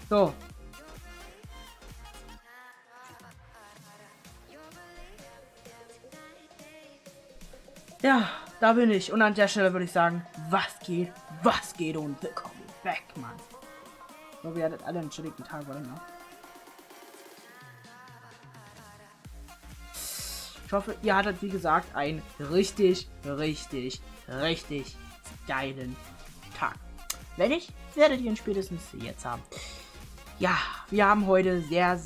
So. Ja, da bin ich. Und an der Stelle würde ich sagen, was geht und willkommen back, Mann. So, wir hattet alle einen chilligen Tag, oder? Ne? Ich hoffe, ihr hattet, wie gesagt, einen richtig geilen Tag. Wenn nicht, werdet ihr ihn spätestens jetzt haben. Ja, wir haben heute sehr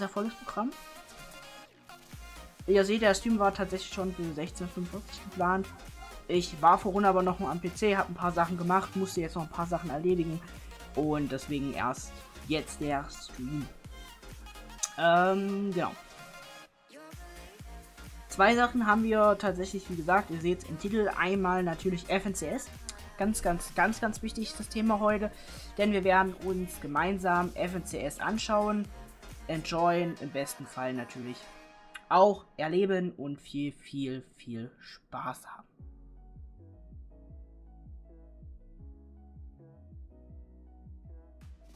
volles Programm. Ihr seht, der Stream war tatsächlich schon für 16:45 geplant. Ich war vorhin aber noch mal am PC, habe ein paar Sachen gemacht, musste jetzt noch ein paar Sachen erledigen. Und deswegen erst jetzt der Stream. Genau. Zwei Sachen haben wir tatsächlich, wie gesagt, ihr seht es im Titel. Einmal natürlich FNCS. Ganz wichtig das Thema heute. Denn wir werden uns gemeinsam FNCS anschauen, enjoyen, im besten Fall natürlich auch erleben und viel Spaß haben.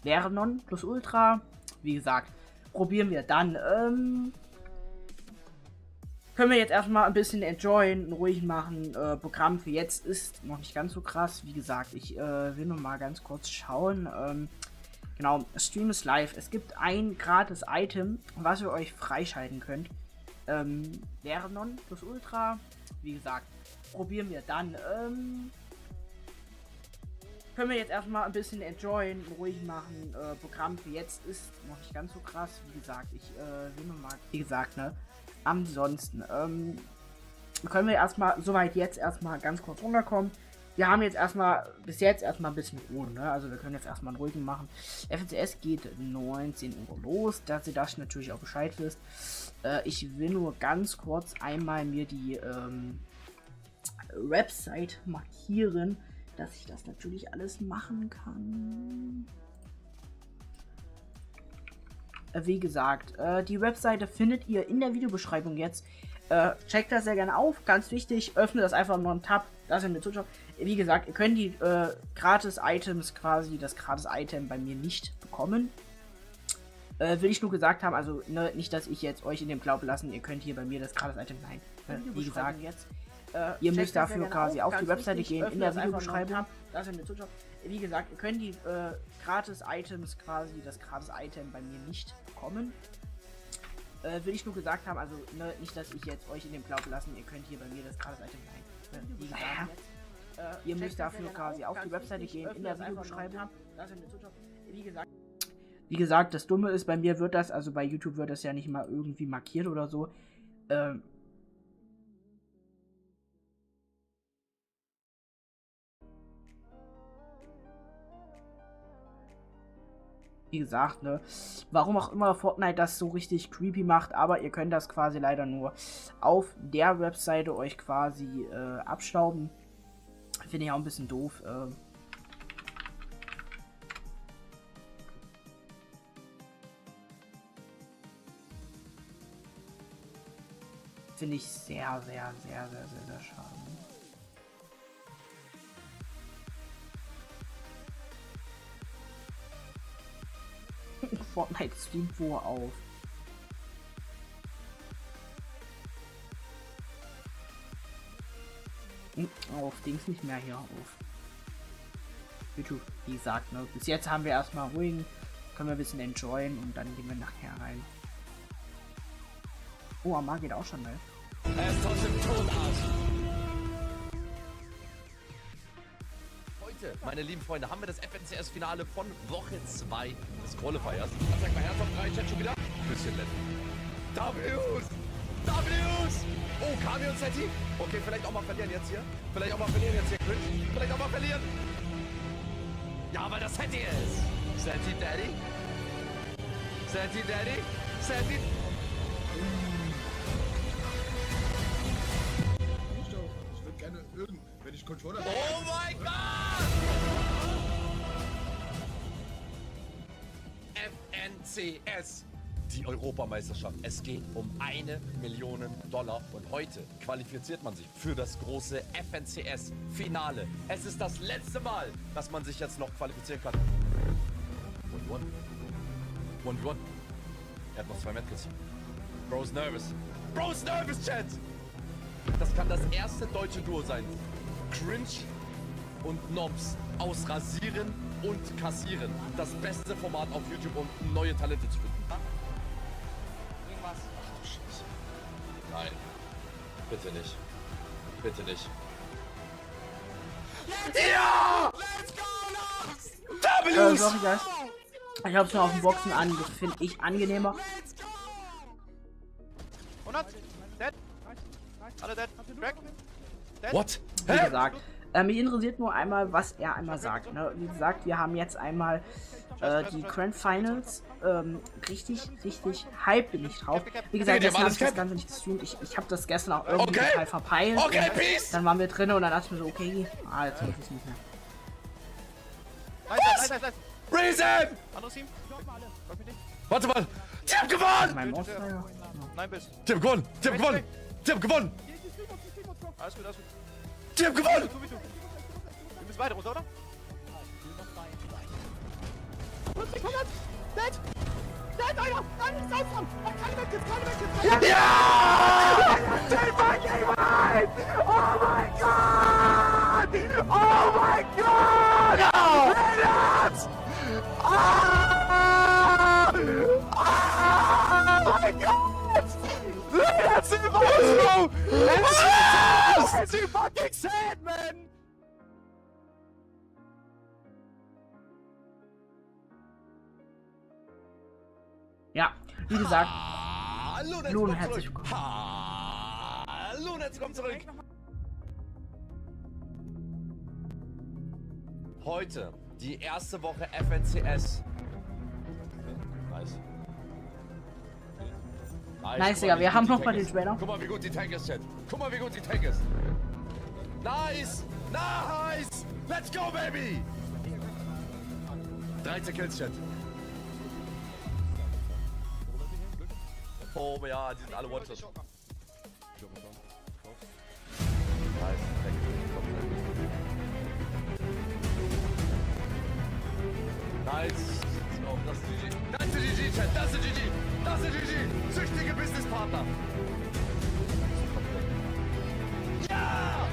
Vernon plus Ultra, wie gesagt, probieren wir dann. Können wir jetzt erstmal ein bisschen enjoyen, ruhig machen. Programm für jetzt ist noch nicht ganz so krass. Wie gesagt, ich will nur mal ganz kurz schauen. Genau, Stream ist live. Es gibt ein gratis Item, was ihr euch freischalten könnt. Vernon plus Ultra, wie gesagt, probieren wir dann. Können wir jetzt erstmal ein bisschen enjoyen, ruhig machen. Programm für jetzt ist noch nicht ganz so krass. Wie gesagt, ich will nur mal, wie gesagt, ne? Ansonsten können wir erstmal soweit jetzt erstmal ganz kurz runterkommen. Wir haben jetzt erstmal bis jetzt erstmal ein bisschen Ruhe, ne? Also wir können jetzt erstmal einen ruhigen machen. FNCS geht 19 Uhr los, dass ihr das natürlich auch Bescheid wisst. Ich will nur ganz kurz einmal mir die Website markieren, dass ich das natürlich alles machen kann. Wie gesagt, die Webseite findet ihr in der Videobeschreibung jetzt. Checkt das sehr gerne auf, ganz wichtig. Öffnet das einfach nur einen Tab, dass ihr mir zuschaut. Wie gesagt, ihr könnt die Gratis-Items quasi, das Gratis-Item bei mir nicht bekommen. Will ich nur gesagt haben, also ne, nicht, dass ich jetzt euch in dem Glauben lassen, ihr könnt hier bei mir das Gratis-Item, nein. Wie gesagt, jetzt. Ihr müsst dafür quasi auf die Webseite gehen, in der Videobeschreibung. Dass ihr mir zuschaut. Wie gesagt, ihr könnt die Gratis-Items quasi, das Gratis-Item bei mir nicht bekommen. Will ich nur gesagt haben, also ne, nicht, dass ich jetzt euch in dem Glauben lassen, ihr könnt hier bei mir das Gratis-Item, nein. Wie gesagt, ihr müsst dafür quasi auf die Webseite gehen, in der Videobeschreibung. Wie gesagt, das Dumme ist, bei mir wird das, also bei YouTube wird das ja nicht mal irgendwie markiert oder so. Wie gesagt, ne, warum auch immer Fortnite das so richtig creepy macht, aber ihr könnt das quasi leider nur auf der Webseite euch quasi abstauben. Finde ich auch ein bisschen doof. Finde ich sehr schade. Fortnite streamt wo auf. Auf Dings nicht mehr hier, auf YouTube, wie gesagt, ne? Bis jetzt haben wir erstmal ruhig, können wir ein bisschen enjoyen und dann gehen wir nachher rein. Oh, Amar geht auch schon, ne? Er ist trotzdem Totarsch. Heute, meine lieben Freunde, haben wir das FNCS-Finale von Woche 2 des Qualifiers. Zeig mal her, Top 3, Chat schon wieder. Bisschen nett. W's! W's! Oh, Kami und Setti. Okay, vielleicht auch mal verlieren jetzt hier. Vielleicht auch mal verlieren jetzt hier, Cringe. Vielleicht auch mal verlieren. Ja, weil das Setti ist. Setti Daddy. Setti Daddy. Setti. Ich würde gerne wenn ich Controller... Oh mein Gott! FNCS. Die Europameisterschaft. Es geht um $1 Million. Und heute qualifiziert man sich für das große FNCS-Finale. Es ist das letzte Mal, dass man sich jetzt noch qualifizieren kann. 1v1. Er hat noch 2 Medkits. Bro's nervous. Bro's nervous, Chat! Das kann das erste deutsche Duo sein. Cringe und Nobs aus Rasieren und Kassieren. Das beste Format auf YouTube, um neue Talente zu finden. Irgendwas. Ach du Scheiße. Nein. Bitte nicht. Bitte nicht. Ja! Let's go, Nobs! Sorry, guys. Ich hab's nur auf dem Boxen an, das finde ich angenehmer. 100. Dead. Alle dead. Crack. Dead. What? Wie gesagt, mich interessiert nur einmal, was er einmal sagt. Ne? Wie gesagt, wir haben jetzt einmal die Grand Finals. Richtig hype bin ich drauf. Wie gesagt, gestern habe ich das Ganze nicht gestreamt. Ich habe das gestern auch irgendwie total verpeilt. Okay, peace! Dann waren wir drin und dann dachte ich mir so, okay, jetzt weiß ich nicht mehr. Nice. Reason! Anderes Team. Warte mal! Die haben gewonnen! Mein Monster. Nein, bist. Die haben gewonnen! Die haben gewonnen! Die haben gewonnen! Alles gut. Die haben gewonnen! Du bist weiter runter, oder? Dead, einer! Nein, nicht rausfahren! Keine Medkits! Ja! Oh mein Gott! Oh mein Gott! Ja! Oh mein Gott! That's impossible! That's you fucking said, man! Ja, wie gesagt, Hallo, herzlich willkommen. Hallo, herzlich willkommen zurück. Heute die erste Woche FNCS. Nice. Nice, Digga, wir haben noch mal den Trailer. Guck mal, wie gut die Tank ist, Chat. Guck mal, wie gut die Tank ist. Nice! Nice! Let's go, baby! 13 Kills, Chat. Oh ja, die sind alle One-Shot. Nice. So, das ist GG. Das ist GG, Chat. Das ist GG. Das ist GG. Züchtige Businesspartner. Ja!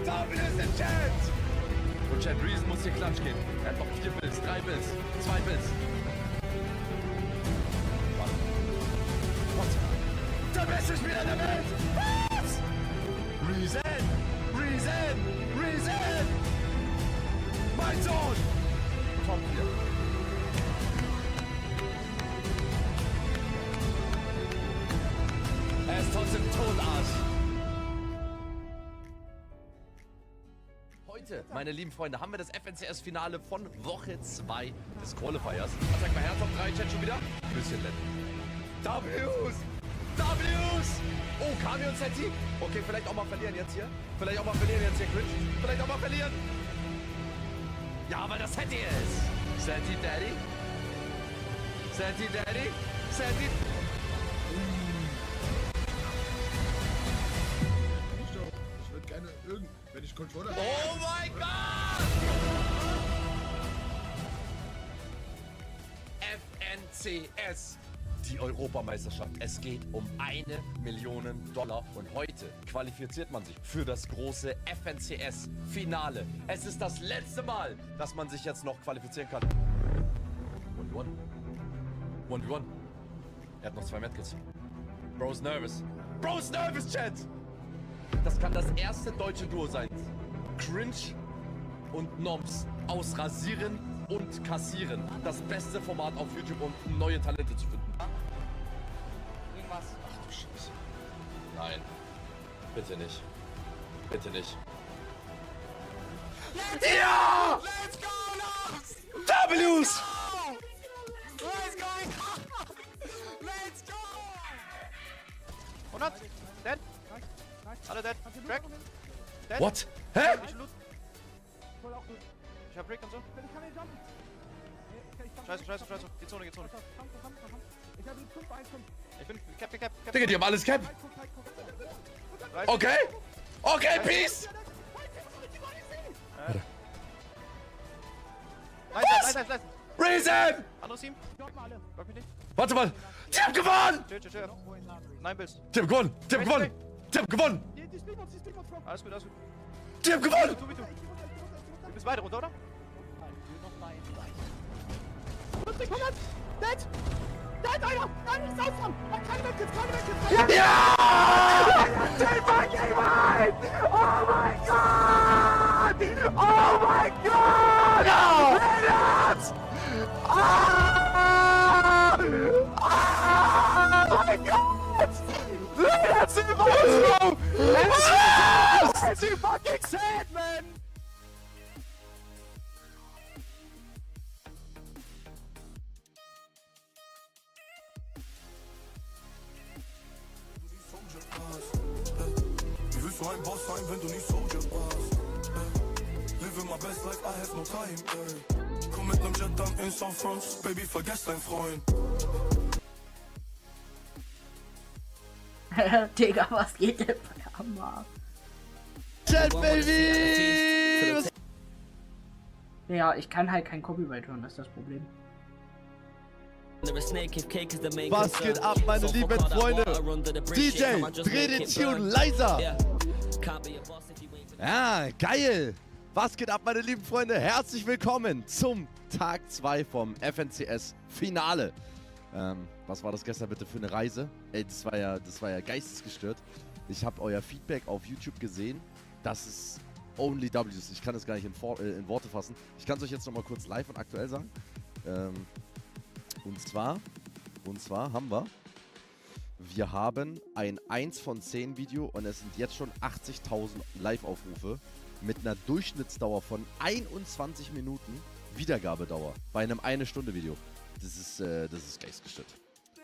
W ist im Chat. Und Chat Reason muss hier Klatsch geben. Er hat noch 4 Bills, 3 Bills, 2 Bills. Der beste Spieler der Welt! Was? Reason! Mein Sohn! Top 4. Er ist trotzdem Totarsch. Heute, meine lieben Freunde, haben wir das FNCS-Finale von Woche 2 des Qualifiers. Zeig mal her, Top 3, Chat schon wieder. Bisschen nett. W's! Oh, Kami und Setti. Okay, vielleicht auch mal verlieren jetzt hier. Vielleicht Cringe. Vielleicht auch mal verlieren. Ja, weil das Setti ist. Setti Daddy. Ich würde gerne wenn ich Controller... Oh mein Gott! FNCS. die Europameisterschaft. Es geht um 1 Million $. Und heute qualifiziert man sich für das große FNCS-Finale. Es ist das letzte Mal, dass man sich jetzt noch qualifizieren kann. 1v1. 1v1. Er hat noch 2 Medkits. Bro's nervous. Bro's nervous, Chat! Das kann das erste deutsche Duo sein. Cringe und Noms aus Rasieren und Kassieren. Das beste Format auf YouTube, um neue Talente zu finden. Irgendwas. Ach du Scheiße. Nein. Bitte nicht. Bitte nicht. Ja! Let's go, Nox! W's! Let's go! Let's go! 100! Dead! Alle dead! Crack! Dead! What? Hä? Ich hab Brick und so. Scheiße. Die Zone. Ich bin Cap. Digga, die haben alles Cap. Okay. Okay, peace. Nice. Reason. Anderes Team. Block mich nicht. Warte mal. Die haben gewonnen. Chill. Nein, Bills. Die haben gewonnen. Die haben gewonnen. Alles gut. Die haben gewonnen. Du bist beide runter, oder? Dead, Alter! Nein, nicht rauskommen! Keine Medkits! Ja! Oh mein Gott! Lennart! Oh mein Gott! Lennart, Bro! Let's you fucking sad, man! Wie willst du ein Boss sein, wenn du nicht Soldier warst? Live my best life, I have no time. Komm mit nem Jet dann in South France, Baby, vergess dein Freund. Digga, was geht denn bei Hammer? Chat, Baby! Ja, ich kann halt kein Copyright hören, das ist das Problem. Was geht ab, meine lieben Freunde? DJ, dreh den Tune leiser! Ja, geil! Was geht ab, meine lieben Freunde? Herzlich willkommen zum Tag 2 vom FNCS-Finale. Was war das gestern bitte für eine Reise? Ey, das war ja geistesgestört. Ich habe euer Feedback auf YouTube gesehen. Das ist only W's. Ich kann das gar nicht in Worte fassen. Ich kann es euch jetzt nochmal kurz live und aktuell sagen. Und zwar haben wir haben ein 1 von 10 Video und es sind jetzt schon 80.000 Live-Aufrufe mit einer Durchschnittsdauer von 21 Minuten Wiedergabedauer bei einem 1-Stunde-Video. Das ist geistesgestört.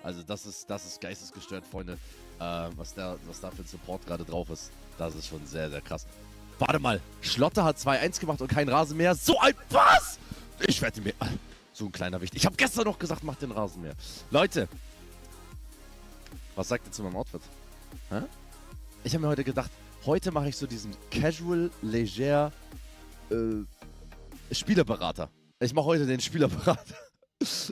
Also das ist geistesgestört, Freunde. Was da für ein Support gerade drauf ist, das ist schon sehr, sehr krass. Warte mal, Schlotter hat 2-1 gemacht und kein Rasenmäher. So ein was? Ich werde mir... So ein kleiner Wicht. Ich habe gestern noch gesagt, mach den Rasenmäher. Leute, was sagt ihr zu meinem Outfit? Hä? Ich habe mir heute gedacht, heute mache ich so diesen casual, leger Spielerberater. Ich mache heute den Spielerberater.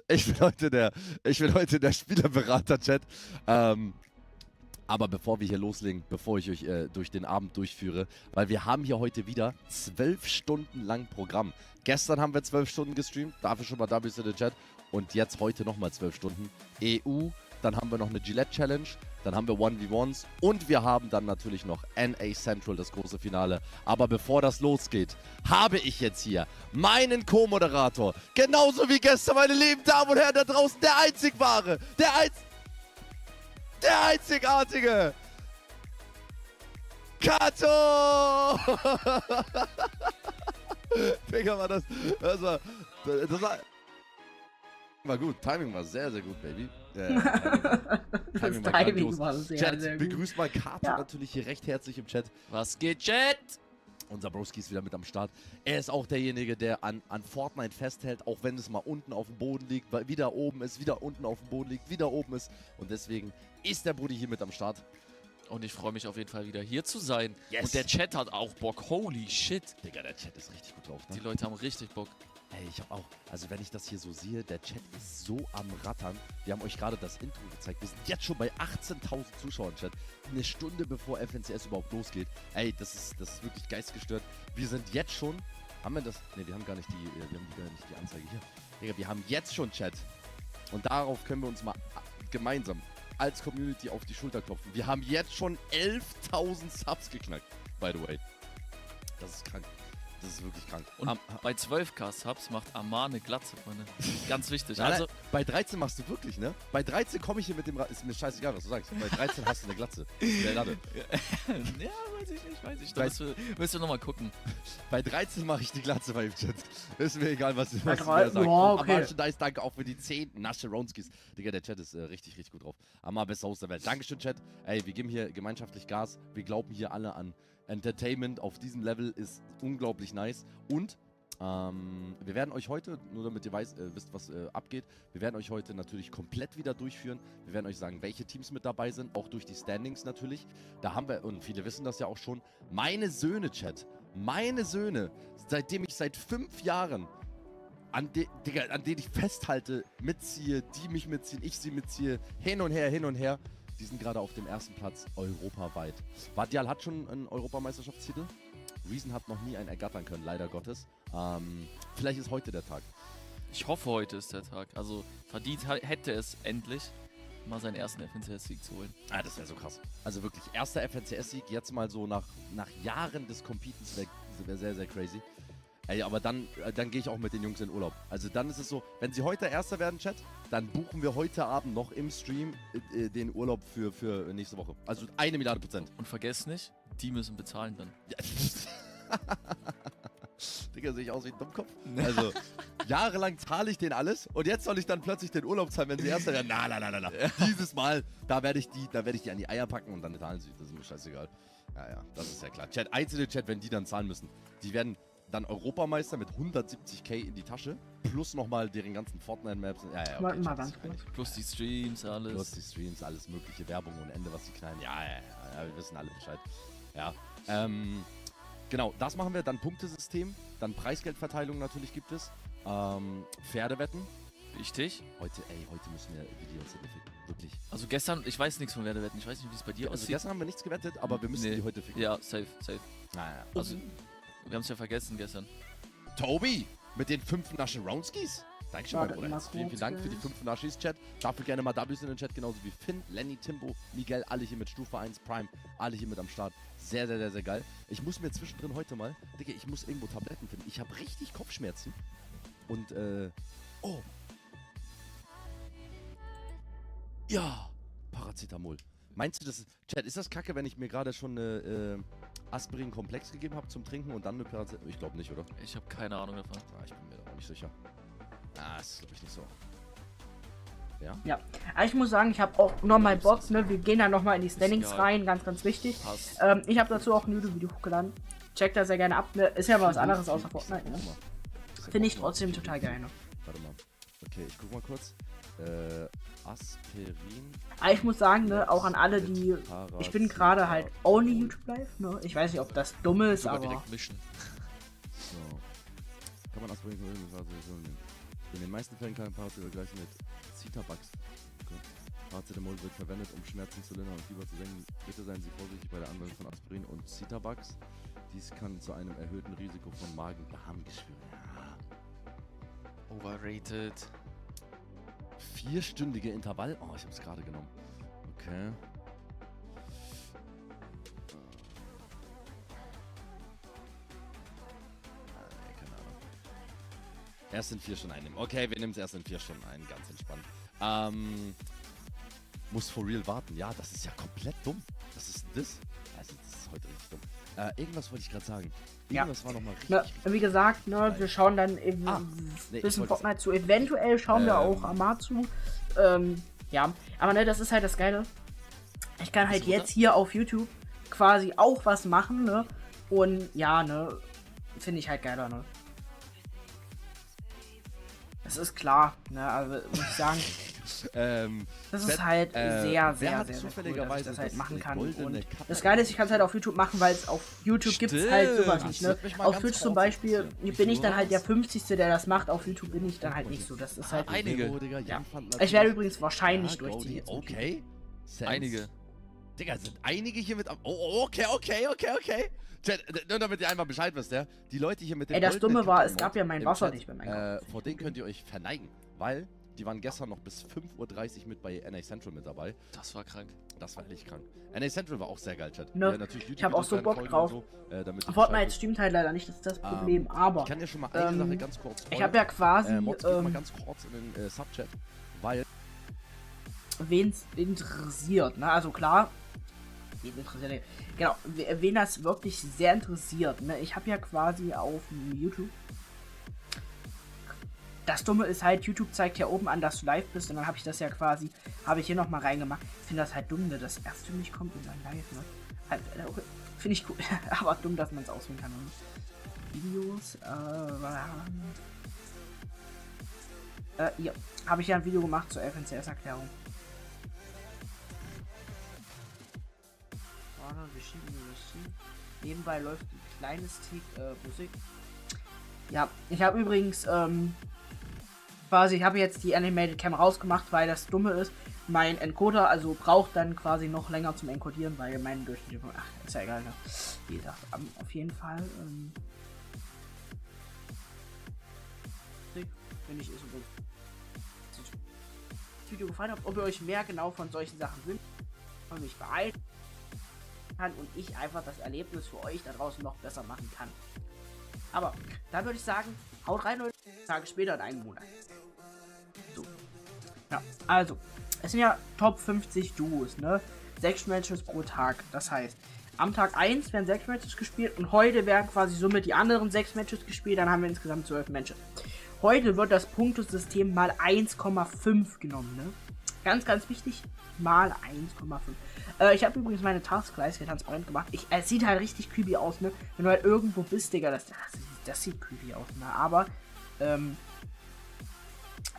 Ich bin heute der Spielerberater-Chat. Aber bevor wir hier loslegen, bevor ich euch durch den Abend durchführe, weil wir haben hier heute wieder 12 Stunden lang Programm. Gestern haben wir 12 Stunden gestreamt, dafür schon mal W's in den Chat. Und jetzt heute nochmal 12 Stunden. EU, dann haben wir noch eine Gillette-Challenge, dann haben wir 1v1s und wir haben dann natürlich noch NA Central, das große Finale. Aber bevor das losgeht, habe ich jetzt hier meinen Co-Moderator, genauso wie gestern, meine lieben Damen und Herren da draußen, der einzig wahre, der einzigartige Kato! Digga, war das war gut. Timing war sehr, sehr gut, Baby. Timing war sehr, Chat, sehr gut. begrüßt mal Kato natürlich hier recht herzlich im Chat. Was geht, Chat? Unser Broski ist wieder mit am Start. Er ist auch derjenige, der an Fortnite festhält, auch wenn es mal unten auf dem Boden liegt, weil wieder oben ist, wieder unten auf dem Boden liegt, wieder oben ist. Und deswegen ist der Brudi hier mit am Start. Und ich freue mich auf jeden Fall wieder hier zu sein. Yes. Und der Chat hat auch Bock. Holy shit. Digga, der Chat ist richtig gut drauf, ne? Die Leute haben richtig Bock. Ey, ich hab auch, also wenn ich das hier so sehe, der Chat ist so am Rattern. Wir haben euch gerade das Intro gezeigt. Wir sind jetzt schon bei 18.000 Zuschauern, Chat. Eine Stunde bevor FNCS überhaupt losgeht. Ey, das ist wirklich geistgestört. Wir sind jetzt schon, haben wir das? Ne, wir haben gar nicht die Anzeige hier. Digga, wir haben jetzt schon Chat. Und darauf können wir uns mal gemeinsam als Community auf die Schulter klopfen. Wir haben jetzt schon 11.000 Subs geknackt, by the way. Das ist krank. Das ist wirklich krank. Und bei 12k Subs macht Amar eine Glatze, Freunde. Ganz wichtig. Nein, Also, bei 13 machst du wirklich, ne? Bei 13 komme ich hier mit dem ist mir scheißegal, was du sagst. Bei 13 hast du eine Glatze. Der Lade. ja, weiß ich. Da müsst ihr nochmal gucken. Bei 13 mache ich die Glatze bei ihm, Chat. Ist mir egal, was du mir sagst. Boah, okay. Amar, nice, danke auch für die 10 Nasche Ronskis. Digga, der Chat ist richtig, richtig gut drauf. Amar, bester Host der Welt. Dankeschön, Chat. Ey, wir geben hier gemeinschaftlich Gas. Wir glauben hier alle an Entertainment auf diesem Level ist unglaublich nice. Und wir werden euch heute, nur damit ihr wisst, was abgeht, wir werden euch heute natürlich komplett wieder durchführen. Wir werden euch sagen, welche Teams mit dabei sind, auch durch die Standings natürlich. Da haben wir, und viele wissen das ja auch schon, meine Söhne, Chat. Meine Söhne, seitdem ich seit 5 Jahren an denen ich festhalte, mitziehe, die mich mitziehen, ich sie mitziehe, hin und her. Die sind gerade auf dem ersten Platz europaweit. Vadial hat schon einen Europameisterschaftstitel. Reason hat noch nie einen ergattern können, leider Gottes. Vielleicht ist heute der Tag. Ich hoffe, heute ist der Tag. Also verdient hätte es endlich, mal seinen ersten FNCS-Sieg zu holen. Ah, das wäre so krass. Also wirklich, erster FNCS-Sieg, jetzt mal so nach Jahren des Competens wäre sehr, sehr crazy. Ey, aber dann gehe ich auch mit den Jungs in Urlaub. Also dann ist es so, wenn sie heute Erster werden, Chat, dann buchen wir heute Abend noch im Stream den Urlaub für nächste Woche. Also 1 Milliarde %. Und vergesst nicht, die müssen bezahlen dann. Ja. Digga, sehe ich aus wie ein Dummkopf? Also, jahrelang zahle ich denen alles und jetzt soll ich dann plötzlich den Urlaub zahlen, wenn sie Erster werden. Na. Dieses Mal, da werde ich die an die Eier packen und dann zahlen sie. Das ist mir scheißegal. Ja, das ist ja klar. Chat, einzelne Chat, wenn die dann zahlen müssen, die werden dann Europameister mit 170k in die Tasche, plus nochmal deren ganzen Fortnite-Maps. Ja, okay, mal ganz kurz. Plus die Streams, alles. Plus die Streams, alles mögliche, Werbung ohne Ende, was die knallen. Ja, wir wissen alle Bescheid. Ja, genau, das machen wir. Dann Punktesystem, dann Preisgeldverteilung natürlich gibt es. Pferdewetten. Wichtig. Heute müssen wir Videos ficken. Wirklich. Also gestern, ich weiß nichts von Pferdewetten. Ich weiß nicht, wie es bei dir Also aussieht. gestern haben wir nichts gewettet, aber wir müssen die heute ficken. Ja, safe. Naja. Also, wir haben es ja vergessen gestern. Tobi, mit den 5 Nasche-Roundskis. Dankeschön, mein Bruder. Vielen Dank für die 5 Naschis, Chat. Dafür gerne mal W's in den Chat, genauso wie Finn, Lenny, Timbo, Miguel, alle hier mit Stufe 1, Prime, alle hier mit am Start. Sehr, sehr, sehr, sehr geil. Ich muss mir zwischendrin heute mal, Digga, ich muss irgendwo Tabletten finden. Ich habe richtig Kopfschmerzen. Und, oh. Ja, Paracetamol. Meinst du, das ist, Chat, ist das kacke, wenn ich mir gerade schon eine Aspirin-Komplex gegeben habe zum Trinken und dann eine Paracetamol? Ich glaube nicht, oder? Ich habe keine Ahnung davon. Ich bin mir da auch nicht sicher. Das ist, glaube ich, nicht so. Ja, aber ich muss sagen, ich habe auch nochmal Bock, ne? Wir gehen da nochmal in die Standings rein, ganz, ganz wichtig. Ich habe dazu auch ein YouTube-Video hochgeladen. Checkt da sehr gerne ab, ne? Ist ja mal was anderes außer Fortnite, ne? Finde ich trotzdem total geil, ne? Warte mal. Okay, ich guck mal kurz. Aspirin. Aber ich muss sagen, ne, auch an alle, die. Ich bin gerade halt only YouTube Live, ne? Ich weiß nicht, ob das dumm ist, Sogar aber. direkt mischen. So. Kann man Aspirin nehmen? In den meisten Fällen kann ein Paracetamol gleich mit Citabax. Okay. Paracetamol wird verwendet, um Schmerzen zu lindern und Fieber zu senken. Bitte seien Sie vorsichtig bei der Anwendung von Aspirin und Citabax. Dies kann zu einem erhöhten Risiko von Magen-Darm-Geschwüren. Ja. Overrated. 4-stündige Intervall. Oh, ich habe es gerade genommen. Okay. Keine Ahnung. Erst in 4 Stunden einnehmen. Okay, wir nehmen es erst in 4 Stunden ein. Ganz entspannt. Muss for real warten. Ja, das ist ja komplett dumm. Was ist denn das? Also, das ist heute richtig dumm. Irgendwas wollte ich gerade sagen. Irgendwas war nochmal richtig, richtig. Wie gesagt, ne, wir schauen dann eben bisschen Fortnite zu. Eventuell schauen wir auch Amar zu. Ja, aber ne, das ist halt das Geile. Ich kann halt jetzt hier auf YouTube quasi auch was machen, ne? Und ja, ne, finde ich halt geiler, ne? Das ist klar, ne? Also muss ich sagen. Das ist halt sehr, sehr cool, dass ich das halt machen kann. Und das Geile ist, ich kann es halt auf YouTube machen, weil es auf YouTube gibt es halt sowas nicht, ne? Auf Twitch zum Beispiel bin ich dann halt der 50. der das macht, auf YouTube bin ich dann halt nicht so. Das ist halt einige. Ja. Ich werde übrigens wahrscheinlich durchziehen jetzt. Okay. Einige. Digga, sind einige hier mit am... Oh, okay. Chat, nur damit ihr einmal Bescheid wisst, ja? Die Leute hier mit dem... Ey, das Dumme war, es gab ja mein Wasser nicht beim Einkaufen. Vor denen könnt ihr euch verneigen, weil die waren gestern noch bis 5:30 Uhr mit bei NA Central mit dabei. Das war krank. Das war ehrlich krank. NA Central war auch sehr geil, Chat. Ne, ich hab auch so Bock drauf. So, Fortnite streamt halt leider nicht, das ist das Problem, aber... Ich kann ja schon mal eine Sache ganz kurz... Ich habe ja quasi... Mods, geht mal ganz kurz in den Subchat, weil... Wen's interessiert, ne? Also klar... Genau, wen das wirklich sehr interessiert, ne? Ich habe ja quasi auf YouTube... Das Dumme ist halt, YouTube zeigt ja oben an, dass du live bist und dann habe ich das ja quasi, habe ich hier nochmal reingemacht. Ich finde das halt dumm, ne, dass erst für mich kommt und dann live, ne? Halt, okay. Finde ich cool, aber dumm, dass man es auswählen kann. Ne? Videos, ja, habe ich ja ein Video gemacht zur FNCS-Erklärung. Nebenbei läuft ein kleines Tick Musik. Ja, ich habe übrigens quasi, ich habe jetzt die Animated Cam rausgemacht, weil das Dumme ist, mein Encoder, also braucht dann quasi noch länger zum Encodieren, weil mein Durchschnitt, ach, ist ja egal, ne? Wie gesagt, auf jeden Fall, wenn ich es das Video gefallen hat, ob ihr euch mehr genau von solchen Sachen wünscht, und mich beeilen kann und ich einfach das Erlebnis für euch da draußen noch besser machen kann. Aber dann würde ich sagen, haut rein, Leute, Tage später in einem Monat. So. Ja, also, es sind ja Top 50 Duos, ne? 6 Matches pro Tag. Das heißt, am Tag 1 werden 6 Matches gespielt und heute werden quasi somit die anderen 6 Matches gespielt, dann haben wir insgesamt 12 Matches. Heute wird das Punktesystem mal 1,5 genommen, ne? Ganz, ganz wichtig, mal 1,5. Ich habe übrigens meine Taskleiste hier transparent gemacht. Es sieht halt richtig creepy aus, ne? Wenn du halt irgendwo bist, Digga, das sieht creepy aus, ne? Aber,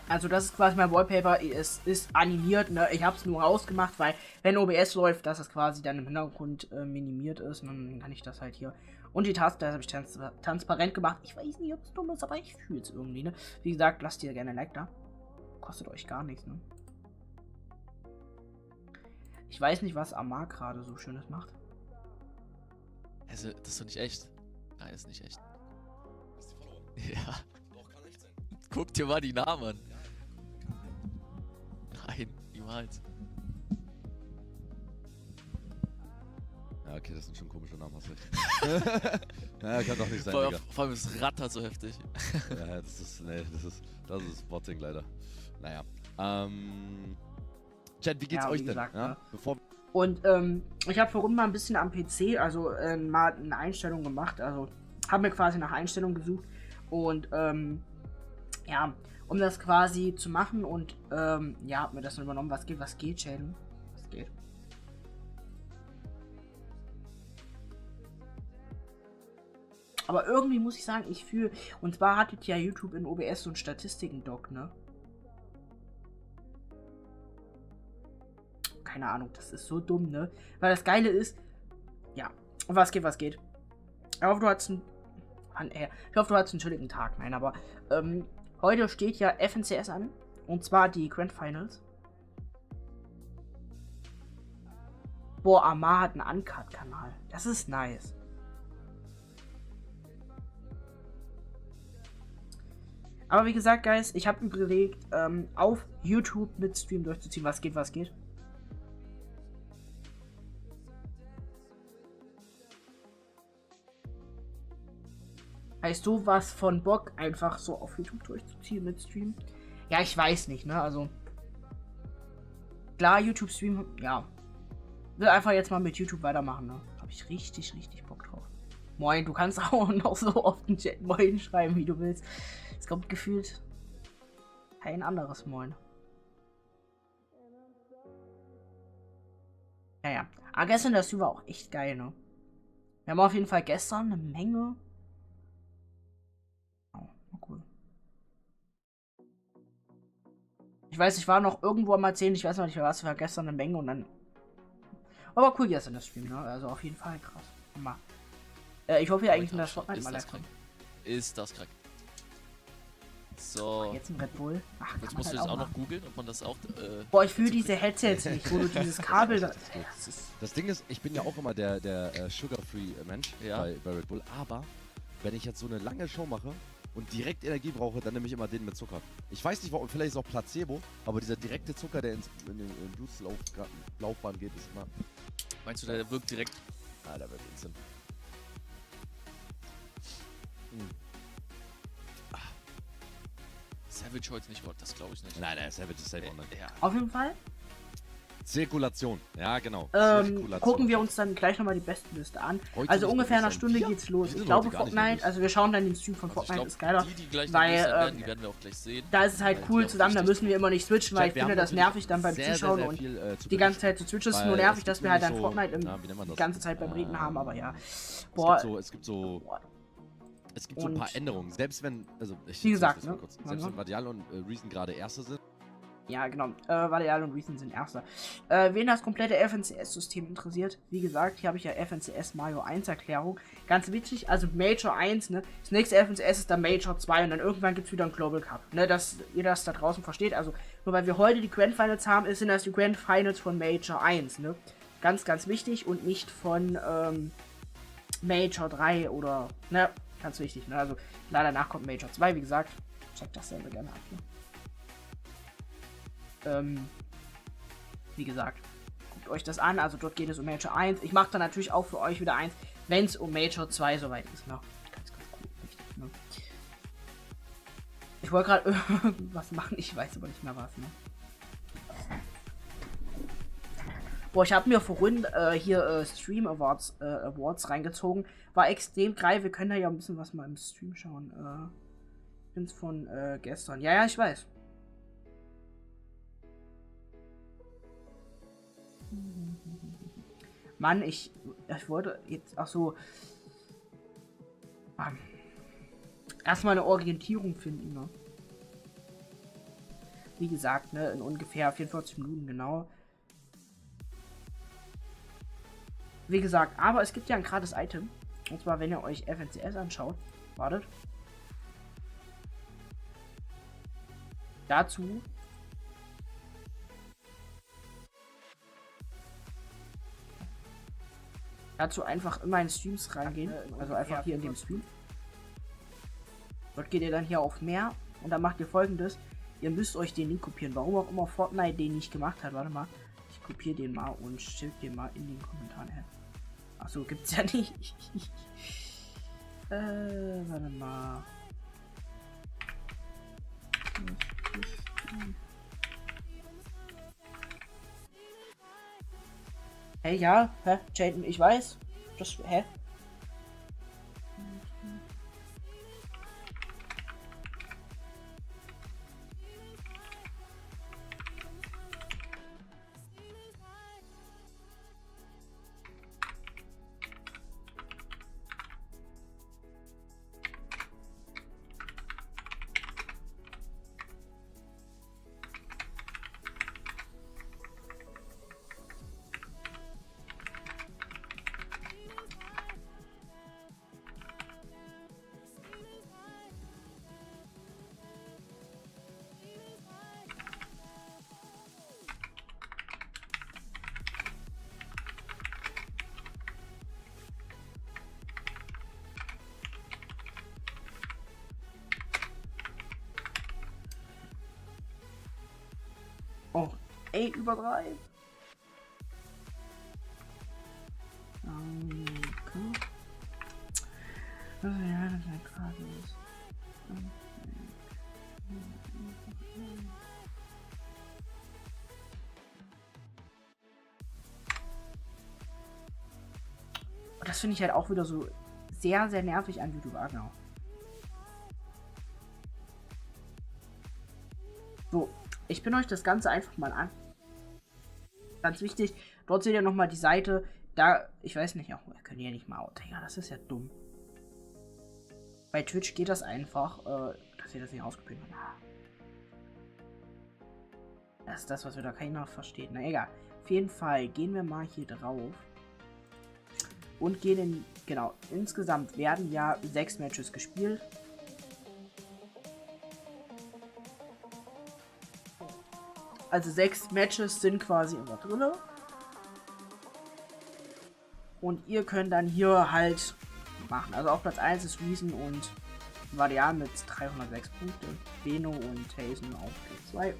also das ist quasi mein Wallpaper, es ist animiert, ne? Ich habe es nur ausgemacht, weil wenn OBS läuft, dass es quasi dann im Hintergrund minimiert ist, dann kann ich das halt hier. Und die Taskleiste habe ich transparent gemacht. Ich weiß nicht, ob es dumm ist, aber ich fühle es irgendwie, ne? Wie gesagt, lasst ihr gerne ein Like da. Kostet euch gar nichts, ne? Ich weiß nicht, was Amar gerade so Schönes macht. Also, das ist doch nicht echt. Nein, ist nicht echt. Ist die verloren? Ja. Doch, kann echt sein. Guck dir mal die Namen an. Nein, niemals. Ja, okay, das sind schon komische Namen, hast recht. Ja, kann doch nicht sein, Digga. Vor allem ist rattert so heftig. Ja, das ist Botting leider. Naja, Chat, wie geht's euch gesagt, denn? Ja? Ne? Und ich habe vorhin mal ein bisschen am PC, also mal eine Einstellung gemacht, also habe mir quasi nach Einstellungen gesucht und ja, um das quasi zu machen und ja, habe mir das dann übernommen, was geht, Schäden, was geht. Aber irgendwie muss ich sagen, ich fühle, und zwar hattet ja YouTube in OBS so ein Statistiken-Doc, ne? Keine Ahnung, das ist so dumm, ne? Weil das Geile ist, ja, was geht. Ich hoffe, du hattest einen chilligen Tag. Nein, aber heute steht ja FNCS an. Und zwar die Grand Finals. Boah, Amar hat einen Uncut-Kanal. Das ist nice. Aber wie gesagt, Guys, ich habe überlegt, auf YouTube mit Stream durchzuziehen. Was geht. Heißt sowas von Bock, einfach so auf YouTube durchzuziehen mit Stream? Ja, ich weiß nicht, ne? Also. Klar, YouTube-Stream, ja. Will einfach jetzt mal mit YouTube weitermachen, ne? Hab ich richtig Bock drauf. Moin, du kannst auch noch so auf den Chat Moin schreiben, wie du willst. Es kommt gefühlt kein anderes Moin. Ja. Aber gestern der Stream war auch echt geil, ne? Wir haben auf jeden Fall gestern eine Menge. Oh, cool. Ich weiß, ich war noch irgendwo am Erzählen, ich weiß noch nicht, was war gestern eine Menge und dann. Aber cool gestern das Stream, ne? Also auf jeden Fall krass. Hammer. Ich hoffe ja eigentlich, dass Fortnite mal live kommt. Ist das krank. So. Jetzt ein Red Bull. Ach, Jetzt musst du das auch noch googeln, ob man das auch. Boah, ich fühle diese Headsets nicht, wo du dieses Kabel da. Das Ding ist, ich bin ja auch immer der Sugar-Free-Mensch bei Red Bull, aber wenn ich jetzt so eine lange Show mache und direkt Energie brauche, dann nehme ich immer den mit Zucker. Ich weiß nicht, warum, vielleicht ist es auch Placebo, aber dieser direkte Zucker, der in den Blutlaufbahn geht, ist immer... Meinst du, der wirkt direkt? Ah, da wird Instant. Savage heute nicht, das glaube ich nicht. Nein, Savage ist safe online. Ja. Auf jeden Fall. Zirkulation, ja genau. Gucken wir uns dann gleich nochmal die Bestenliste an. Heute also nicht, ungefähr das einer ist Stunde ein Bier. geht's los. Die Ich sind glaube heute gar nicht Fortnite, nervös. also wir schauen dann den Stream von Also ich Fortnite, glaube, ist geiler. die gleich weil, nervös werden, die werden wir auch gleich sehen. Da ist es halt Weil cool die auch zusammen, da richtig- müssen wir immer nicht switchen, weil ich Wir finde haben das natürlich nervig dann beim sehr, Zuschauen sehr und viel, zu die ganze berichten. Zeit zu switchen. Es ist Weil nur nervig, es dass gibt wir halt nämlich dann so- Fortnite wie nennt man die das? ganze Zeit beim Reden haben, aber ja. Boah, Es gibt so ein paar Und- Änderungen. Selbst wenn, also ich Wie gesagt, das mal ne? kurz. Selbst wenn Vadial und Reason gerade Erste sind. ja, genau. Valial und Reason sind Erster. Wen das komplette FNCS-System interessiert, wie gesagt, hier habe ich ja FNCS Mario 1 Erklärung. Ganz wichtig, also Major 1, ne? Das nächste FNCS ist dann Major 2 und dann irgendwann gibt es wieder einen Global Cup. Ne? Dass ihr das da draußen versteht. Also, nur weil wir heute die Grand Finals haben, sind das die Grand Finals von Major 1, ne? Ganz, ganz wichtig und nicht von Major 3 oder, ne? Ganz wichtig, ne? Also, leider danach kommt Major 2, wie gesagt. Checkt das selber gerne ab, ne? Wie gesagt, guckt euch das an, also dort geht es um Major 1. Ich mache dann natürlich auch für euch wieder eins, wenn es um Major 2 soweit ist. Ne? Ganz, ganz cool, wichtig, ne? Ich wollte gerade irgendwas machen, ich weiß aber nicht mehr was. Ne? Boah, ich habe mir vorhin hier Stream Awards reingezogen. War extrem geil, wir können da ja ein bisschen was mal im Stream schauen. Bin's von gestern. Ja, ich weiß. Mann, ich wollte jetzt, ach so, erstmal eine Orientierung finden, ne? Wie gesagt, ne, in ungefähr 44 Minuten genau. Wie gesagt, aber es gibt ja ein gratis Item. Und zwar, wenn ihr euch FNCS anschaut. Wartet. Dazu einfach immer in Streams reingehen, also einfach hier in dem Stream. Dort geht ihr dann hier auf mehr und dann macht ihr Folgendes: Ihr müsst euch den Link kopieren, warum auch immer Fortnite den nicht gemacht hat. Warte mal, ich kopiere den mal und schicke den mal in den Kommentaren her. Achso, gibt's ja nicht. Warte mal. Hey, ja, hä? Jaden, ich weiß. Das, hä? Oh, ey, über 3. Okay. Ja, das ist gratis. Das finde ich halt auch wieder so sehr, sehr nervig an YouTube, genau. So, ich bin euch das Ganze einfach mal an. Ganz wichtig, dort seht ihr nochmal die Seite. Da, ich weiß nicht, auch, wir können ja nicht mal out. Ja, das ist ja dumm. Bei Twitch geht das einfach, dass ihr das nicht ausgespielt habt. Das ist das, was wieder keiner versteht. Na egal. Auf jeden Fall gehen wir mal hier drauf. Und gehen in, genau, insgesamt werden ja 6 Matches gespielt. Also 6 Matches sind quasi immer drin. Und ihr könnt dann hier halt machen. Also auf Platz 1 ist Reason und Varian mit 306 Punkte. Beno und Hazen auf Platz 2.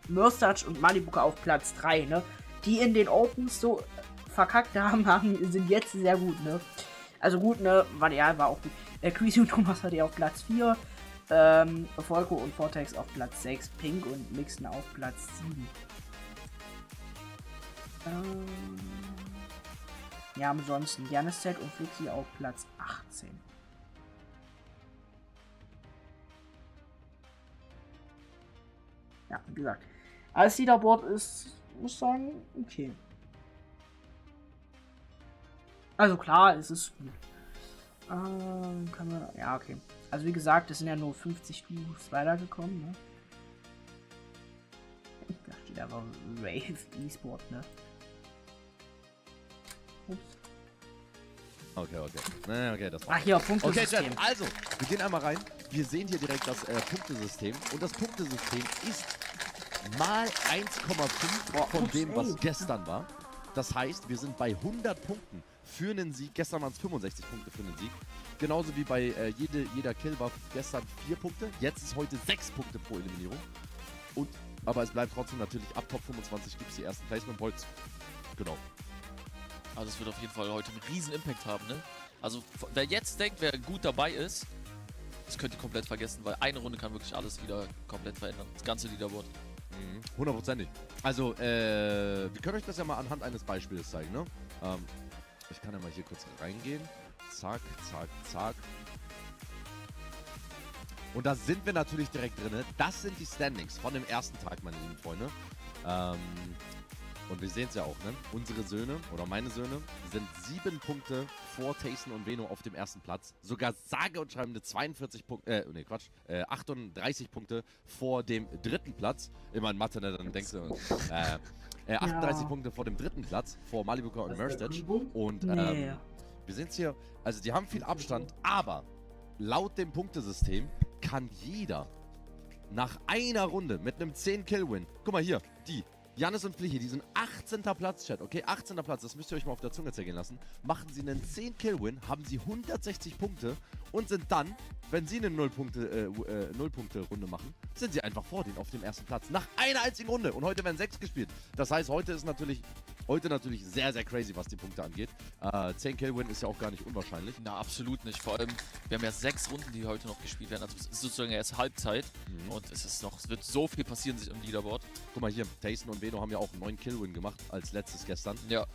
Deustch und Malibuka auf Platz 3, ne? Die in den Opens so verkackt haben, sind jetzt sehr gut, ne? Also gut, ne? Varian war auch gut. Greasy und Thomas hatte ja auf Platz 4. Volko und Vortex auf Platz 6. Pink und Mixen auf Platz 7. Ja, ansonsten Janisset und Flixi auf Platz 18. Ja, wie gesagt. Als Leaderboard ist, muss ich sagen, okay. Also klar, es ist gut. Kann man, ja, okay. Also wie gesagt, es sind ja nur 50 Duos weitergekommen, ne? Da steht aber Rave E-Sport, ne? Ups. Okay. Okay, das Ach hier, Punktesystem. Okay, Chat, also, wir gehen einmal rein. Wir sehen hier direkt das Punktesystem. Und das Punktesystem ist mal 1,5 von dem, was gestern war. Das heißt, wir sind bei 100 Punkten für einen Sieg. Gestern waren es 65 Punkte für einen Sieg. Genauso wie bei jeder Kill war gestern 4 Punkte. Jetzt ist heute 6 Punkte pro Eliminierung. Aber es bleibt trotzdem natürlich, ab Top 25 gibt es die ersten Placement Points. Genau. Also es wird auf jeden Fall heute einen riesen Impact haben, ne? Also wer jetzt denkt, wer gut dabei ist, das könnt ihr komplett vergessen, weil eine Runde kann wirklich alles wieder komplett verändern. Das ganze Leaderboard. 100%. Also, wir können euch das ja mal anhand eines Beispiels zeigen, ne? Ich kann ja mal hier kurz reingehen. Zack. Und da sind wir natürlich direkt drin. Das sind die Standings von dem ersten Tag, meine lieben Freunde. Und wir sehen es ja auch, ne? Unsere Söhne oder meine Söhne sind 7 Punkte vor Tayson und Veno auf dem ersten Platz. Sogar sage und schreibende 38 Punkte vor dem dritten Platz. Immer in Mathe, ne? Dann denkst du, 38 Punkte vor dem dritten Platz, vor Malibuka und Deustch. Und wir sehen es hier, also die haben viel Abstand, aber laut dem Punktesystem kann jeder nach einer Runde mit einem 10-Kill-Win, guck mal hier, die Janis und Flichi, die sind 18. Platz, Chat, okay? 18. Platz, das müsst ihr euch mal auf der Zunge zergehen lassen. Machen sie einen 10-Kill-Win, haben sie 160 Punkte und sind dann, wenn sie eine 0-Punkte-Runde machen, sind sie einfach vor denen auf dem ersten Platz. Nach einer einzigen Runde. Und heute werden 6 gespielt. Das heißt, heute ist natürlich sehr, sehr crazy, was die Punkte angeht. 10-Kill-Win ist ja auch gar nicht unwahrscheinlich. Na, absolut nicht. Vor allem, wir haben ja 6 Runden, die heute noch gespielt werden. Also es ist sozusagen erst Halbzeit. Und es wird so viel passieren sich im Leaderboard. Guck mal hier, Tayson und Veno haben ja auch einen 9 Kill-Win gemacht als letztes gestern. Ja.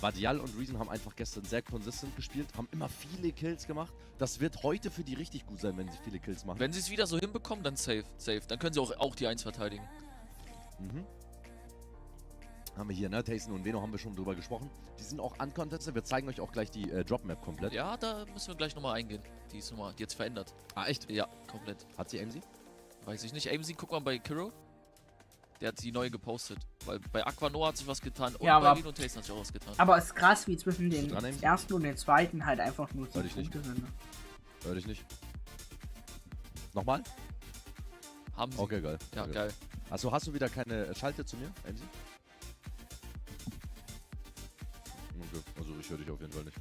Vadial und Reason haben einfach gestern sehr konsistent gespielt, haben immer viele Kills gemacht. Das wird heute für die richtig gut sein, wenn sie viele Kills machen. Wenn sie es wieder so hinbekommen, dann safe. Dann können sie auch die 1 verteidigen. Haben wir hier, ne? Tayson und Veno haben wir schon drüber gesprochen. Die sind auch uncontested. Wir zeigen euch auch gleich die Drop-Map komplett. Ja, da müssen wir gleich nochmal eingehen. Die ist nochmal jetzt verändert. Ah, echt? Ja, komplett. Hat sie AMC? Weiß ich nicht. AMC, guck mal bei Kiro. Der hat die neue gepostet. Weil bei Aquanoa hat sich was getan und ja, bei Vino Tayson hat sich auch was getan. Aber es ist krass, wie zwischen dem dran, AMC? ersten und dem zweiten halt einfach nur 10 ich nicht. Punkte sind. Ne? Hör dich nicht. Nochmal? Haben sie. Okay, geil. Ja, okay. geil. Also hast du wieder keine Schalte zu mir, AMC? Okay, also ich höre dich auf jeden Fall nicht.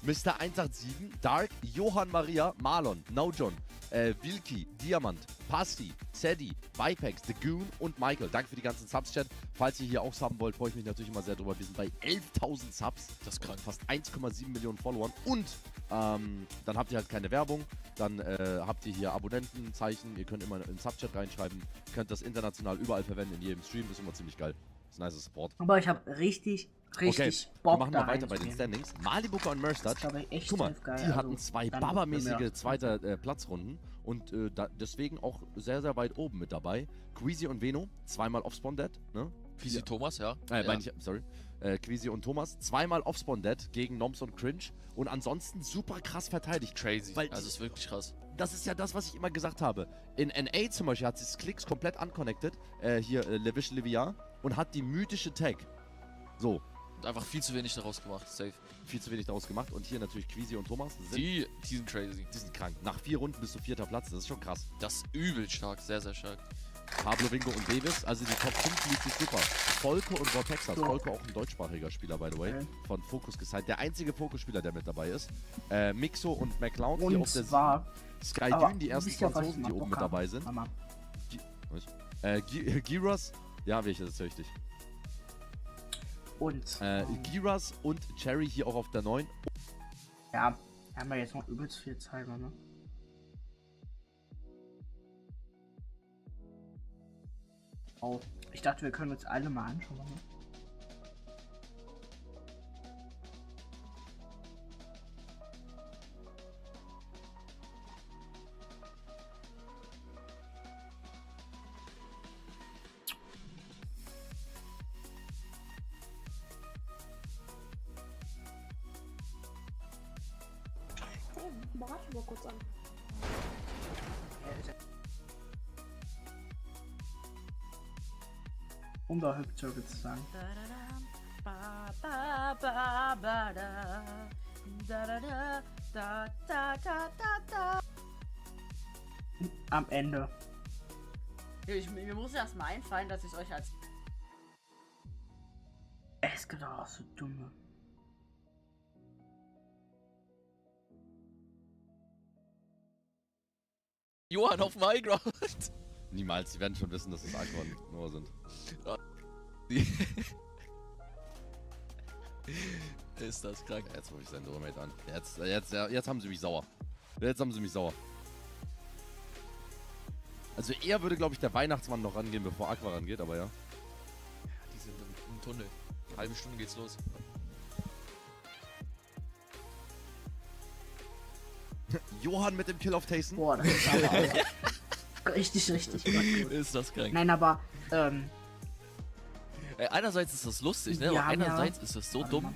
Mr. 187, Dark, Johann Maria, Marlon, Naujon, Wilki, Diamant, Pasti, Sadie, Vipex, The Goon und Michael. Danke für die ganzen Subs, Chat. Falls ihr hier auch subben wollt, freue ich mich natürlich immer sehr drüber. Wir sind bei 11.000 Subs. Das ist krank. Fast 1,7 Millionen Followern. Und dann habt ihr halt keine Werbung. Dann habt ihr hier Abonnentenzeichen. Ihr könnt immer in den Subchat reinschreiben. Könnt das international überall verwenden in jedem Stream. Das ist immer ziemlich geil. Das ist ein nice Support. Aber ich habe richtig Bock. Wir machen mal weiter bei den Standings. Malibuka und Deustch. Guck mal, geil. die hatten 2 Baba-mäßige zweiter Platzrunden und deswegen auch sehr, sehr weit oben mit dabei. Queasy und Veno, 2-mal Offspawn-Dead, ne? Queasy Thomas, ja. Queasy und Thomas, 2-mal Offspawn-Dead gegen Noms und Cringe und ansonsten super krass verteidigt. Crazy. Weil also ist wirklich krass. das ist ja das, was ich immer gesagt habe. In NA zum Beispiel hat sie Klicks komplett unconnected, hier Levish Livia, und hat die mythische Tag. So. Und einfach viel zu wenig daraus gemacht, safe. Viel zu wenig daraus gemacht. Und hier natürlich Quisi und Thomas. Die sind crazy. Die sind krank. Nach 4 Runden bist du 4. Platz. Das ist schon krass. Das ist übel stark, sehr, sehr stark. Pablo, Wingo und Davis, also die Top 5 liegt sich super. Volko und Vortexas. So. Volko auch ein deutschsprachiger Spieler, by the way. Okay. Von Focus gesigned. Der einzige Focus-Spieler, der mit dabei ist. Mixo und McCloud, die Und auf der zwar, Sky aber Dune, die ersten wisst ihr, was ich Franzosen, mal die oben Bock mit habe? dabei sind. Mama. Giras, ja, welches ist richtig. Und, Giras und Cherry hier auch auf der 9. ja, haben wir jetzt noch übelst viel Zeit, ne? Oh, ich dachte, wir können uns alle mal anschauen. Ne? Überrasch mal kurz an. Um da hübscher zu sagen. Am Ende. Mir muss erst mal einfallen, dass ich es euch als... Es gibt auch so dumme. Johann auf dem Highground. Niemals, die werden schon wissen, dass es Aqua und Noah sind. Ist das krank. Jetzt rufe ich seinen Dormate an. Jetzt haben sie mich sauer. Jetzt haben sie mich sauer. Also eher würde, glaube ich, der Weihnachtsmann noch rangehen, bevor Aqua rangeht, aber ja. Die sind im Tunnel. Halbe Stunde geht's los. Johann mit dem Kill of Tayson. Boah, das ist aber richtig gut. Ist das krank. Nein, aber, Einerseits ist das lustig, ne? Wir Aber haben ja- einerseits ist das so warte dumm. mal.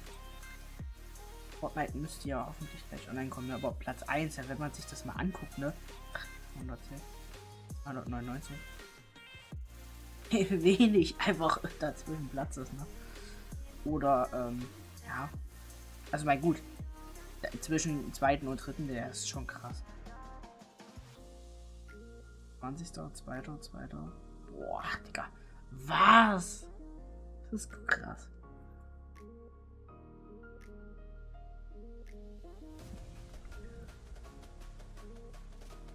Fortnite müsste ja hoffentlich gleich online kommen, aber Platz 1, ja, wenn man sich das mal anguckt, ne? 110, 199. Wenig einfach dazwischen Platz ist, ne? Oder, ja. Also, mein gut. Zwischen dem 2. und 3. der ist schon krass. 20. 2. Boah, Digga. Was? Das ist krass.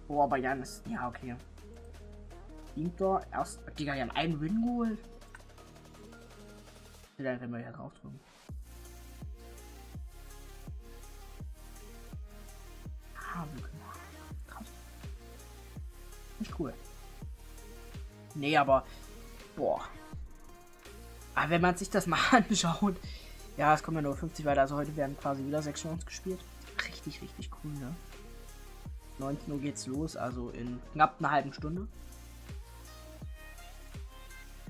Boah, aber Jan ist. Ja, okay. Inter, erst. Digga, Jan einen Win geholt. Vielleicht können wir hier drauf drücken. Ah, krass. Nicht cool. Nee, aber. Boah. Aber wenn man sich das mal anschaut. Ja, es kommen ja nur 50 weiter. Also heute werden quasi wieder 6 Rounds gespielt. Richtig cool, ne? 19 Uhr geht's los, also in knapp einer halben Stunde.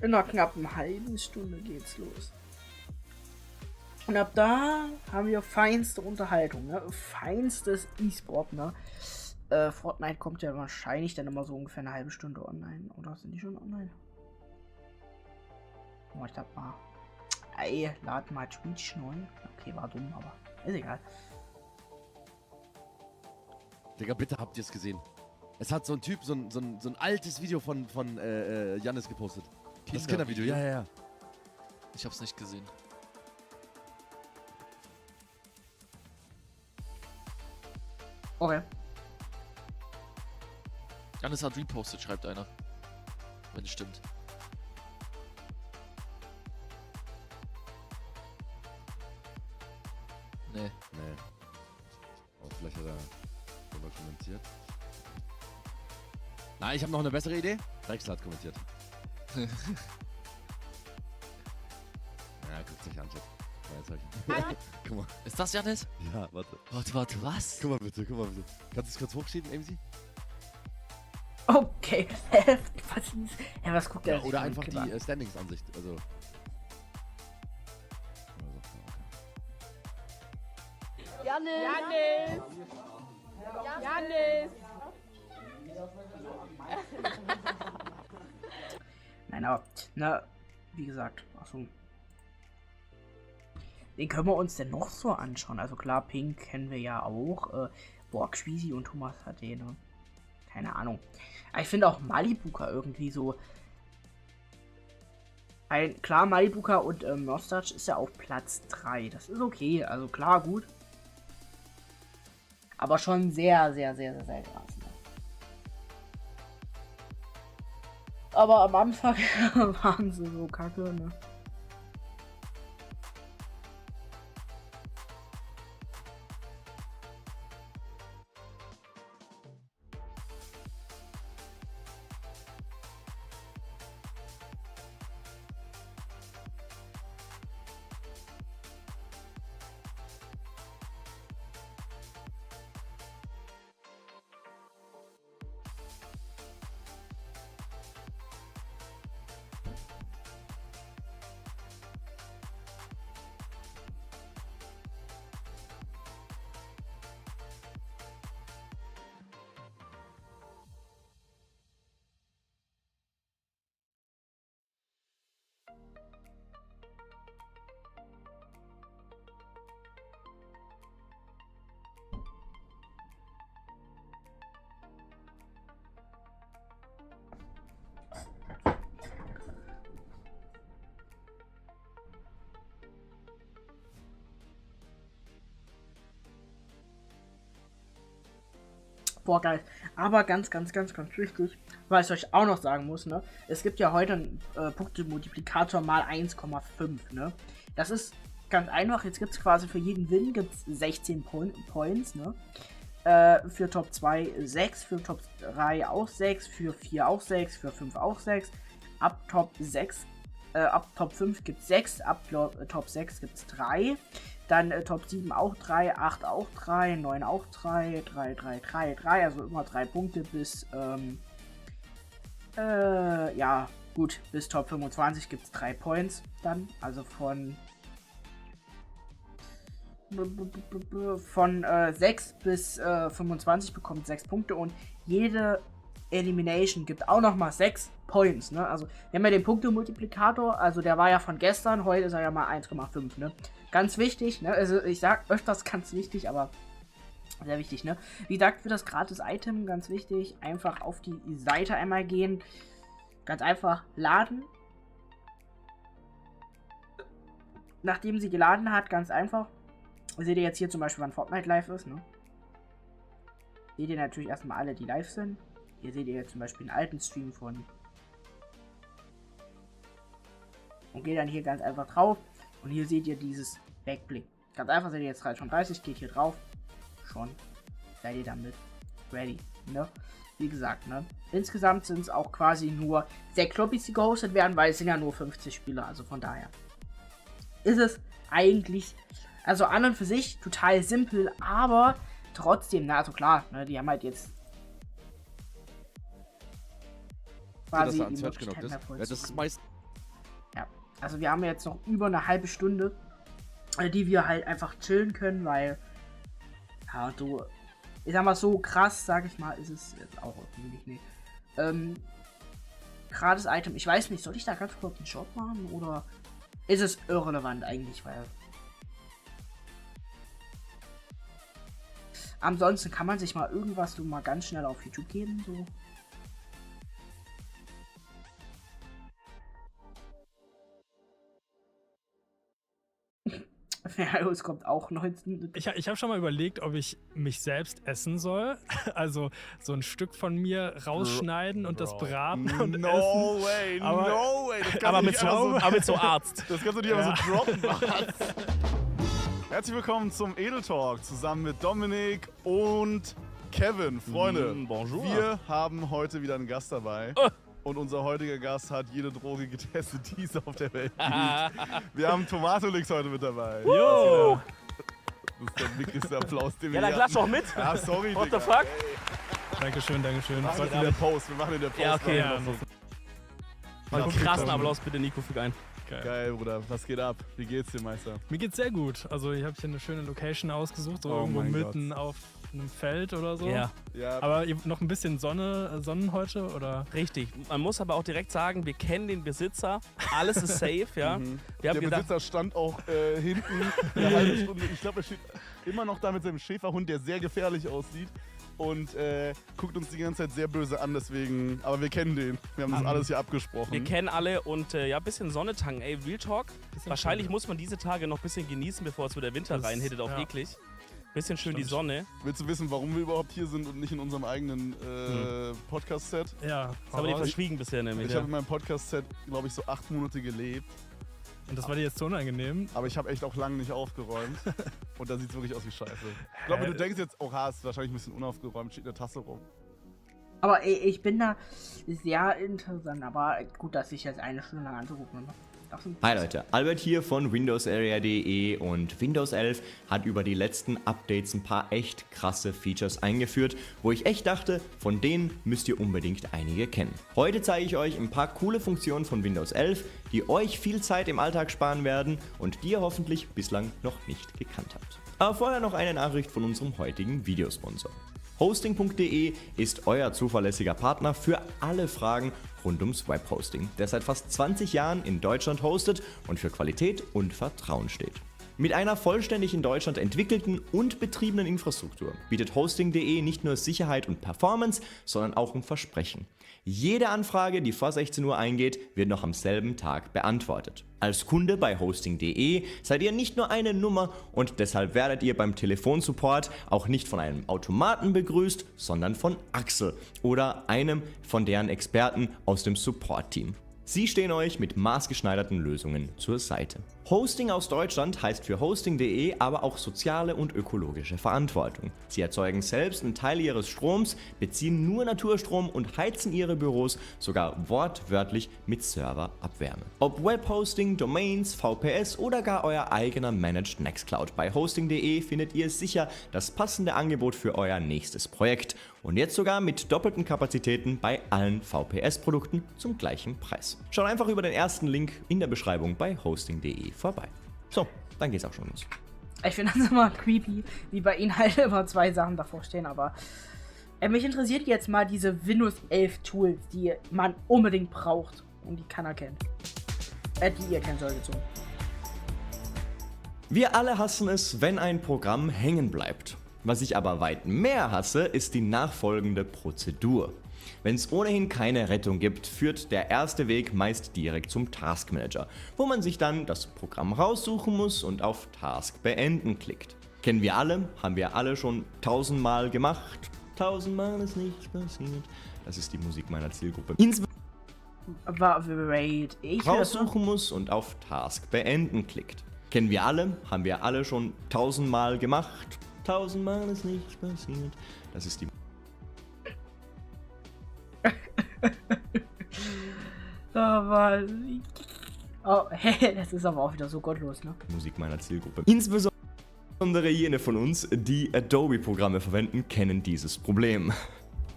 In einer knappen halben Stunde geht's los. Und ab da haben wir feinste Unterhaltung, ne? Feinstes E-Sport, ne? Fortnite kommt ja wahrscheinlich dann immer so ungefähr eine halbe Stunde online. Oder sind die schon online? Oh, ich dachte mal. Ey, lad mal Twitch neu. Okay, war dumm, aber ist egal. Digga, bitte habt ihr es gesehen. Es hat so ein Typ, so ein altes Video von Jannis gepostet. Das Kindervideo, ja. Ich hab's nicht gesehen. Okay. Jannis hat repostet, schreibt einer. Wenn es stimmt. Nee. Oh, vielleicht hat er drüber kommentiert. Nein, ich habe noch eine bessere Idee. Drexler hat kommentiert. Ja, guckt sich an, Chat. Guck mal. Ist das Jannis? Ja, warte. Warte, was? Guck mal bitte. Kannst du es kurz hochschieben, MC? Okay. was guckt der? Ja, oder einfach die Standings-Ansicht. Also. Janis! Nein, aber, na, wie gesagt, achso. Den können wir uns denn noch so anschauen? Also klar, Pink kennen wir ja auch. Boah, Queasy und Thomas hat den, ne? Keine Ahnung. Aber ich finde auch Malibuka irgendwie so. Klar, Malibuka und Deustch ist ja auf Platz 3. Das ist okay. Also klar, gut. Aber schon sehr, sehr, sehr, sehr selten. Aber am Anfang waren sie so kacke, ne? Boah, geil. Aber ganz wichtig, weil ich euch auch noch sagen muss, ne? Es gibt ja heute einen Punktemultiplikator mal 1,5, ne? Das ist ganz einfach. Jetzt gibt es quasi für jeden Win gibt's 16 Points, ne? Für Top 2 6, für Top 3 auch 6, für 4 auch 6, für 5 auch 6. Ab Top 6, ab Top 5 gibt es 6, ab Top 6 gibt es 3. Dann Top 7 auch 3, 8 auch 3, 9 auch 3, 3, 3, 3, 3, also immer 3 Punkte bis, ja, gut, bis Top 25 gibt es 3 Points dann, also von 6 bis 25 bekommt 6 Punkte und jede Elimination gibt auch nochmal 6 Points, ne, also wir haben ja den Punktemultiplikator, also der war ja von gestern, heute ist er ja mal 1,5, ne. Ganz wichtig, ne? Also ich sag öfters ganz wichtig, aber sehr wichtig, ne? Wie gesagt, für das Gratis-Item ganz wichtig, einfach auf die Seite einmal gehen, ganz einfach laden. Nachdem sie geladen hat, ganz einfach, seht ihr jetzt hier zum Beispiel, wann Fortnite live ist, ne? Seht ihr natürlich erstmal alle, die live sind. Hier seht ihr jetzt zum Beispiel einen alten Stream von. Und geht dann hier ganz einfach drauf. Und hier seht ihr dieses Backblick. Ganz einfach, seid ihr jetzt schon 30, geht hier drauf. Schon seid ihr damit ready. Ne? Wie gesagt, ne? Insgesamt sind es auch quasi nur 6 Lobbys, die gehostet werden, weil es sind ja nur 50 Spieler. Also von daher ist es eigentlich, also an und für sich total simpel, aber trotzdem, na, also klar, ne, die haben halt jetzt quasi die Möglichkeit, das ist meist. Ja, also wir haben jetzt noch über eine halbe Stunde, die wir halt einfach chillen können, weil, ja, so, ich sag mal, so krass, sag ich mal, ist es jetzt auch wirklich nicht. Gratis Item, ich weiß nicht, soll ich da ganz kurz einen Shop machen oder ist es irrelevant eigentlich, weil ansonsten kann man sich mal irgendwas so mal ganz schnell auf YouTube geben, so. Ja, es kommt auch 19. Ich habe schon mal überlegt, ob ich mich selbst essen soll. Also so ein Stück von mir rausschneiden und das braten und essen. No way, aber, no way. Das aber mit so Arzt. Das kannst du nicht einfach so droppen, was? Herzlich willkommen zum Edel Talk zusammen mit Dominik und Kevin. Freunde, bonjour. Wir haben heute wieder einen Gast dabei. Und unser heutiger Gast hat jede Droge getestet, die es auf der Welt gibt. Wir haben Tomatolix heute mit dabei. Jo! Das ist der wichtigste Applaus, den wir Ja, dann klatsch doch mit. Ja, sorry, What the fuck? Dankeschön. Wir machen in der Post. Ja, okay. Ja, einen krassen Applaus bitte, Nico, füg ein. Geil, Bruder. Was geht ab? Wie geht's dir, Meister? Mir geht's sehr gut. Also ich habe hier eine schöne Location ausgesucht, so Oh irgendwo mein mitten auf einem Feld oder so. Ja. Aber noch ein bisschen Sonnen heute, oder? Richtig. Man muss aber auch direkt sagen, wir kennen den Besitzer. Alles ist safe, ja. Wir haben Der gedacht, Besitzer stand auch hinten eine halbe Stunde. Ich glaube, er steht immer noch da mit seinem Schäferhund, der sehr gefährlich aussieht. Und guckt uns die ganze Zeit sehr böse an, deswegen. Aber wir kennen den. Wir haben das alles hier abgesprochen. wir kennen alle und ja, ein bisschen Sonne tanken. Ey, Real Talk. Wahrscheinlich muss man diese Tage noch ein bisschen genießen, bevor es wieder Winter reinhittet, auch eklig. Bisschen schön die Sonne. Willst du wissen, warum wir überhaupt hier sind und nicht in unserem eigenen Podcast-Set? Ja. Das haben wir dir verschwiegen bisher nämlich. Ich habe in meinem Podcast-Set, glaube ich, so 8 Monate gelebt. Und das war dir jetzt so unangenehm? Aber ich habe echt auch lange nicht aufgeräumt. Und da sieht es wirklich aus wie Scheiße. Ich glaube, du denkst jetzt, oh, ist wahrscheinlich ein bisschen unaufgeräumt, steht eine Tasse rum. Aber ich bin da sehr interessant, aber gut, dass ich jetzt eine Stunde lang anzugucken. Hi Leute, Albert hier von windowsarea.de und Windows 11 hat über die letzten Updates ein paar echt krasse Features eingeführt, wo ich echt dachte, von denen müsst ihr unbedingt einige kennen. Heute zeige ich euch ein paar coole Funktionen von Windows 11, die euch viel Zeit im Alltag sparen werden und die ihr hoffentlich bislang noch nicht gekannt habt. Aber vorher noch eine Nachricht von unserem heutigen Videosponsor. Hosting.de ist euer zuverlässiger Partner für alle Fragen rund ums Webhosting, der seit fast 20 Jahren in Deutschland hostet und für Qualität und Vertrauen steht. Mit einer vollständig in Deutschland entwickelten und betriebenen Infrastruktur bietet Hosting.de nicht nur Sicherheit und Performance, sondern auch ein Versprechen. Jede Anfrage, die vor 16 Uhr eingeht, wird noch am selben Tag beantwortet. Als Kunde bei Hosting.de seid ihr nicht nur eine Nummer und deshalb werdet ihr beim Telefonsupport auch nicht von einem Automaten begrüßt, sondern von Axel oder einem von deren Experten aus dem Support-Team. Sie stehen euch mit maßgeschneiderten Lösungen zur Seite. Hosting aus Deutschland heißt für Hosting.de aber auch soziale und ökologische Verantwortung. Sie erzeugen selbst einen Teil ihres Stroms, beziehen nur Naturstrom und heizen ihre Büros sogar wortwörtlich mit Serverabwärme. Ob Webhosting, Domains, VPS oder gar euer eigener Managed Nextcloud, bei Hosting.de findet ihr sicher das passende Angebot für euer nächstes Projekt. Und jetzt sogar mit doppelten Kapazitäten bei allen VPS-Produkten zum gleichen Preis. Schaut einfach über den ersten Link in der Beschreibung bei Hosting.de vorbei. So, dann geht's auch schon los. Ich finde das immer creepy, wie bei ihnen halt immer zwei Sachen davor stehen, aber mich interessiert jetzt mal diese Windows 11 Tools, die man unbedingt braucht und die keiner kennt. Die ihr kennen solltet so. Wir alle hassen es, wenn ein Programm hängen bleibt. Was ich aber weit mehr hasse, ist die nachfolgende Prozedur. Wenn es ohnehin keine Rettung gibt, führt der erste Weg meist direkt zum Task Manager, wo man sich dann das Programm raussuchen muss und auf Task beenden klickt. Kennen wir alle, haben wir alle schon 1000-mal gemacht. 1000-mal ist nichts passiert. Das ist die Musik meiner Zielgruppe. Wait, raussuchen muss und auf Task beenden klickt. Kennen wir alle, haben wir alle schon 1000-mal gemacht. 1000-mal ist nichts passiert. Das ist die das ist aber auch wieder so gottlos, ne? Musik meiner Zielgruppe. Insbesondere jene von uns, die Adobe-Programme verwenden, kennen dieses Problem.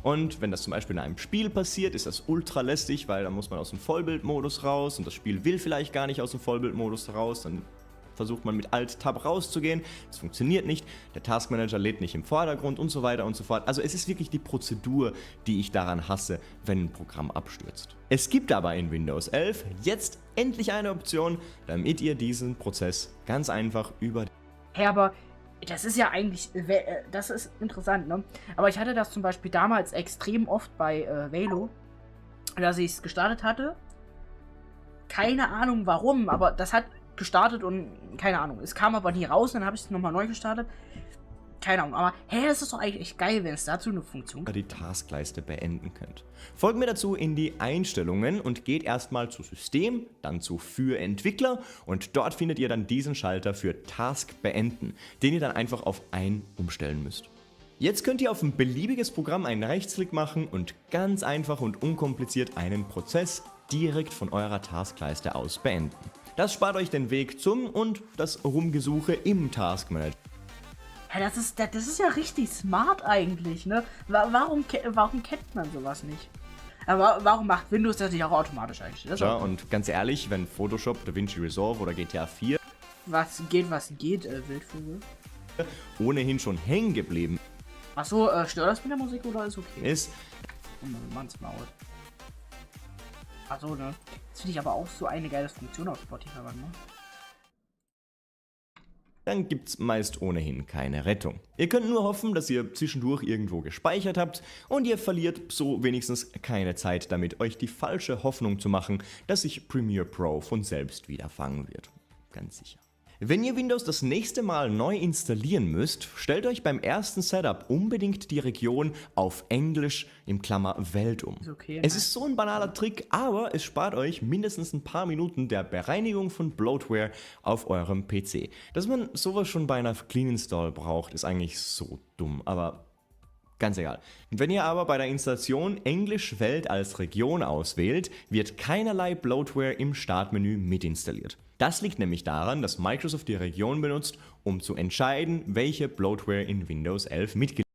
Und wenn das zum Beispiel in einem Spiel passiert, ist das ultra lästig, weil dann muss man aus dem Vollbildmodus raus und das Spiel will vielleicht gar nicht aus dem Vollbildmodus raus, dann versucht man mit Alt-Tab rauszugehen, das funktioniert nicht, der Taskmanager lädt nicht im Vordergrund und so weiter und so fort. Also es ist wirklich die Prozedur, die ich daran hasse, wenn ein Programm abstürzt. Es gibt aber in Windows 11 jetzt endlich eine Option, damit ihr diesen Prozess ganz einfach über... Hey, aber das ist ja eigentlich, das ist interessant, ne? Aber ich hatte das zum Beispiel damals extrem oft bei Valo, dass ich es gestartet hatte. Keine Ahnung warum, aber das hat gestartet und keine Ahnung. Es kam aber nie raus, dann habe ich es nochmal neu gestartet. Keine Ahnung, aber hey, das ist doch eigentlich echt geil, wenn es dazu eine Funktion gibt. Die Taskleiste beenden könnt. Folgt mir dazu in die Einstellungen und geht erstmal zu System, dann zu Für Entwickler und dort findet ihr dann diesen Schalter für Task beenden, den ihr dann einfach auf ein umstellen müsst. Jetzt könnt ihr auf ein beliebiges Programm einen Rechtsklick machen und ganz einfach und unkompliziert einen Prozess direkt von eurer Taskleiste aus beenden. Das spart euch den Weg zum und das Rumgesuche im Task Manager. Ja, das ist ja richtig smart eigentlich, ne? Warum kennt man sowas nicht? Aber warum macht Windows das nicht auch automatisch eigentlich? Das ist Ja, auch und ganz ehrlich, wenn Photoshop, DaVinci Resolve oder GTA 4 was geht, Wildvogel? ohnehin schon hängen geblieben Achso, stört das mit der Musik oder ist okay? ist, Oh Manns Maul. Achso, ne? Das finde ich aber auch so eine geile Funktion auf Spotify, ne? dann gibt's meist ohnehin keine Rettung. Ihr könnt nur hoffen, dass ihr zwischendurch irgendwo gespeichert habt und ihr verliert so wenigstens keine Zeit damit, euch die falsche Hoffnung zu machen, dass sich Premiere Pro von selbst wieder fangen wird. Ganz sicher. Wenn ihr Windows das nächste Mal neu installieren müsst, stellt euch beim ersten Setup unbedingt die Region auf Englisch im Klammer Welt um. Okay, es ist so ein banaler Trick, aber es spart euch mindestens ein paar Minuten der Bereinigung von Bloatware auf eurem PC. Dass man sowas schon bei einer Clean Install braucht, ist eigentlich so dumm, aber ganz egal. Wenn ihr aber bei der Installation Englisch Welt als Region auswählt, wird keinerlei Bloatware im Startmenü mitinstalliert. Das liegt nämlich daran, dass Microsoft die Region benutzt, um zu entscheiden, welche Bloatware in Windows 11 mitgeliefert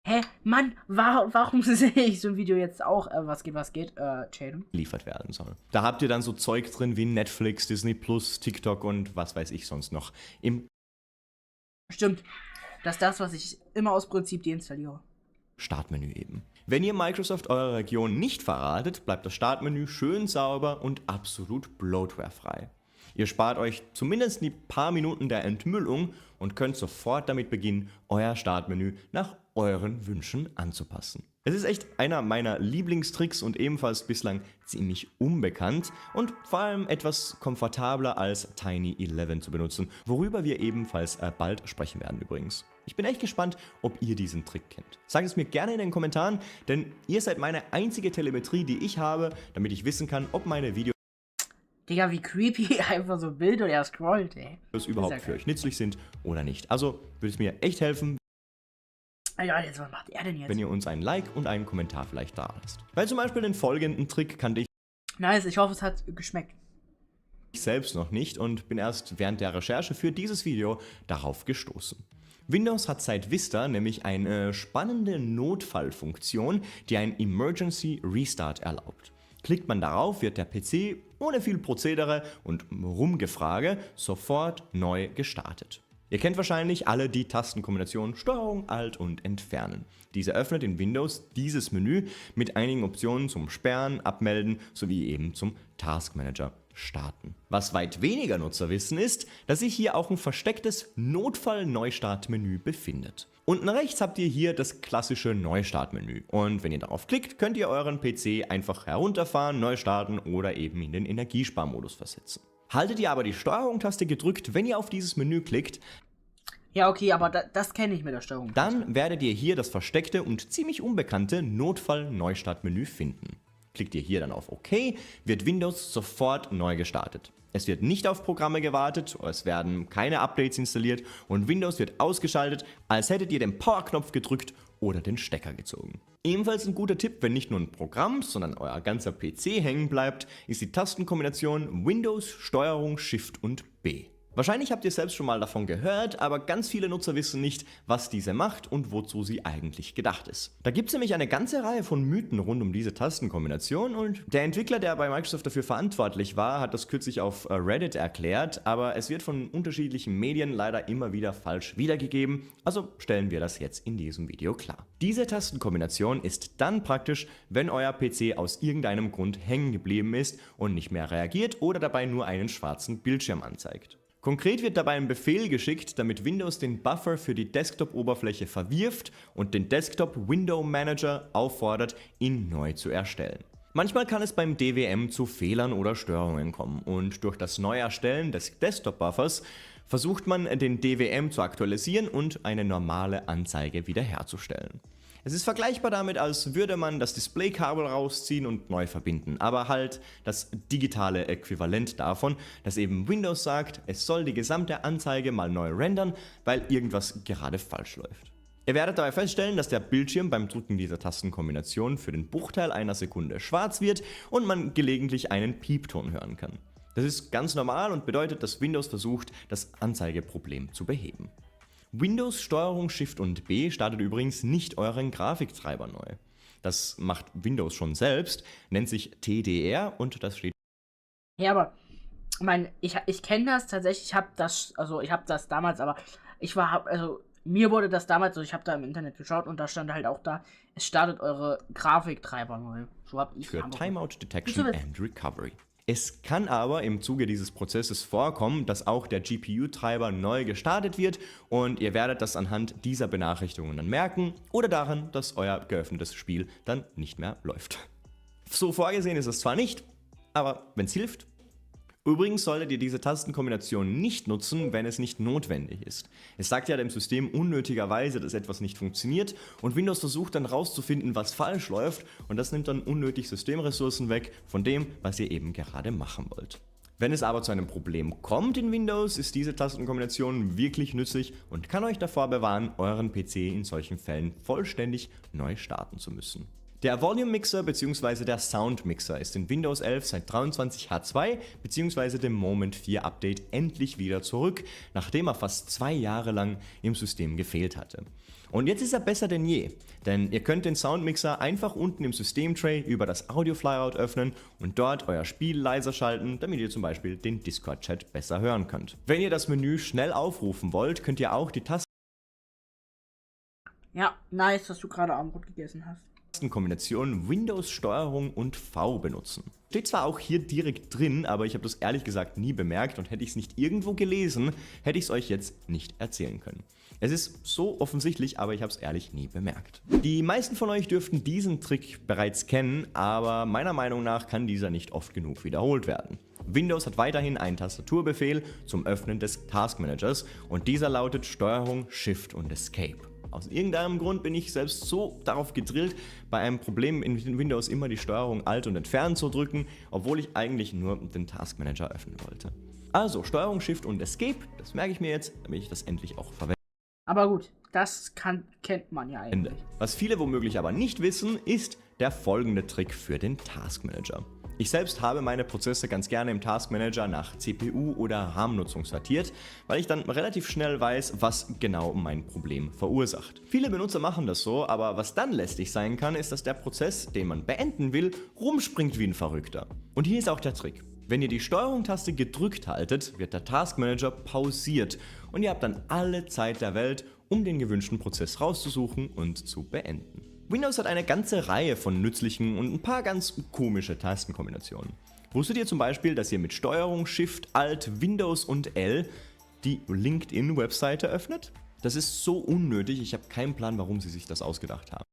Hä? Mann, warum sehe ich so ein Video jetzt auch, was geht, Chaden? werden soll. Da habt ihr dann so Zeug drin wie Netflix, Disney Plus, TikTok und was weiß ich sonst noch im Stimmt. Das ist das, was ich immer aus Prinzip deinstalliere. Startmenü eben. Wenn ihr Microsoft eure Region nicht verratet, bleibt das Startmenü schön sauber und absolut bloatwarefrei. Ihr spart euch zumindest die paar Minuten der Entmüllung und könnt sofort damit beginnen, euer Startmenü nach euren Wünschen anzupassen. Es ist echt einer meiner Lieblingstricks und ebenfalls bislang ziemlich unbekannt und vor allem etwas komfortabler als Tiny11 zu benutzen, worüber wir ebenfalls bald sprechen werden übrigens. Ich bin echt gespannt, ob ihr diesen Trick kennt. Sagt es mir gerne in den Kommentaren, denn ihr seid meine einzige Telemetrie, die ich habe, damit ich wissen kann, ob meine Videos Digga, wie creepy einfach so Bild oder er scrollt, ey. überhaupt für euch nützlich sind oder nicht. Also würde es mir echt helfen, ja, jetzt, was macht er denn jetzt? wenn ihr uns ein Like und einen Kommentar vielleicht da lasst. Weil zum Beispiel den folgenden Trick kannte ich Nice, ich hoffe, es hat geschmeckt. selbst noch nicht und bin erst während der Recherche für dieses Video darauf gestoßen. Windows hat seit Vista nämlich eine spannende Notfallfunktion, die einen Emergency Restart erlaubt. Klickt man darauf, wird der PC ohne viel Prozedere und Rumgefrage sofort neu gestartet. Ihr kennt wahrscheinlich alle die Tastenkombination STRG, Alt und Entfernen. Diese öffnet in Windows dieses Menü mit einigen Optionen zum Sperren, Abmelden sowie eben zum Task Manager starten. Was weit weniger Nutzer wissen ist, dass sich hier auch ein verstecktes Notfall-Neustart-Menü befindet. Unten rechts habt ihr hier das klassische Neustart-Menü und wenn ihr darauf klickt, könnt ihr euren PC einfach herunterfahren, neu starten oder eben in den Energiesparmodus versetzen. Haltet ihr aber die Steuerung-Taste gedrückt, wenn ihr auf dieses Menü klickt, ja, okay, aber das kenne ich mit der Steuerung. Dann werdet ihr hier das versteckte und ziemlich unbekannte Notfall-Neustart-Menü finden. Klickt ihr hier dann auf OK, wird Windows sofort neu gestartet. Es wird nicht auf Programme gewartet, es werden keine Updates installiert und Windows wird ausgeschaltet, als hättet ihr den Power-Knopf gedrückt oder den Stecker gezogen. Ebenfalls ein guter Tipp, wenn nicht nur ein Programm, sondern euer ganzer PC hängen bleibt, ist die Tastenkombination Windows, Steuerung, Shift und B. Wahrscheinlich habt ihr selbst schon mal davon gehört, aber ganz viele Nutzer wissen nicht, was diese macht und wozu sie eigentlich gedacht ist. Da gibt es nämlich eine ganze Reihe von Mythen rund um diese Tastenkombination und der Entwickler, der bei Microsoft dafür verantwortlich war, hat das kürzlich auf Reddit erklärt, aber es wird von unterschiedlichen Medien leider immer wieder falsch wiedergegeben, also stellen wir das jetzt in diesem Video klar. Diese Tastenkombination ist dann praktisch, wenn euer PC aus irgendeinem Grund hängen geblieben ist und nicht mehr reagiert oder dabei nur einen schwarzen Bildschirm anzeigt. Konkret wird dabei ein Befehl geschickt, damit Windows den Buffer für die Desktop-Oberfläche verwirft und den Desktop-Window-Manager auffordert, ihn neu zu erstellen. Manchmal kann es beim DWM zu Fehlern oder Störungen kommen und durch das Neuerstellen des Desktop-Buffers versucht man, den DWM zu aktualisieren und eine normale Anzeige wiederherzustellen. Es ist vergleichbar damit, als würde man das Displaykabel rausziehen und neu verbinden, aber halt das digitale Äquivalent davon, dass eben Windows sagt, es soll die gesamte Anzeige mal neu rendern, weil irgendwas gerade falsch läuft. Ihr werdet dabei feststellen, dass der Bildschirm beim Drücken dieser Tastenkombination für den Bruchteil einer Sekunde schwarz wird und man gelegentlich einen Piepton hören kann. Das ist ganz normal und bedeutet, dass Windows versucht, das Anzeigeproblem zu beheben. Windows Steuerung Shift und B startet übrigens nicht euren Grafiktreiber neu. Das macht Windows schon selbst, nennt sich TDR und das steht. Ja, aber ich meine, ich kenne das tatsächlich, ich habe das damals, aber mir wurde das damals, ich habe da im Internet geschaut und da stand halt auch da, es startet eure Grafiktreiber neu. So hab ich für Timeout Detection and Recovery. Es kann aber im Zuge dieses Prozesses vorkommen, dass auch der GPU-Treiber neu gestartet wird und ihr werdet das anhand dieser Benachrichtigungen dann merken oder daran, dass euer geöffnetes Spiel dann nicht mehr läuft. So vorgesehen ist es zwar nicht, aber wenn es hilft. Übrigens solltet ihr diese Tastenkombination nicht nutzen, wenn es nicht notwendig ist. Es sagt ja dem System unnötigerweise, dass etwas nicht funktioniert und Windows versucht dann rauszufinden, was falsch läuft und das nimmt dann unnötig Systemressourcen weg von dem, was ihr eben gerade machen wollt. Wenn es aber zu einem Problem kommt in Windows, ist diese Tastenkombination wirklich nützlich und kann euch davor bewahren, euren PC in solchen Fällen vollständig neu starten zu müssen. Der Volume Mixer bzw. der Sound Mixer ist in Windows 11 seit 23H2 bzw. dem Moment 4 Update endlich wieder zurück, nachdem er fast 2 Jahre lang im System gefehlt hatte. Und jetzt ist er besser denn je, denn ihr könnt den Sound Mixer einfach unten im Systemtray über das Audio Flyout öffnen und dort euer Spiel leiser schalten, damit ihr zum Beispiel den Discord-Chat besser hören könnt. Wenn ihr das Menü schnell aufrufen wollt, könnt ihr auch die Ja, nice, dass du gerade Abendbrot gegessen hast. Tastenkombination Windows Steuerung und V benutzen. Steht zwar auch hier direkt drin, aber ich habe das ehrlich gesagt nie bemerkt und hätte ich es nicht irgendwo gelesen, hätte ich es euch jetzt nicht erzählen können. Es ist so offensichtlich, aber ich habe es ehrlich nie bemerkt. Die meisten von euch dürften diesen Trick bereits kennen, aber meiner Meinung nach kann dieser nicht oft genug wiederholt werden. Windows hat weiterhin einen Tastaturbefehl zum Öffnen des Task Managers und dieser lautet Steuerung, Shift und Escape. Aus irgendeinem Grund bin ich selbst so darauf gedrillt, bei einem Problem in Windows immer die Steuerung Alt und Entfernen zu drücken, obwohl ich eigentlich nur den Task Manager öffnen wollte. Also Steuerung, Shift und Escape, das merke ich mir jetzt, damit ich das endlich auch verwende. Aber gut, das kennt man ja eigentlich. Was viele womöglich aber nicht wissen, ist der folgende Trick für den Task Manager. Ich selbst habe meine Prozesse ganz gerne im Task Manager nach CPU oder RAM-Nutzung sortiert, weil ich dann relativ schnell weiß, was genau mein Problem verursacht. Viele Benutzer machen das so, aber was dann lästig sein kann, ist, dass der Prozess, den man beenden will, rumspringt wie ein Verrückter. Und hier ist auch der Trick. Wenn ihr die Steuerung-Taste gedrückt haltet, wird der Task Manager pausiert und ihr habt dann alle Zeit der Welt, um den gewünschten Prozess rauszusuchen und zu beenden. Windows hat eine ganze Reihe von nützlichen und ein paar ganz komische Tastenkombinationen. Wusstet ihr zum Beispiel, dass ihr mit Steuerung, Shift, Alt, Windows und L die LinkedIn-Webseite öffnet? Das ist so unnötig, ich habe keinen Plan, warum sie sich das ausgedacht haben.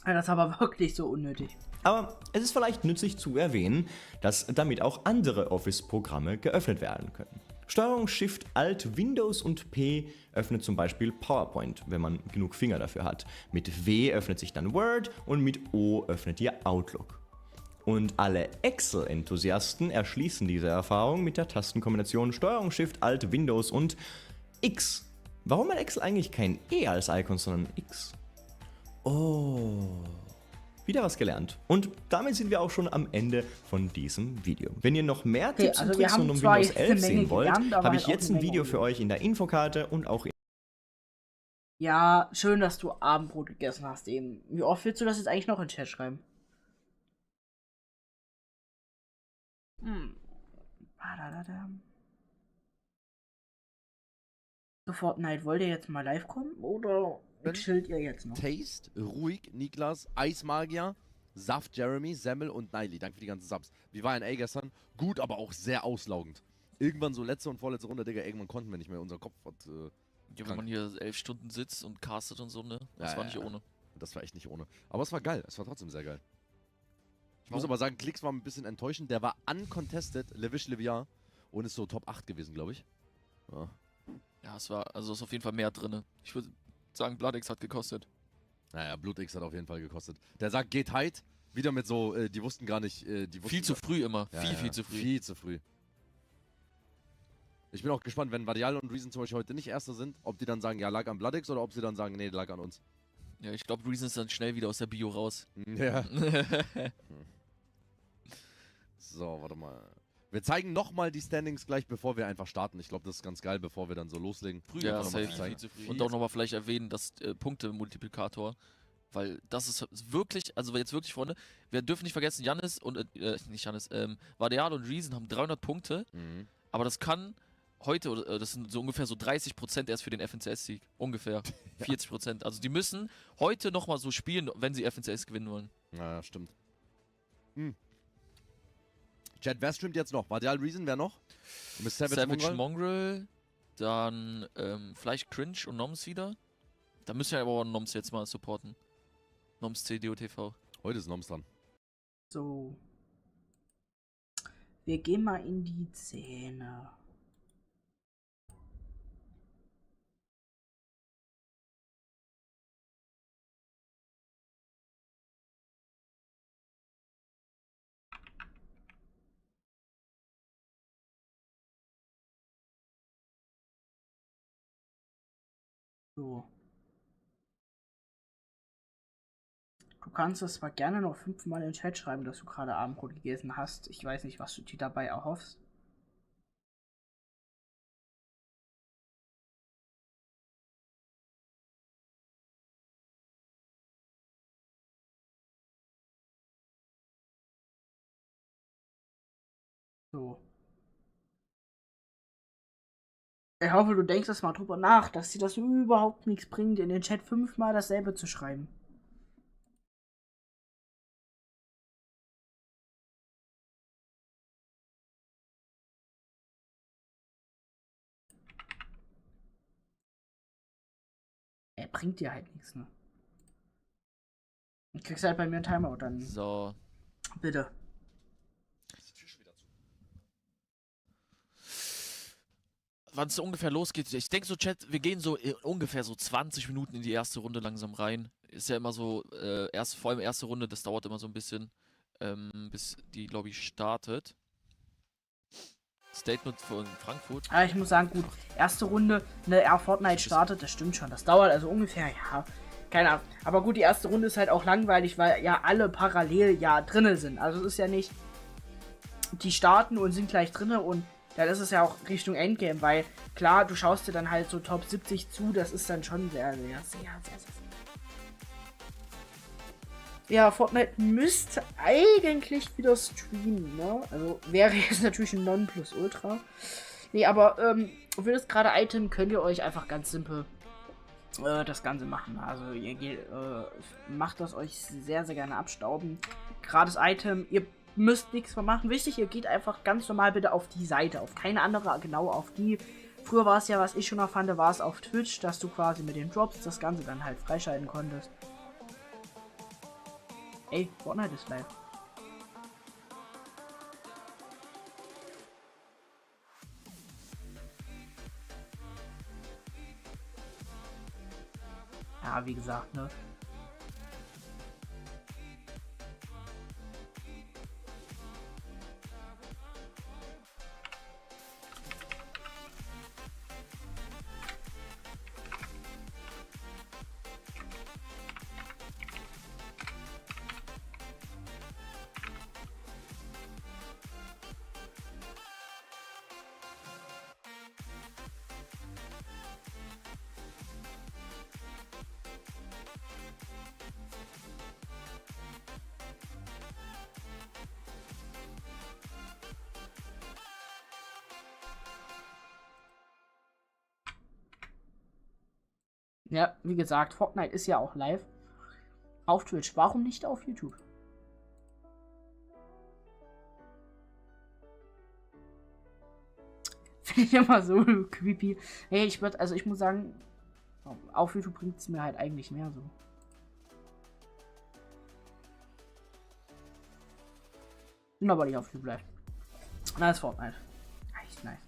Ja, das ist aber wirklich so unnötig. Aber es ist vielleicht nützlich zu erwähnen, dass damit auch andere Office-Programme geöffnet werden können. Steuerung, Shift, Alt, Windows und P öffnet zum Beispiel PowerPoint, wenn man genug Finger dafür hat. Mit W öffnet sich dann Word und mit O öffnet ihr Outlook. Und alle Excel-Enthusiasten erschließen diese Erfahrung mit der Tastenkombination Steuerung, Shift, Alt, Windows und X. Warum hat Excel eigentlich kein E als Icon, sondern X? Oh... Wieder was gelernt. Und damit sind wir auch schon am Ende von diesem Video. Wenn ihr noch mehr Tipps und Tricks rund um Windows 11 sehen wollt, habe ich jetzt ein Video für euch in der Infokarte und auch in... Ja, schön, dass du Abendbrot gegessen hast eben. Wie oft willst du das jetzt eigentlich noch in den Chat schreiben? So, Fortnite, wollt ihr jetzt mal live kommen oder chillt ihr jetzt noch? Taste, Ruhig, Niklas, Eismagier, Saft, Jeremy, Semmel und Niley. Danke für die ganzen Subs. Wie war NA gestern? Gut, aber auch sehr auslaugend. Irgendwann so letzte und vorletzte Runde, Digga, irgendwann konnten wir nicht mehr. Unser Kopf hat ja, wenn man hier 11 Stunden sitzt und castet und so, ne? Das war nicht ohne. Das war echt nicht ohne. Aber es war geil. Es war trotzdem sehr geil. Ich muss aber sagen, Klicks war ein bisschen enttäuschend. Der war uncontested, Levish Leviar und ist so Top 8 gewesen, glaube ich. Ja, es war, also ist auf jeden Fall mehr drin. Ich würde sagen, BloodX hat gekostet. Naja, BloodX hat auf jeden Fall gekostet. Der sagt, geht tight. Wieder mit so, die wussten gar nicht, viel zu früh immer. Ja, viel zu früh. Viel zu früh. Ich bin auch gespannt, wenn Vadial und Reason zum Beispiel heute nicht Erster sind, ob die dann sagen, ja, lag an BloodX oder ob sie dann sagen, nee, lag an uns. Ja, ich glaube, Reason ist dann schnell wieder aus der Bio raus. Ja. So, warte mal. Wir zeigen nochmal die Standings gleich, bevor wir einfach starten. Ich glaube, das ist ganz geil, bevor wir dann so loslegen. Früh, ja, viel zu früh. Und auch nochmal vielleicht erwähnen, dass Punkte-Multiplikator Weil das ist wirklich, also jetzt wirklich, Freunde, wir dürfen nicht vergessen, Jannis und, nicht Jannis, Vadeal und Reason haben 300 Punkte, aber das kann heute, oder das sind so ungefähr so 30% erst für den FNCS-Sieg. Ungefähr. 40%. Also die müssen heute nochmal so spielen, wenn sie FNCS gewinnen wollen. Ja, stimmt. Chat, wer streamt jetzt noch? Vadeal, Reason, wer noch? Mit Savage Mongrel, dann vielleicht Cringe und Noms wieder. Da müssen wir aber auch Noms jetzt mal supporten. Noms CDOTV. Heute ist Noms dran. So. Wir gehen mal in die Szene. So. Du kannst es zwar gerne noch 5-mal in den Chat schreiben, dass du gerade Abendbrot gegessen hast. Ich weiß nicht, was du dir dabei erhoffst. So. Ich hoffe, du denkst das mal drüber nach, dass dir das überhaupt nichts bringt, in den Chat 5-mal dasselbe zu schreiben. Er bringt dir halt nichts, ne? Du kriegst halt bei mir einen Timeout dann. So. Bitte. Wann es ungefähr losgeht, ich denke so, Chat, wir gehen so ungefähr so 20 Minuten in die erste Runde langsam rein. Ist ja immer so, vor allem erste Runde, das dauert immer so ein bisschen, bis die Lobby startet. Statement von Frankfurt. Ah, ich muss sagen, gut, erste Runde, ne, Fortnite startet, das stimmt schon. Das dauert also ungefähr, ja, keine Ahnung. Aber gut, die erste Runde ist halt auch langweilig, weil ja alle parallel ja drinne sind. Also es ist ja nicht, die starten und sind gleich drinne und dann ist es ja auch Richtung Endgame, weil klar, du schaust dir dann halt so Top 70 zu, das ist dann schon sehr. Ja, Fortnite müsste eigentlich wieder streamen, ne? Also wäre jetzt natürlich ein Nonplusultra. Nee, aber für das gerade Item könnt ihr euch einfach ganz simpel das Ganze machen. Also ihr macht das euch sehr, sehr gerne abstauben. Gratis Item, ihr müsst nichts mehr machen. Wichtig, ihr geht einfach ganz normal bitte auf die Seite, auf keine andere, genau auf die. Früher war es ja, was ich schon noch fand, war es auf Twitch, dass du quasi mit den Drops das Ganze dann halt freischalten konntest. Ey, Fortnite ist live. Ja, wie gesagt, ne? Ja, wie gesagt, Fortnite ist ja auch live. Auf Twitch. Warum nicht auf YouTube? Finde ich immer so creepy. Hey, ich muss sagen, auf YouTube bringt es mir halt eigentlich mehr so. Bin aber nicht auf YouTube live. Nice Fortnite. Nice.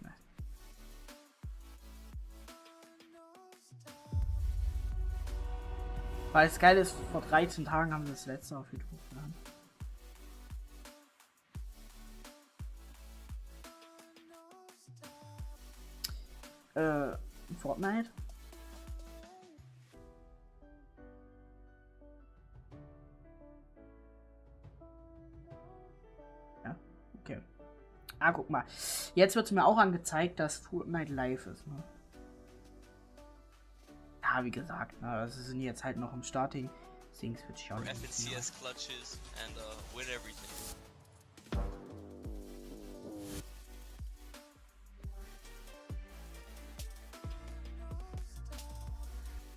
Weil es geil ist, vor 13 Tagen haben wir das letzte auf YouTube geladen. Fortnite? Ja, okay. Ah, guck mal. Jetzt wird es mir auch angezeigt, dass Fortnite live ist, ne? Ja, wie gesagt, ne, das sind jetzt halt noch im Starting. Deswegen switch ich auch nicht. FNCS clutches and win everything.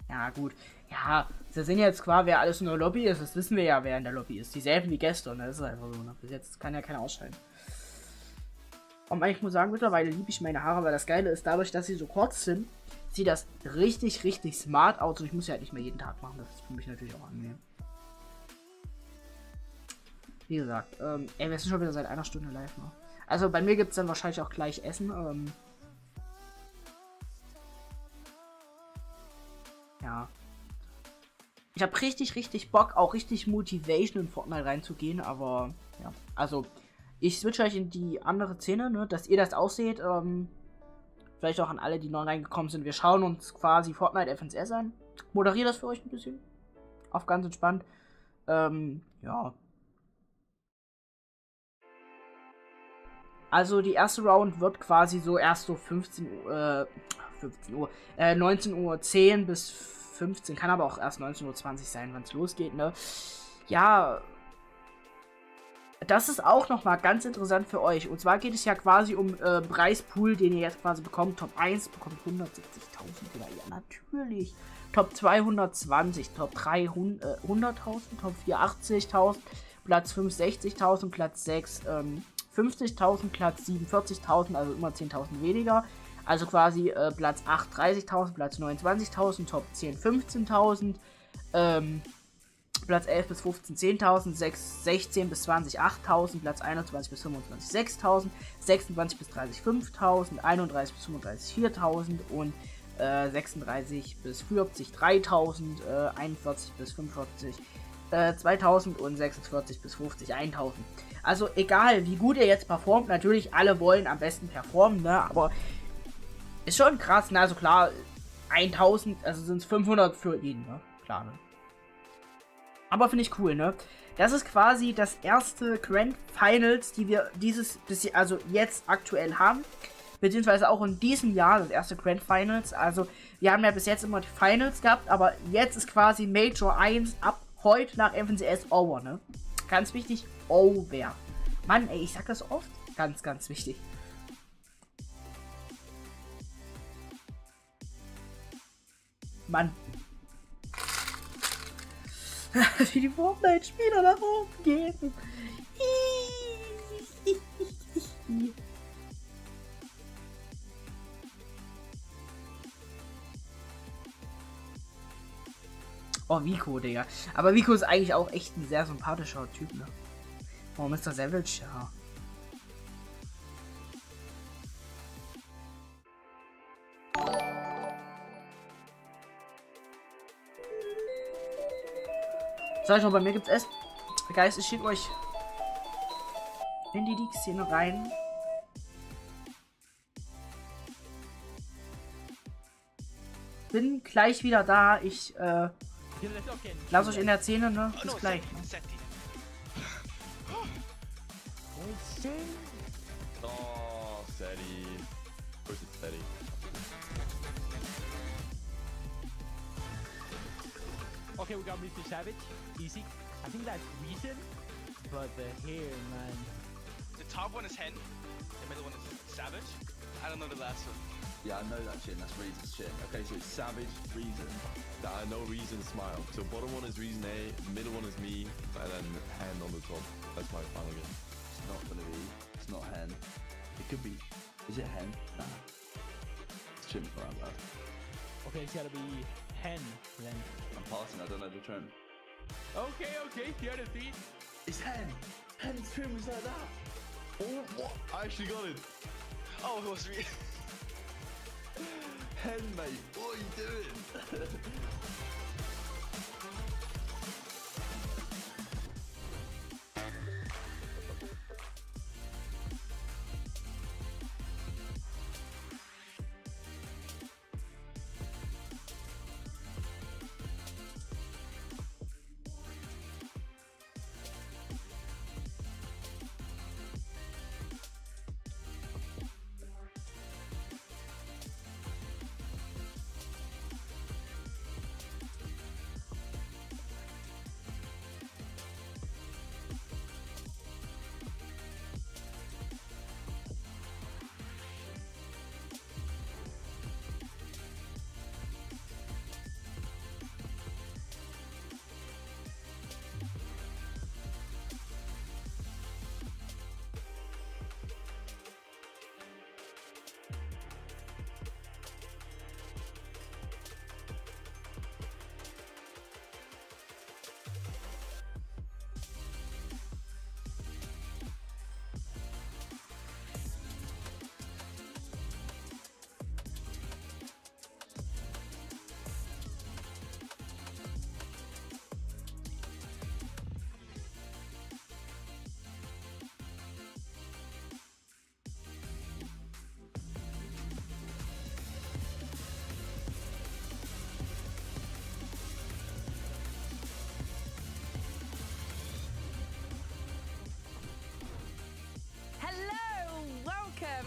Ja, gut. Ja, wir sehen jetzt quasi, wer alles in der Lobby ist. Das wissen wir ja, wer in der Lobby ist. Dieselben wie gestern. Das ist einfach so. Ne? Bis jetzt kann ja keiner ausscheiden. Und ich muss sagen, mittlerweile liebe ich meine Haare, weil das Geile ist, dadurch, dass sie so kurz sind, sieht das richtig, richtig smart aus. Und ich muss ja halt nicht mehr jeden Tag machen. Das ist für mich natürlich auch angenehm. Wie gesagt, wir sind schon wieder seit einer Stunde live. Ne? Also bei mir gibt es dann wahrscheinlich auch gleich Essen. Ja. Ich habe richtig, richtig Bock, auch richtig Motivation in Fortnite reinzugehen, aber ja. Also, ich switche euch in die andere Szene, ne, dass ihr das ausseht. Vielleicht auch an alle, die neu reingekommen sind. Wir schauen uns quasi Fortnite FNCS an. Moderiere das für euch ein bisschen. Auf ganz entspannt. Ja. Also die erste Round wird quasi so erst so 19:10 Uhr bis 15, kann aber auch erst 19:20 Uhr sein, wenn es losgeht, ne? Ja, das ist auch nochmal ganz interessant für euch. Und zwar geht es ja quasi um Preispool, den ihr jetzt quasi bekommt. Top 1 bekommt 170.000 wieder. Ja, natürlich. Top 220, Top 3 100.000, Top 4 80.000, Platz 5 60.000, Platz 6 50.000, Platz 7 40.000, also immer 10.000 weniger. Also quasi Platz 8 30.000, Platz 9 20.000, Top 10 15.000, Platz 11 bis 15 10.000, 16 bis 20 8.000, Platz 21 bis 25 6.000, 26 bis 30 5.000, 31 bis 35 4.000 und 36 bis 40 3.000, 41 bis 45 2.000 und 46 bis 50 1.000. Also egal, wie gut ihr jetzt performt, natürlich alle wollen am besten performen, ne, aber ist schon krass, ne, also klar, 1.000, also sind es 500 für jeden, ne, klar, ne. Aber finde ich cool, ne. Das ist quasi das erste Grand Finals, die wir also jetzt aktuell haben, beziehungsweise auch in diesem Jahr das erste Grand Finals, also wir haben ja bis jetzt immer die Finals gehabt, aber jetzt ist quasi Major 1 ab heute nach FNCS over, ne. Ganz wichtig, over. Mann, ey, ich sag das oft. Ganz, ganz wichtig. Mann. Wie die Fortnite-Spieler nach oben gehen. Oh, Vico, Digga. Aber Vico ist eigentlich auch echt ein sehr sympathischer Typ, ne? Oh, Mr. Savage, ja. Sag ich mal, bei mir gibt's Essen. Guys, ich schicke euch in die League-Szene rein. Bin gleich wieder da. Ich lass euch in der Szene, ne? Bis gleich. Ne? Oh, steady. Push it steady. Okay, we got Mr. Savage. Easy. I think that's Reason, but the hair, man. The top one is Hen. The middle one is Savage. I don't know the last one. Yeah, I know that shit. That's Reason's shit. Okay, so it's Savage, Reason. I know Reason, Smile. So bottom one is Reason A, middle one is me, and then Hen on the top. That's my final game. It's not gonna be. It's not Hen. It could be. Is it Hen? Nah. It's Chimp around that. Okay, it's gotta be Hen then. I'm passing. I don't know the trend. Okay, here the three. It's Hen. Hen's trim was like that. Oh, what? I actually got it. Oh, it was me. Hen, mate. What are you doing?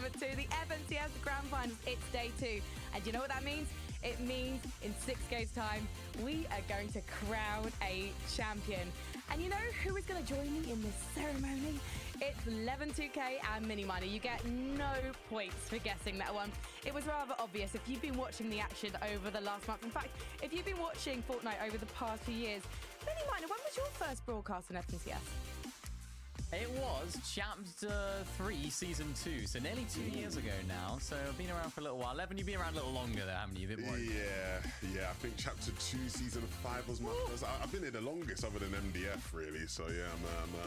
number 2, the FNCS Grand Finals. It's day 2. And you know what that means? It means in 6 days' time, we are going to crown a champion. And you know who is going to join me in this ceremony? It's Levan2K and Miniminer. You get no points for guessing that one. It was rather obvious if you've been watching the action over the last month. In fact, if you've been watching Fortnite over the past few years, Miniminer, when was your first broadcast in FNCS? It was Chapter 3, Season 2, so nearly 2 years ago now. So I've been around for a little while. Levan, you've been around a little longer there, haven't you? A bit more. Yeah. I think Chapter 2, Season 5 was my first. I've been here the longest other than MDF, really. So yeah,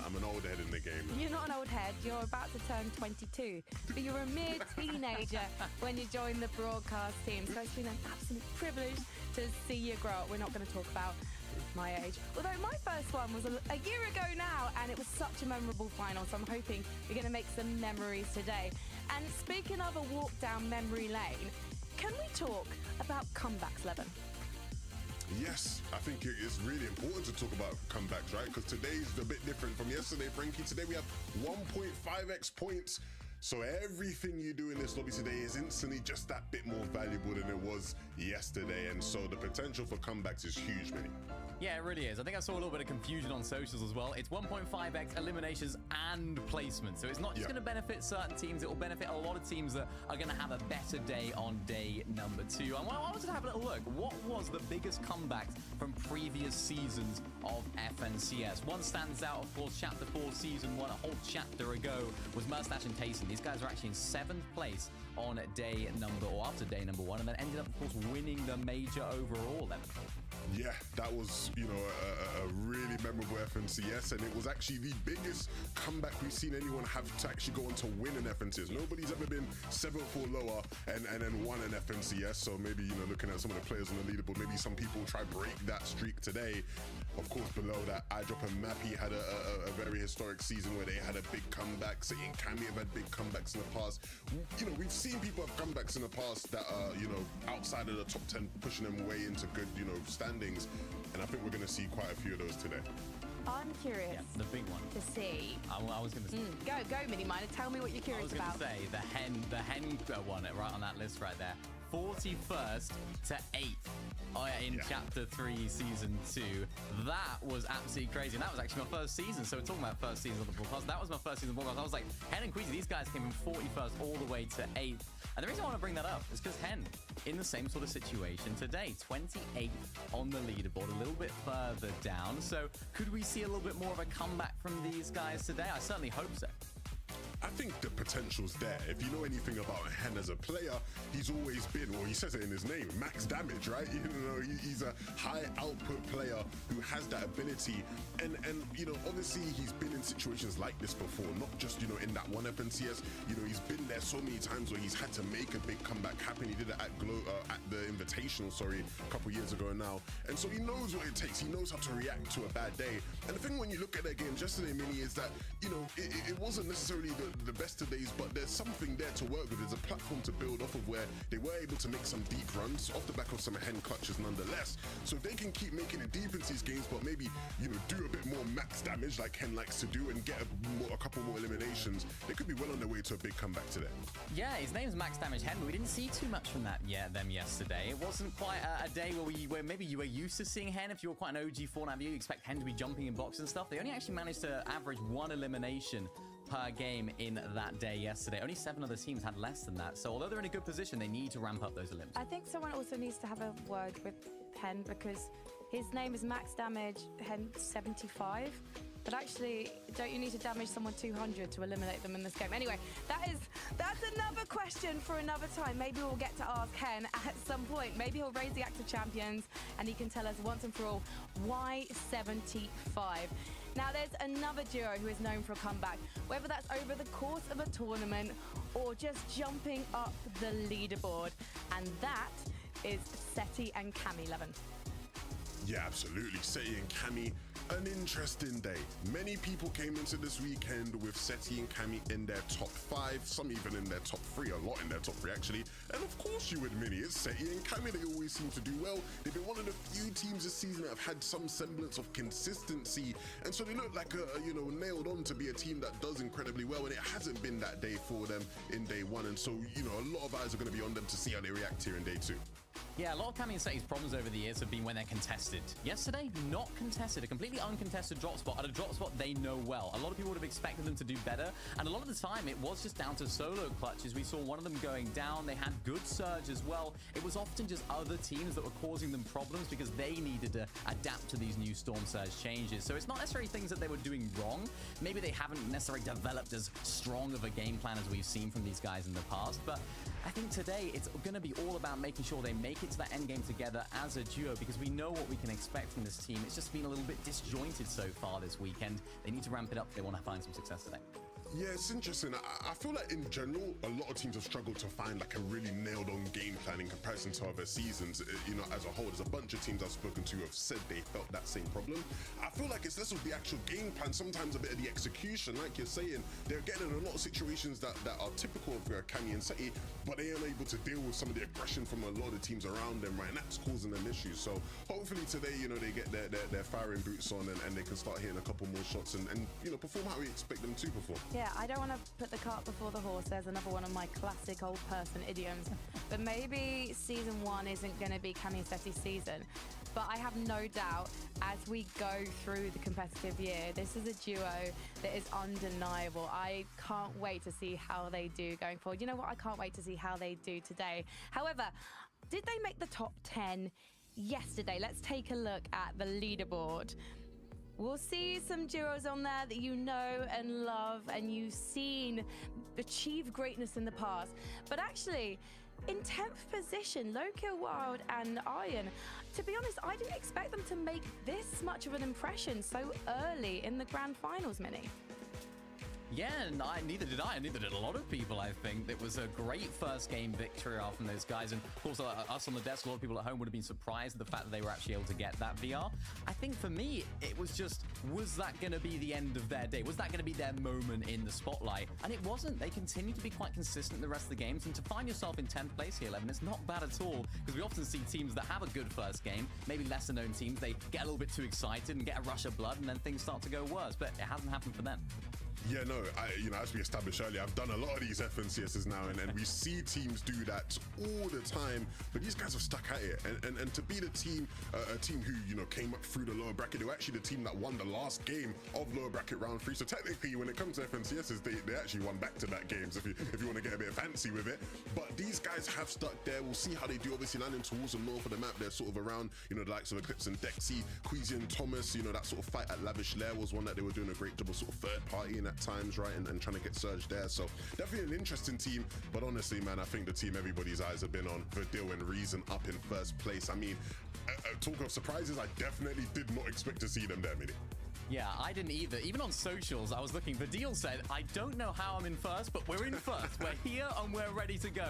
I'm an old head in the game. You're not an old head. You're about to turn 22. But you're a mere teenager when you join the broadcast team. So it's been an absolute privilege to see you grow up. We're not going to talk about my age. Although my first one was a year ago now, and it was such a memorable final, so I'm hoping we're going to make some memories today. And speaking of a walk down memory lane, can we talk about comebacks, Levan? Yes, I think it is really important to talk about comebacks, right? Because today's a bit different from yesterday, Frankie. Today we have 1.5x points. So everything you do in this lobby today is instantly just that bit more valuable than it was yesterday. And so the potential for comebacks is huge, Minnie. Yeah, it really is. I think I saw a little bit of confusion on socials as well. It's 1.5x eliminations and placements. So it's not just going to benefit certain teams. It will benefit a lot of teams that are going to have a better day on day number 2. And I wanted to have a little look. What was the biggest comebacks from previous seasons of FNCS? One stands out, of course, Chapter 4, Season 1, a whole chapter ago, was Mustache and Tayson. These guys are actually in 7th place on day number, or after day number 1, and then ended up, of course, winning the major overall. Yeah, that was, you know, a really memorable FNCS, and it was actually the biggest comeback we've seen anyone have to actually go on to win an FNCS. Nobody's ever been 7th or lower and then won an FNCS, so maybe, you know, looking at some of the players on the leaderboard, maybe some people try break that streak today. Of course, below that, iDrop and Mappy had a very historic season where they had a big comeback. Say and Cammy have had big comebacks in the past. You know, we've seen people have comebacks in the past that are, you know, outside of the top 10, pushing them way into good, you know, standings. And I think we're going to see quite a few of those today. I'm curious. Yeah, the big one. To see. I was going to say. Go, Miniminer. Tell me what you're curious about. I was going to say the hen won it right on that list right there. 41st to 8th in Chapter 3, Season 2. That was absolutely crazy. And that was actually my first season. So we're talking about first season of the broadcast. That was my first season of the broadcast. I was like, Hen and Queasy, these guys came from 41st all the way to 8th. And the reason I want to bring that up is because Hen, in the same sort of situation today, 28th on the leaderboard, a little bit further down. So could we see a little bit more of a comeback from these guys today? I certainly hope so. I think the potential's there. If you know anything about Hen as a player, he's always been, well, he says it in his name, max damage, right? You know, he's a high output player who has that ability. And you know, obviously he's been in situations like this before, not just, you know, in that one FNCS. You know, he's been there so many times where he's had to make a big comeback happen. He did it at the Invitational, a couple years ago now. And so he knows what it takes. He knows how to react to a bad day. And the thing when you look at their games yesterday, Minnie, is that, you know, it wasn't necessarily the best of days, but there's something there to work with. There's a platform to build off of where they were able to make some deep runs off the back of some Hen clutches nonetheless. So if they can keep making it deep into these games, but maybe, you know, do a bit more max damage like Hen likes to do and get a couple more eliminations, they could be well on their way to a big comeback today. Yeah, his name's Max Damage Hen, but we didn't see too much from them yesterday. It wasn't quite a day where maybe you were used to seeing Hen. If you were quite an OG Fortnite viewer, you expect Hen to be jumping in boxes and stuff. They only actually managed to average 1 elimination per game in that day yesterday. Only 7 other teams had less than that. So although they're in a good position, they need to ramp up those elims. I think someone also needs to have a word with Hen because his name is Max Damage Hen 75. But actually, don't you need to damage someone 200 to eliminate them in this game? Anyway, that's another question for another time. Maybe we'll get to ask Hen at some point. Maybe he'll raise the Act of Champions and he can tell us once and for all why 75. Now, there's another duo who is known for a comeback, whether that's over the course of a tournament or just jumping up the leaderboard. And that is Seti and Cammy, Levan. Yeah, absolutely. Seti and Cammy, an interesting day. Many people came into this weekend with Seti and Cammy in their top 5, some even in their top 3, a lot in their top 3 actually. And of course you would, Minnie, it's Seti and Cammy. They always seem to do well. They've been one of the few teams this season that have had some semblance of consistency. And so they look like nailed on to be a team that does incredibly well. And it hasn't been that day for them in day 1. And so, a lot of eyes are going to be on them to see how they react here in day 2. Yeah, a lot of Cammy and Seti's problems over the years have been when they're contested. Yesterday, not contested, a completely uncontested drop spot, at a drop spot they know well. A lot of people would have expected them to do better, and a lot of the time it was just down to solo clutches. We saw one of them going down, they had good surge as well. It was often just other teams that were causing them problems because they needed to adapt to these new Storm Surge changes. So it's not necessarily things that they were doing wrong. Maybe they haven't necessarily developed as strong of a game plan as we've seen from these guys in the past, but I think today it's going to be all about making sure they make it to that end game together as a duo, because we know what we can expect from this team. It's just been a little bit disjointed so far this weekend. They need to ramp it up if they want to find some success today. Yeah, it's interesting. I feel like in general, a lot of teams have struggled to find like a really nailed-on game plan in comparison to other seasons. As a whole, there's a bunch of teams I've spoken to who have said they felt that same problem. I feel like it's less of the actual game plan, sometimes a bit of the execution. Like you're saying, they're getting in a lot of situations that are typical of Cammy and Seti, but they aren't able to deal with some of the aggression from a lot of the teams around them, right? And that's causing them issues. So hopefully today, they get their firing boots on and they can start hitting a couple more shots and perform how we expect them to perform. Yeah, I don't want to put the cart before the horse. There's another one of my classic old person idioms. But maybe season 1 isn't going to be Cammy and Seti's season. But I have no doubt as we go through the competitive year, this is a duo that is undeniable. I can't wait to see how they do going forward. You know what? I can't wait to see how they do today. However, did they make the top 10 yesterday? Let's take a look at the leaderboard. We'll see some duos on there that you know and love and you've seen achieve greatness in the past. But actually, in 10th position, Low Kill Wild and Iron. To be honest, I didn't expect them to make this much of an impression so early in the grand finals, Minnie. Yeah, and neither did I, and neither did a lot of people, I think. It was a great first game victory from those guys, and of course, us on the desk, a lot of people at home would have been surprised at the fact that they were actually able to get that VR. I think for me, it was just, was that going to be the end of their day? Was that going to be their moment in the spotlight? And it wasn't. They continued to be quite consistent in the rest of the games, and to find yourself in 10th place here, 11, it's not bad at all, because we often see teams that have a good first game, maybe lesser known teams, they get a little bit too excited and get a rush of blood, and then things start to go worse, but it hasn't happened for them. Yeah, no, as we established earlier, I've done a lot of these FNCSs now, and we see teams do that all the time, but these guys are stuck at it. And to be the team, a team who, came up through the lower bracket, they were actually the team that won the last game of lower bracket round 3. So technically, when it comes to FNCSs, they actually won back-to-back games, if you want to get a bit fancy with it. But these guys have stuck there. We'll see how they do. Obviously, landing towards the north of the map, they're sort of around, the likes of Eclipse and Dexy, Queasy and Thomas, that sort of fight at Lavish Lair was one that they were doing a great job of sort of third party in at times, right, and trying to get Surge there. So definitely an interesting team, but honestly, man, I think the team everybody's eyes have been on, Verdil and Reason up in first place. I mean, talk of surprises, I definitely did not expect to see them there, Minnie. Yeah, I didn't either. Even on socials, I was looking. Verdil said, I don't know how I'm in first, but we're in first. We're here and we're ready to go.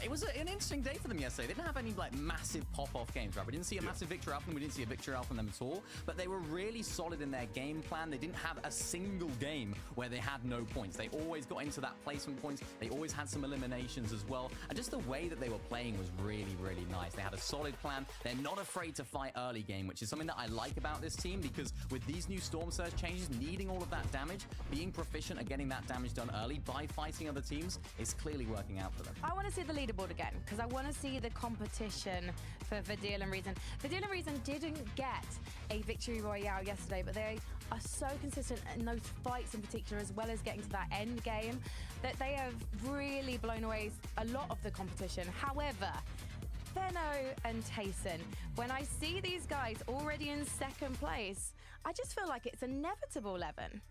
It was an interesting day for them yesterday. They didn't have any massive pop-off games, right? We didn't see a massive victory out from them. We didn't see a victory out from them at all. But they were really solid in their game plan. They didn't have a single game where they had no points. They always got into that placement points. They always had some eliminations as well. And just the way that they were playing was really, really nice. They had a solid plan. They're not afraid to fight early game, which is something that I like about this team, because with these new Storm Surge changes, needing all of that damage, being proficient at getting that damage done early by fighting other teams is clearly working out for them. I want to see the leaderboard again, because I want to see the competition for Verdil and Reason. Verdil and Reason didn't get a victory royale yesterday, but they are so consistent in those fights in particular, as well as getting to that end game, that they have really blown away a lot of the competition. However, Benno and Tayson, when I see these guys already in second place, I just feel like it's inevitable, Levin.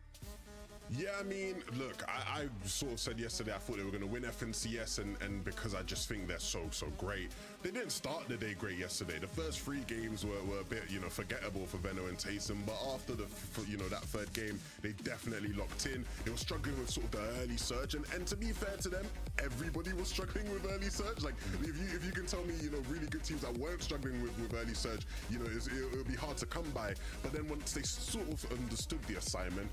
Yeah, I mean, look, I sort of said yesterday I thought they were going to win FNCS, and because I just think they're so great. They didn't start the day great yesterday. The first 3 games were a bit, forgettable for Veno and Taysom, but after that third game, they definitely locked in. They were struggling with sort of the early surge, and to be fair to them, everybody was struggling with early surge. Like, if you can tell me, really good teams that weren't struggling with early surge, it'll be hard to come by. But then once they sort of understood the assignment,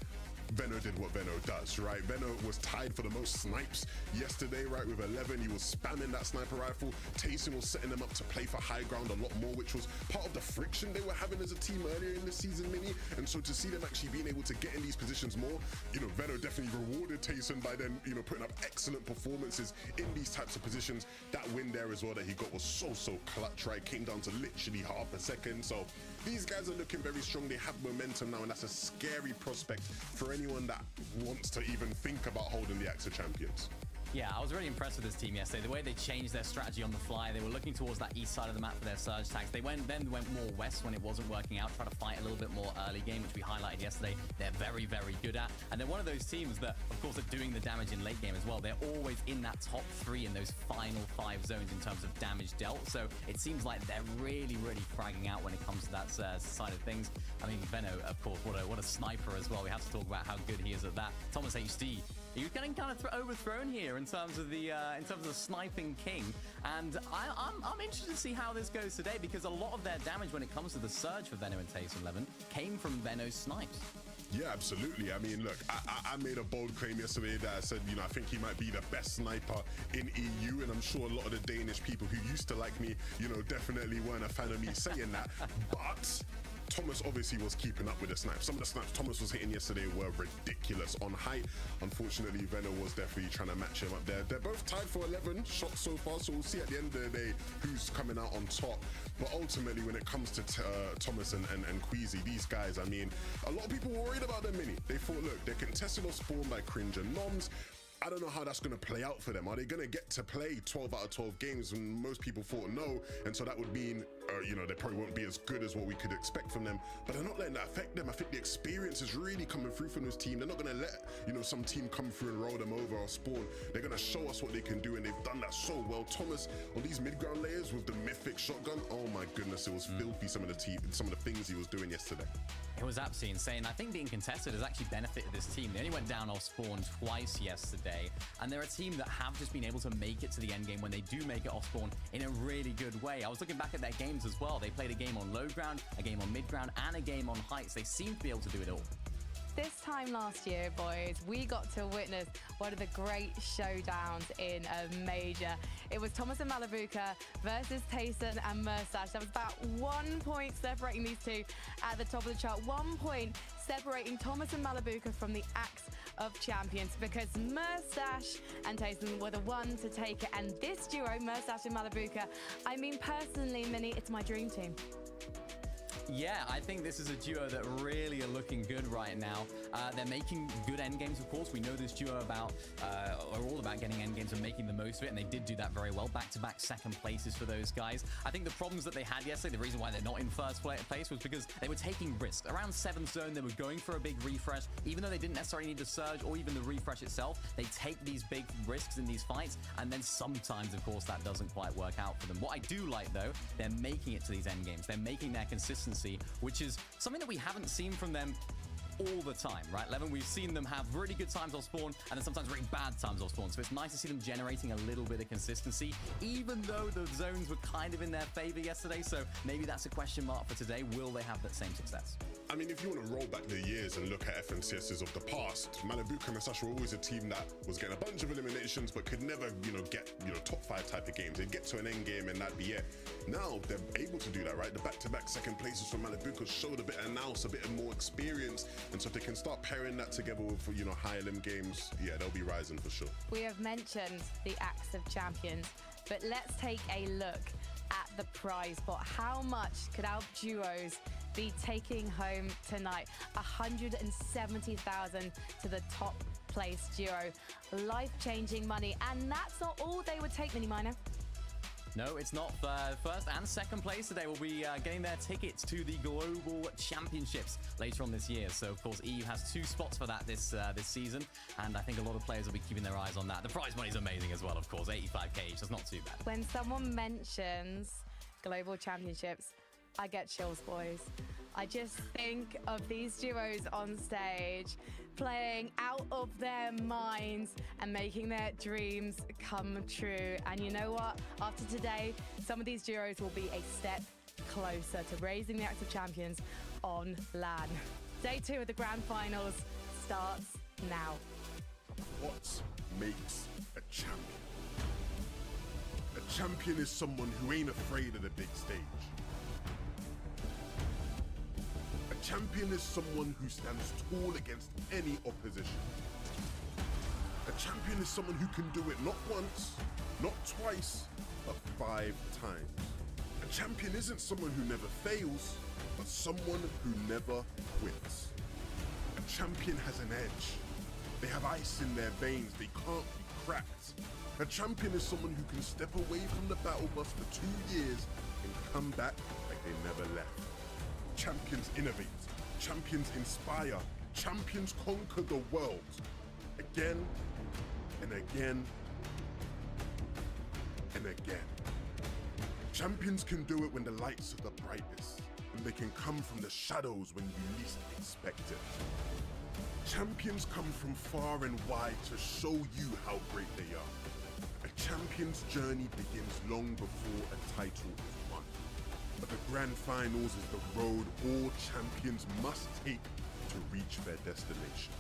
Veno did what Veno does, right? Veno was tied for the most snipes yesterday, right, with 11. He was spamming that sniper rifle. Taysom was setting them up to play for high ground a lot more, which was part of the friction they were having as a team earlier in the season, Mini. And so to see them actually being able to get in these positions more, Veno definitely rewarded Taysom by then, putting up excellent performances in these types of positions. That win there as well that he got was so clutch, right? Came down to literally half a second. So these guys are looking very strong. They have momentum now, and that's a scary prospect for anyone that wants to even think about holding the AXA champions. Yeah, I was really impressed with this team yesterday. The way they changed their strategy on the fly, they were looking towards that east side of the map for their surge tags. They went more west when it wasn't working out, try to fight a little bit more early game, which we highlighted yesterday. They're very good at. And they're one of those teams that, of course, are doing the damage in late game as well. They're always in that top 3 in those final 5 zones in terms of damage dealt. So it seems like they're really fragging out when it comes to that side of things. I mean, Veno, of course, what a sniper as well. We have to talk about how good he is at that. Thomas HD, you're getting kind of overthrown here in terms of the sniping king, and I'm interested to see how this goes today, because a lot of their damage when it comes to the surge for Veno and Taysom 11 came from Veno's snipes. Yeah, absolutely. I mean, look, I made a bold claim yesterday that I said, I think he might be the best sniper in EU, and I'm sure a lot of the Danish people who used to like me, definitely weren't a fan of me saying that, but Thomas obviously was keeping up with the snipes. Some of the snipes Thomas was hitting yesterday were ridiculous on height. Unfortunately, Veno was definitely trying to match him up there. They're both tied for 11 shots so far, so we'll see at the end of the day who's coming out on top. But ultimately, when it comes to Thomas and Queasy, these guys, I mean, a lot of people were worried about them, Mini. They thought, look, they're contested or spawned by Cringe and Noms. I don't know how that's going to play out for them. Are they going to get to play 12 out of 12 games? And most people thought no. And so that would mean, they probably won't be as good as what we could expect from them. But they're not letting that affect them. I think the experience is really coming through from this team. They're not going to let, some team come through and roll them over or spawn. They're going to show us what they can do. And they've done that so well. Thomas, on these mid-ground layers with the mythic shotgun, oh my goodness, it was filthy, some of the things he was doing yesterday. It was absolutely insane. I think being contested has actually benefited this team. They only went down off spawn twice yesterday, and they're a team that have just been able to make it to the end game when they do make it off spawn in a really good way. I was looking back at their games as well. They played a game on low ground, a game on mid ground, and a game on heights. They seem to be able to do it all. This time last year, boys, we got to witness one of the great showdowns in a major. It was Thomas and Malabuka versus Tayson and Mersash. There was about 1 point separating these two at the top of the chart. 1 point separating Thomas and Malabuka from the Axe of Champions, because Mersash and Tayson were the ones to take it. And this duo, Mersash and Malabuka, I mean, personally, Minnie, it's my dream team. Yeah, I think this is a duo that really are looking good right now. They're making good endgames, of course. We know this duo are all about getting endgames and making the most of it, and they did do that very well. Back-to-back second places for those guys. I think the problems that they had yesterday, the reason why they're not in first place was because they were taking risks. Around 7th zone, they were going for a big refresh. Even though they didn't necessarily need the surge or even the refresh itself, they take these big risks in these fights, and then sometimes, of course, that doesn't quite work out for them. What I do like, though, they're making it to these endgames. They're making their consistency, which is something that we haven't seen from them all the time, right, Levin? We've seen them have really good times off spawn and then sometimes really bad times off spawn. So it's nice to see them generating a little bit of consistency, even though the zones were kind of in their favor yesterday. So maybe that's a question mark for today. Will they have that same success? I mean, if you want to roll back the years and look at FNCSs of the past, Malabuka and Mersash were always a team that was getting a bunch of eliminations but could never, get, top 5 type of games. They'd get to an end game and that'd be it. Now they're able to do that, right? The back-to-back second places for Malabuka showed a bit of nous, a bit of more experience. And so if they can start pairing that together with, higher limb games, yeah, they'll be rising for sure. We have mentioned the Axe of Champions, but let's take a look at the prize pot. How much could our duos be taking home tonight? 170,000 to the top place duo. Life-changing money, and that's not all they would take, Mini Miner. No, it's not. First and second place today will be getting their tickets to the Global Championships later on this year. So, of course, EU has 2 spots for that this season, and I think a lot of players will be keeping their eyes on that. The prize money is amazing as well, of course, 85k each. That's not too bad. When someone mentions Global Championships, I get chills, boys. I just think of these duos on stage playing out of their minds and making their dreams come true. And you know what? After today, some of these duos will be a step closer to raising the active champions on LAN. Day 2 of the grand finals starts now. What makes a champion? A champion is someone who ain't afraid of the big stage. A champion is someone who stands tall against any opposition. A champion is someone who can do it not once, not twice, but 5 times. A champion isn't someone who never fails, but someone who never quits. A champion has an edge. They have ice in their veins, they can't be cracked. A champion is someone who can step away from the battle bus for 2 years and come back like they never left. Champions innovate, champions inspire, champions conquer the world. Again and again and again. Champions can do it when the lights are the brightest, and they can come from the shadows when you least expect it. Champions come from far and wide to show you how great they are. A champion's journey begins long before a title is won. But the grand finals is the road all champions must take to reach their destination.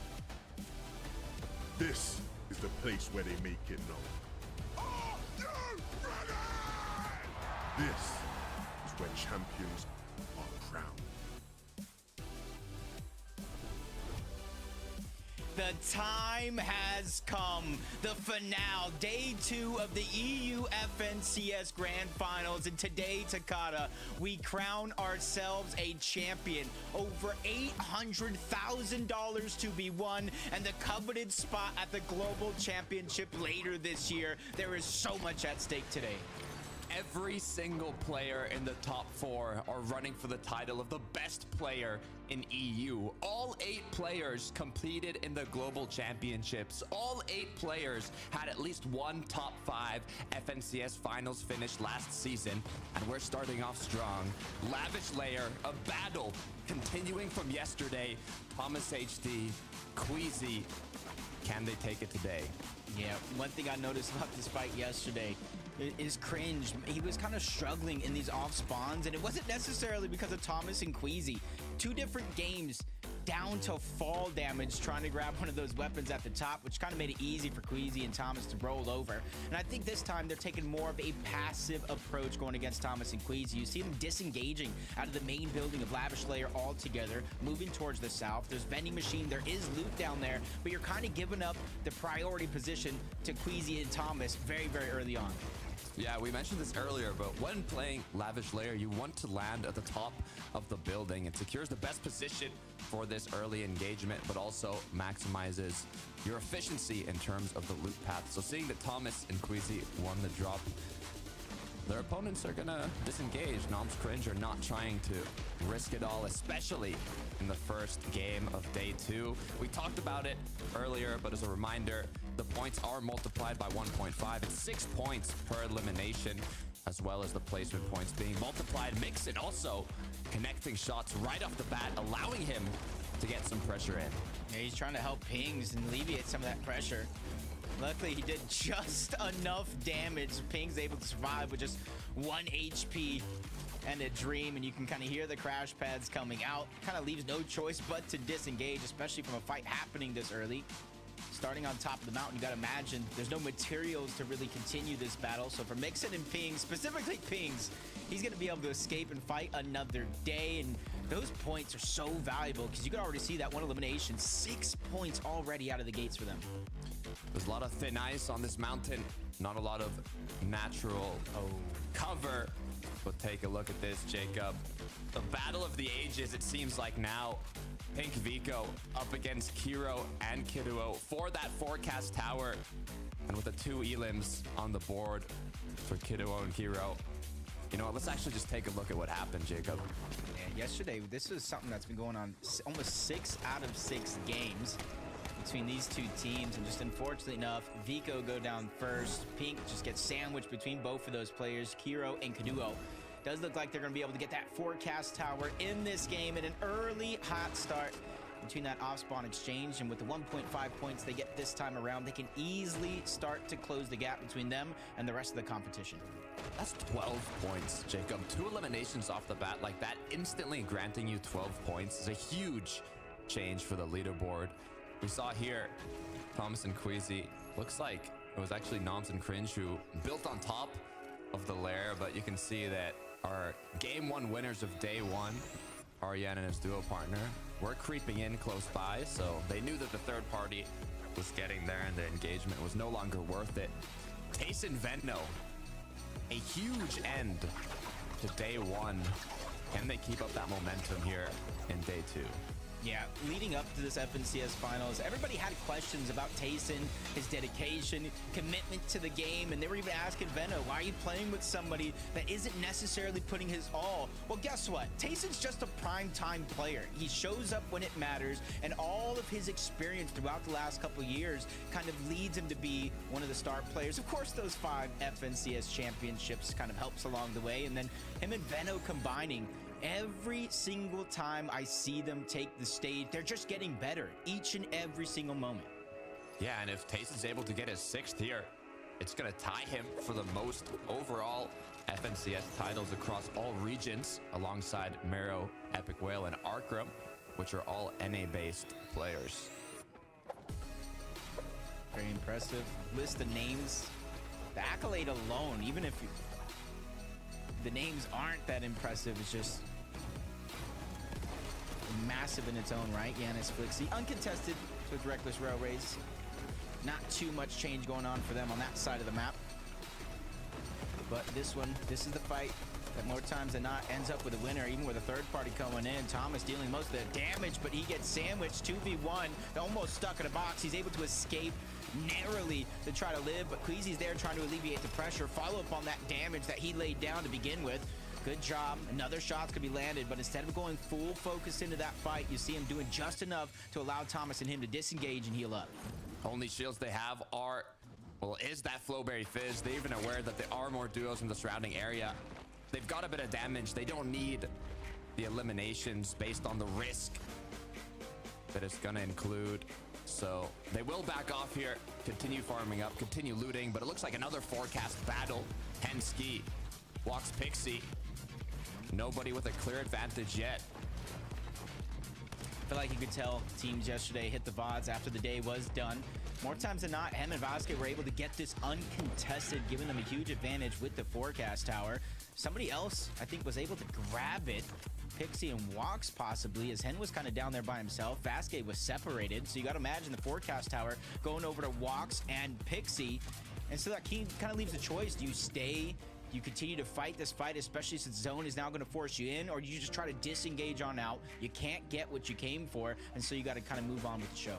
This is the place where they make it known. Are you ready? This is where champions are crowned. The time has come. The finale, day 2 of the EU FNCS Grand Finals. And today, Takata, we crown ourselves a champion. Over $800,000 to be won, and the coveted spot at the Global Championship later this year. There is so much at stake today. Every single player in the top 4 are running for the title of the best player in EU. All 8 players competed in the Global Championships. All 8 players had at least one top 5 FNCS finals finish last season, and we're starting off strong. Lavish Layer, a battle continuing from yesterday. Thomas HD, Queasy, can they take it today? Yeah, one thing I noticed about this fight yesterday is Cringe. He was kind of struggling in these off spawns, and it wasn't necessarily because of Thomas and Queasy. 2 different games down to fall damage trying to grab one of those weapons at the top, which kind of made it easy for Queasy and Thomas to roll over. And I think this time they're taking more of a passive approach going against Thomas and Queasy. You see them disengaging out of the main building of Lavish Layer altogether, moving towards the south. There's vending machine, there is loot down there, but you're kind of giving up the priority position to Queasy and Thomas very, very early on. Yeah, we mentioned this earlier, but when playing Lavish Layer, you want to land at the top of the building. It secures the best position for this early engagement, but also maximizes your efficiency in terms of the loot path. So seeing that Thomas and Queasy won the drop, their opponents are gonna disengage. Noms Cringe are not trying to risk it all, especially in the first game of day 2. We talked about it earlier, but as a reminder, the points are multiplied by 1.5. It's 6 points per elimination, as well as the placement points being multiplied. Mixon also connecting shots right off the bat, allowing him to get some pressure in. Yeah, he's trying to help Pings and alleviate some of that pressure. Luckily, he did just enough damage. Ping's able to survive with just 1 HP and a dream, and you can kind of hear the crash pads coming out. Kind of leaves no choice but to disengage, especially from a fight happening this early. Starting on top of the mountain, you got to imagine there's no materials to really continue this battle. So for Mixon and Pings, specifically Pings, he's going to be able to escape and fight another day. And those points are so valuable because you can already see that one elimination, 6 points already out of the gates for them. There's a lot of thin ice on this mountain, not a lot of natural cover. But take a look at this, Jacob. The battle of the ages, it seems like now. Pink Vico up against Kiro and Kiduo for that forecast tower. And with the 2 elims on the board for Kido and Hero, you know what, let's actually just take a look at what happened, Jacob. Yeah, yesterday, this is something that's been going on almost 6 out of 6 games between these two teams, and just unfortunately enough, Vico go down first. Pink just gets sandwiched between both of those players, Kiro and Kaduo. Does look like they're going to be able to get that forecast tower in this game at an early hot start between that off-spawn exchange, and with the 1.5 points they get this time around, they can easily start to close the gap between them and the rest of the competition. That's 12 points, Jacob. 2 eliminations off the bat like that, instantly granting you 12 points is a huge change for the leaderboard. We saw here, Thomas and Queasy, looks like it was actually Noms and Cringe who built on top of the lair, but you can see that our game 1 winners of day 1, Aryan and his duo partner, were creeping in close by, so they knew that the third party was getting there and the engagement was no longer worth it. Tayson Venno, a huge end to day 1. Can they keep up that momentum here in day 2? Yeah, leading up to this FNCS Finals, everybody had questions about Tayson, his dedication, commitment to the game, and they were even asking Venno, why are you playing with somebody that isn't necessarily putting his all? Well, guess what? Tayson's just a prime-time player. He shows up when it matters, and all of his experience throughout the last couple of years kind of leads him to be one of the star players. Of course, those 5 FNCS championships kind of helps along the way, and then him and Venno combining. Every single time I see them take the stage, they're just getting better each and every single moment. Yeah, and if Tayson's able to get his 6th here, it's going to tie him for the most overall FNCS titles across all regions, alongside Mero, Epic Whale, and Arkram, which are all NA-based players. Very impressive. List the names. The accolade alone, even if the names aren't that impressive, it's just massive in its own right. Yanis Flixie, uncontested with Reckless Railways. Not too much change going on for them on that side of the map. But this is the fight that more times than not ends up with a winner, even with a third party coming in. Thomas dealing most of the damage, but he gets sandwiched. 2v1, almost stuck in a box. He's able to escape narrowly to try to live, but Queasy's there trying to alleviate the pressure, follow up on that damage that he laid down to begin with. Good job. Another shot's gonna be landed, but instead of going full focus into that fight, you see him doing just enough to allow Thomas and him to disengage and heal up. Only shields they have are, well, is that Flowberry Fizz. They're even aware that there are more duos in the surrounding area. They've got a bit of damage. They don't need the eliminations based on the risk that it's gonna include. So they will back off here, continue farming up, continue looting, but it looks like another forecast battle. Henski walks Pixie. Nobody with a clear advantage yet. I feel like you could tell teams yesterday hit the VODs after the day was done. More times than not, Hem and Vasquez were able to get this uncontested, giving them a huge advantage with the forecast tower. Somebody else, I think, was able to grab it. Pixie and Walks possibly, as Hen was kind of down there by himself. Vasquez was separated, so you got to imagine the forecast tower going over to Walks and Pixie. And so that kind of leaves a choice. Do you stay? Do you continue to fight this fight, especially since Zone is now going to force you in? Or do you just try to disengage on out? You can't get what you came for, and so you got to kind of move on with the show.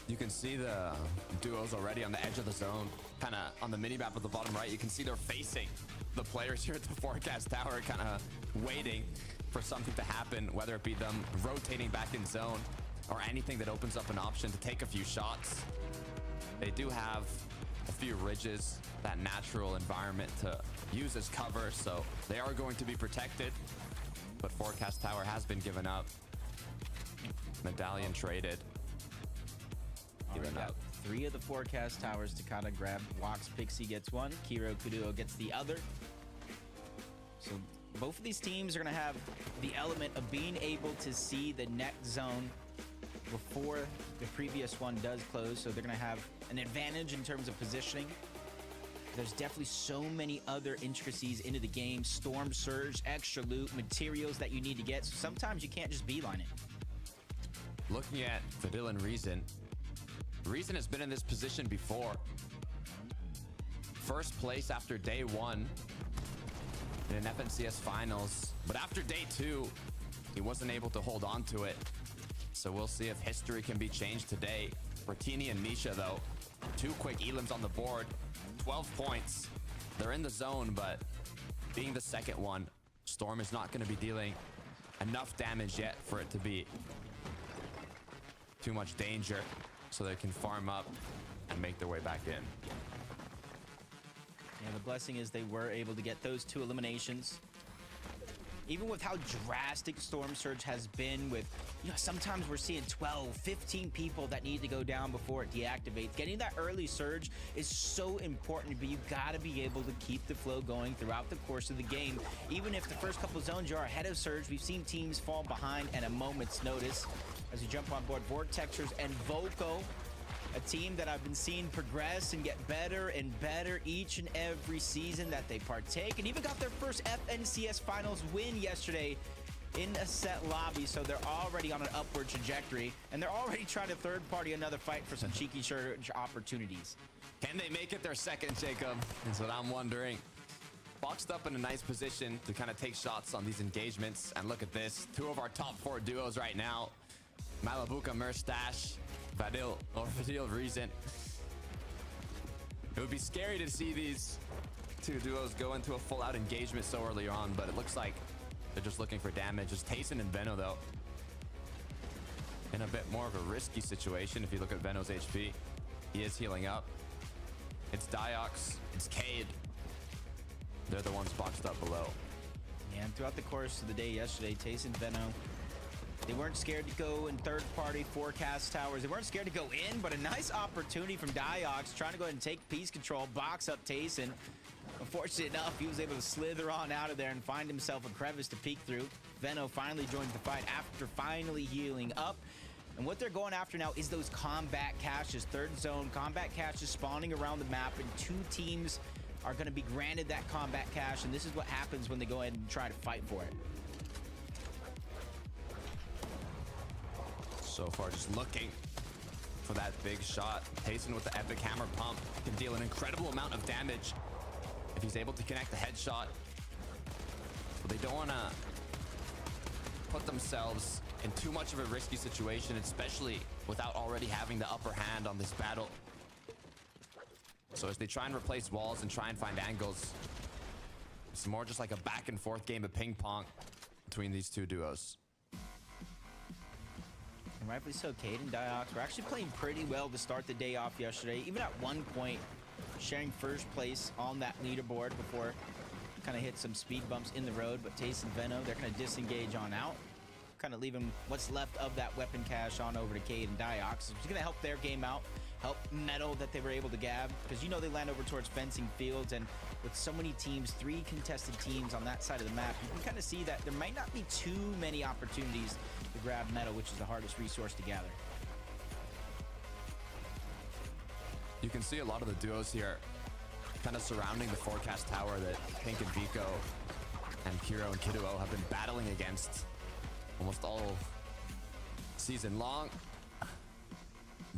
You can see the duos already on the edge of the zone, kind of on the mini-map at the bottom right. You can see they're facing the players here at the forecast tower, kind of waiting for something to happen, whether it be them rotating back in zone or anything that opens up an option to take a few shots. They do have a few ridges, that natural environment to use as cover, so they are going to be protected. But forecast tower has been given up. Medallion traded. Given up 3 of the forecast towers to kind of grab. Walks Pixie gets 1, Kiro Kuduo gets the other. So both of these teams are going to have the element of being able to see the next zone before the previous one does close, so they're going to have an advantage in terms of positioning. There's definitely so many other intricacies into the game. Storm Surge, extra loot, materials that you need to get, so sometimes you can't just beeline it. Looking at Fadil and Reason has been in this position before. First place after day 1 in an FNCS finals, but after day 2 he wasn't able to hold on to it. So we'll see if history can be changed today. For Tini and Misha though, 2 quick elims on the board, 12 points. They're in the zone, but being the second one, Storm is not going to be dealing enough damage yet for it to be too much danger, so they can farm up and make their way back in. Yeah, the blessing is they were able to get those 2 eliminations. Even with how drastic Storm Surge has been with, sometimes we're seeing 12, 15 people that need to go down before it deactivates. Getting that early surge is so important, but you gotta be able to keep the flow going throughout the course of the game. Even if the first couple zones you are ahead of surge, we've seen teams fall behind at a moment's notice. As we jump on board, Vortexers and Voco, a team that I've been seeing progress and get better and better each and every season that they partake, and even got their first FNCS Finals win yesterday in a set lobby, so they're already on an upward trajectory, and they're already trying to third-party another fight for some cheeky surge opportunities. Can they make it their second, Jacob? Is what I'm wondering. Boxed up in a nice position to kind of take shots on these engagements, and look at this. 2 of our top 4 duos right now. Malabuka, Merstash, Vadil, or Vadil Reason. It would be scary to see these 2 duos go into a full-out engagement so early on, but it looks like they're just looking for damage. It's Tayson and Veno, though, in a bit more of a risky situation. If you look at Veno's HP, he is healing up. It's Diox, it's Cade. They're the ones boxed up below. Yeah, and throughout the course of the day yesterday, Tayson and Veno, they weren't scared to go in third-party forecast towers. They weren't scared to go in, but a nice opportunity from Diox trying to go ahead and take piece control, box up Tayson. Unfortunate enough, he was able to slither on out of there and find himself a crevice to peek through. Veno finally joins the fight after finally healing up. And what they're going after now is those combat caches. Third zone, combat caches spawning around the map, and 2 teams are going to be granted that combat cache, and this is what happens when they go ahead and try to fight for it. So far, just looking for that big shot. Tayson with the epic hammer pump can deal an incredible amount of damage if he's able to connect the headshot. But they don't want to put themselves in too much of a risky situation, especially without already having the upper hand on this battle. So as they try and replace walls and try and find angles, it's more just like a back and forth game of ping pong between these 2 duos. And rightfully so, Cade and Diox were actually playing pretty well to start the day off yesterday. Even at one point, sharing first place on that leaderboard before kind of hit some speed bumps in the road. But Tayson and Veno, they're going to disengage on out, kind of leaving what's left of that weapon cache on over to Cade and Diox. It's going to help their game out, help metal that they were able to grab, because they land over towards fencing fields, and with so many teams, 3 contested teams on that side of the map, you can kind of see that there might not be too many opportunities to grab metal, which is the hardest resource to gather. You can see a lot of the duos here kind of surrounding the forecast tower that Pink and Vico and Kiro and Kiduo have been battling against almost all season long.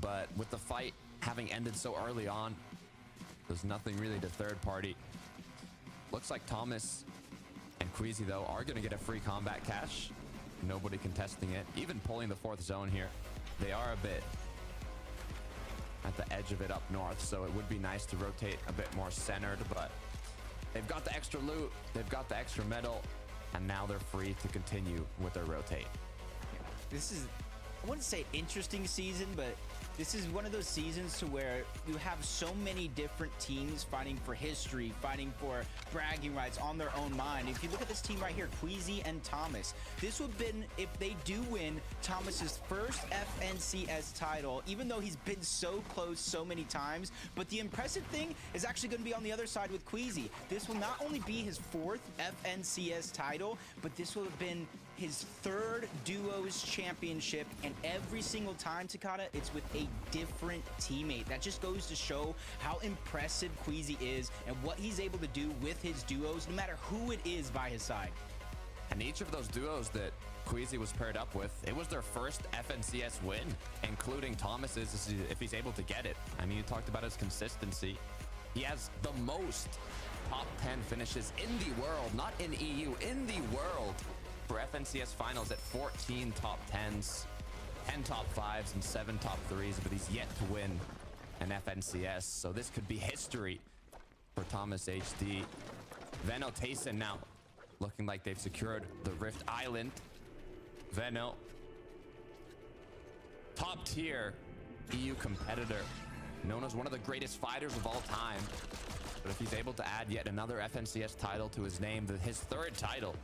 But with the fight having ended so early on, there's nothing really to third party. Looks like Thomas and Queasy, though, are going to get a free combat cache. Nobody contesting it, even pulling the 4th zone here. They are a bit at the edge of it up north, so it would be nice to rotate a bit more centered, but they've got the extra loot, they've got the extra metal, and now they're free to continue with their rotate. This is, I wouldn't say interesting season, but this is one of those seasons to where you have so many different teams fighting for history, fighting for bragging rights on their own mind. If you look at this team right here, Queasy and Thomas, this would have been, if they do win, Thomas's first FNCS title, even though he's been so close so many times. But the impressive thing is actually going to be on the other side with Queasy. This will not only be his 4th FNCS title, but this will have been his 3rd duos championship, and every single time, Takata, it's with a different teammate. That just goes to show how impressive Queasy is and what he's able to do with his duos, no matter who it is by his side. And each of those duos that Queasy was paired up with, it was their first FNCS win, including Thomas's if he's able to get it. I mean, you talked about his consistency. He has the most top 10 finishes in the world, not in EU, in the world, for FNCS finals at 14 top 10s, 10 top 5s, and 7 top 3s, but he's yet to win and FNCS. So this could be history for Thomas HD. Veno Tayson now looking like they've secured the Rift Island. Veno, top tier EU competitor, known as one of the greatest fighters of all time. But if he's able to add yet another FNCS title to his name, his third title,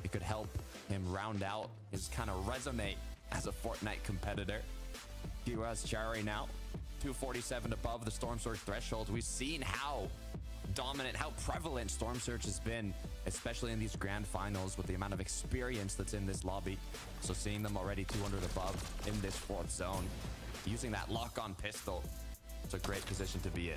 it could help him round out his kind of resume as a Fortnite competitor. US Cherry now, 247 above the Storm Surge threshold. We've seen how dominant, how prevalent Storm Surge has been, especially in these grand finals with the amount of experience that's in this lobby. So seeing them already 200 above in this fourth zone, using that lock-on pistol, it's a great position to be in.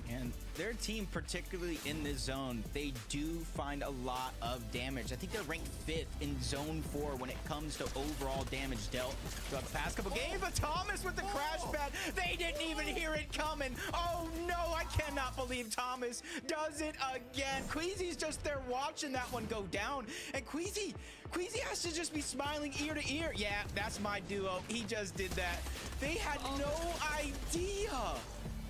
And their team, particularly in this zone, they do find a lot of damage. I think they're ranked 5th in Zone 4 when it comes to overall damage dealt throughout the past couple games. But Thomas with the crash pad, they didn't even hear it coming. Oh no, I cannot believe Thomas does it again. Queasy's just there watching that one go down. And Queasy has to just be smiling ear to ear. Yeah, that's my duo. He just did that. They had no idea.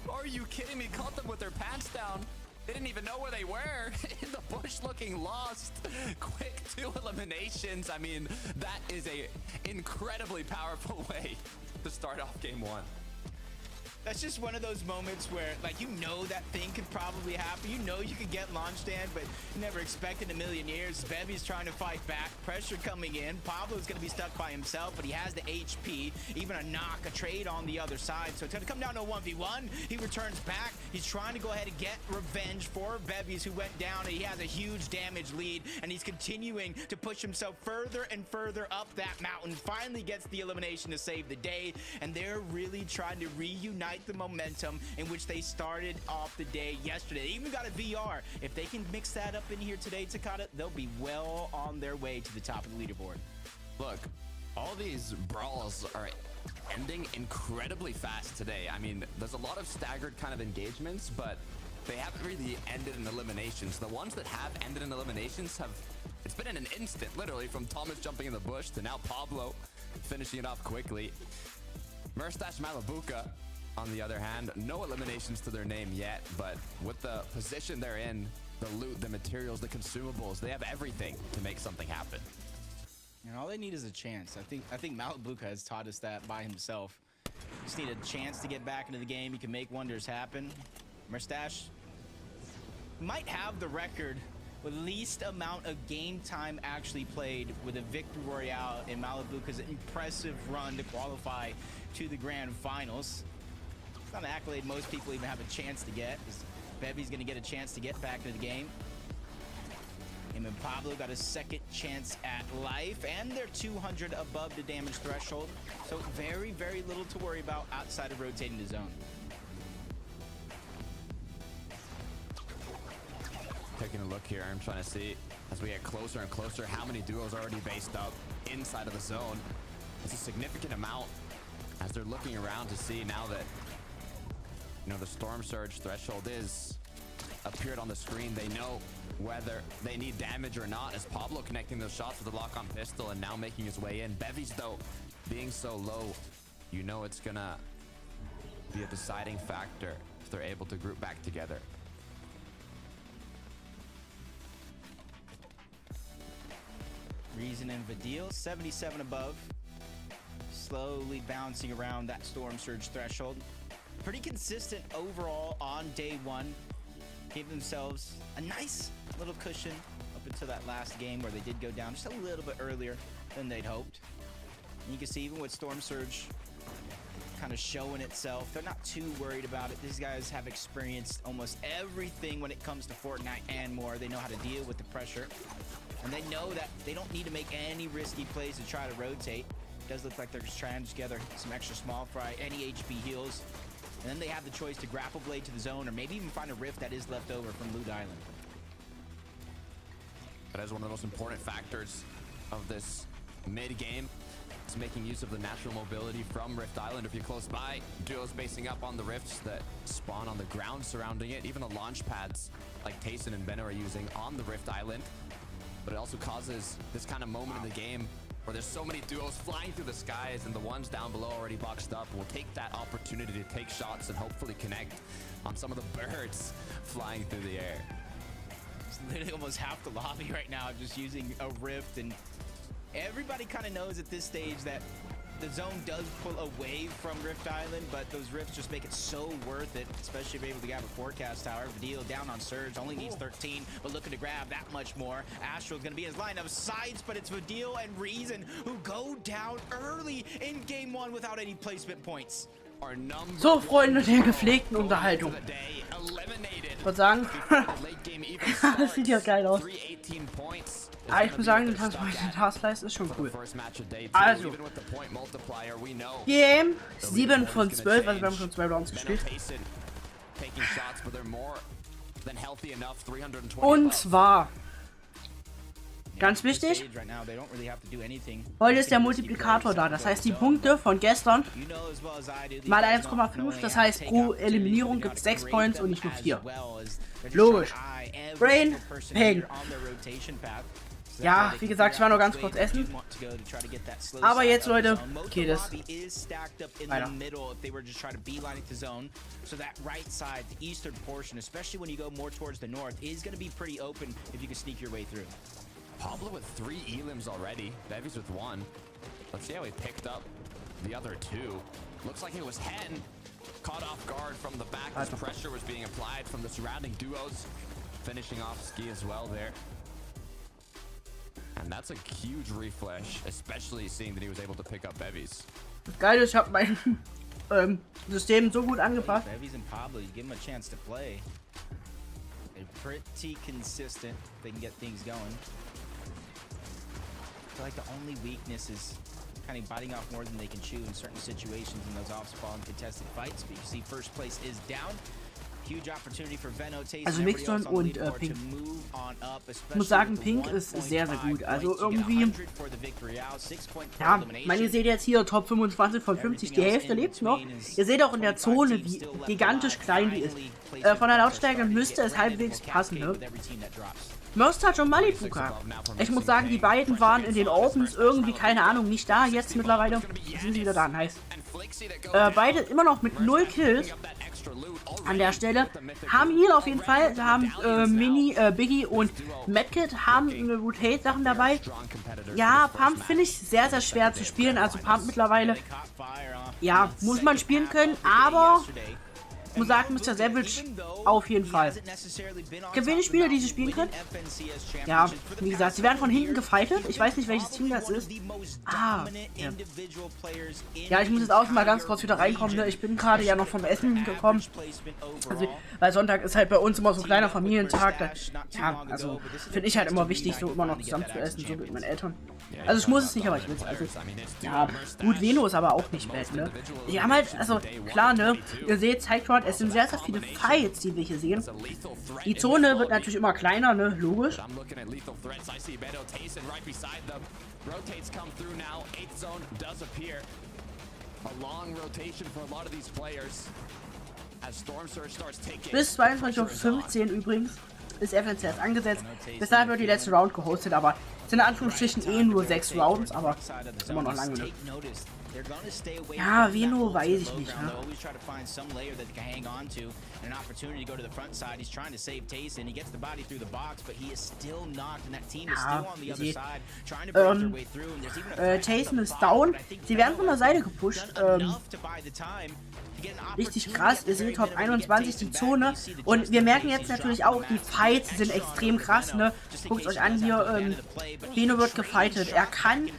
Are you kidding me? Caught them with their pants down. They didn't even know where they were. In the bush looking lost. Quick 2 eliminations. I mean, that is a incredibly powerful way to start off game 1. That's just one of those moments where, like, you know that thing could probably happen. You know you could get launch stand, but you never expected in a million years. Bevy's trying to fight back. Pressure coming in. Pablo's going to be stuck by himself, but he has the HP. Even a knock, a trade on the other side. So it's going to come down to a 1v1. He returns back. He's trying to go ahead and get revenge for Bevy's, who went down. And he has a huge damage lead, and he's continuing to push himself further and further up that mountain. Finally gets the elimination to save the day, and they're really trying to reunite the momentum in which they started off the day yesterday. They even got a VR. If they can mix that up in here today, Takata, they'll be well on their way to the top of the leaderboard. Look, all these brawls are ending incredibly fast today. I mean, there's a lot of staggered kind of engagements, but they haven't really ended in eliminations. The ones that have ended in eliminations have, it's been in an instant, literally, from Thomas jumping in the bush to now Pablo finishing it off quickly. Merstash Malabuka, on the other hand, no eliminations to their name yet, but with the position they're in, the loot, the materials, the consumables, they have everything to make something happen. And all they need is a chance. I think Malabuka has taught us that by himself. Just need a chance to get back into the game. You can make wonders happen. Merstash might have the record with least amount of game time actually played with a victory royale in Malabuka's impressive run to qualify to the grand finals. It's not an accolade most people even have a chance to get. Bevy's going to get a chance to get back into the game. Him and Pablo got a second chance at life, and they're 200 above the damage threshold. So very, very little to worry about outside of rotating the zone. Taking a look here, I'm trying to see as we get closer and closer how many duos are already based up inside of the zone. It's a significant amount as they're looking around to see now that, you know, the Storm Surge threshold is appeared on the screen. They know whether they need damage or not, as Pablo connecting those shots with the lock-on pistol and now making his way in. Bevy's, though, being so low, you know it's gonna be a deciding factor if they're able to group back together. Reason and Vidil, 77 above. Slowly bouncing around that Storm Surge threshold. Pretty consistent overall on day 1. Gave themselves a nice little cushion up until that last game where they did go down just a little bit earlier than they'd hoped. And you can see even with Storm Surge kind of showing itself, they're not too worried about it. These guys have experienced almost everything when it comes to Fortnite and more. They know how to deal with the pressure. And they know that they don't need to make any risky plays to try to rotate. It does look like they're just trying to get some extra small fry, any HP heals. And then they have the choice to grapple blade to the zone or maybe even find a rift that is left over from Loot Island. That is one of the most important factors of this mid-game. It's making use of the natural mobility from Rift Island. If you're close by, duos basing up on the rifts that spawn on the ground surrounding it. Even the launch pads like Tayson and Veno are using on the Rift Island. But it also causes this kind of moment in the game where there's so many duos flying through the skies and the ones down below already boxed up will take that opportunity to take shots and hopefully connect on some of the birds flying through the air. It's literally almost half the lobby right now just using a rift, and everybody kind of knows at this stage that the zone does pull away from Rift Island, but those rifts just make it so worth it, especially if you're able to grab a forecast tower. Vidil down on Surge, only needs 13, but looking to grab that much more. Astral's gonna be in his line of sights, but it's Vidil and Reason who go down early in Game 1 without any placement points. So, Freunde der gepflegten Unterhaltung. Ich würde sagen, das sieht ja geil aus. Aber ich muss sagen, die Taskleiste ist schon cool. Also, Game 7 von 12, also wir haben schon 2 Rounds gespielt. Und zwar, ganz wichtig, heute ist der Multiplikator da, das heißt die Punkte von gestern mal 1,5, das heißt pro Eliminierung gibt es 6 Points und nicht nur 4. Logisch. Brain, Peng. Ja, wie gesagt, ich war nur ganz kurz essen. Aber jetzt, Leute, geht es weiter. So that right side, the eastern portion, especially when you go more towards the north, is going to be pretty open if you can sneak your way through. Pablo with 3 elims already. Bevies with 1. Let's see how he picked up the other 2. Looks like it was Hen. Caught off guard from the back as pressure was being applied from the surrounding duos. Finishing off Ski as well there. And that's a huge refresh, especially seeing that he was able to pick up Bevies. Das Geile ist, ich habe mein System so gut angepasst. Bevies and Pablo, you give them a chance to play. They're pretty consistent. They can get things going. I feel like the only weakness is kind of biting off more than they can chew in certain situations in those off-spawn contested fights. But you see first place is down. Also Mixon und Pink. Ich muss sagen, Pink ist sehr, sehr gut. Also irgendwie, ja, ich meine, ihr seht jetzt hier Top 25 von 50, die Hälfte lebt noch. Ihr seht auch in der Zone, wie gigantisch klein die ist. Von der Lautstärke müsste es halbwegs passen, ne? Most-Touch und Malibuka. Ich muss sagen, die beiden waren in den Opens irgendwie, keine Ahnung, nicht da. Jetzt mittlerweile sind sie wieder da, nice. Beide immer noch mit 0 Kills. An der Stelle haben Heal auf jeden Fall, da haben Mini, Biggie und Medkit haben Rotate-Sachen dabei. Ja, Pump finde ich sehr, sehr schwer zu spielen, also Pump mittlerweile, ja, muss man spielen können, aber ich muss sagen, Mr. Savage auf jeden Fall. Es gibt wenig Spieler, die sie spielen können. Ja, wie gesagt, sie werden von hinten gefightet. Ich weiß nicht, welches Team das ist. Ah, ja. Ja, ich muss jetzt auch mal ganz kurz wieder reinkommen. Ne? Ich bin gerade ja noch vom Essen gekommen. Also, weil Sonntag ist halt bei uns immer so ein kleiner Familientag. Da, ja, also finde ich halt immer wichtig, so immer noch zusammen zu essen, so mit meinen Eltern. Also ich muss es nicht, aber ich will es. Also, ja, gut, Veno ist aber auch nicht bad, ne? Die haben halt, also klar, ne? Ihr seht, Cyclone, es sind sehr, sehr viele Fights, die wir hier sehen. Die Zone wird natürlich immer kleiner, ne? Logisch. Bis 22:15 Uhr übrigens ist FNCS angesetzt. Deshalb wird die letzte Round gehostet, aber es sind in Anführungsstrichen eh nur 6 Rounds, aber ist immer noch lange nicht. Ja, Veno weiß ich nicht, ne? Ja, Tayson ist down. Sie werden von der Seite gepusht. Richtig krass, ihr seht Top 21 die Zone und wir merken jetzt natürlich auch, die Fights sind extrem krass, ne? Guckt euch an hier, Veno wird gefightet. Er kann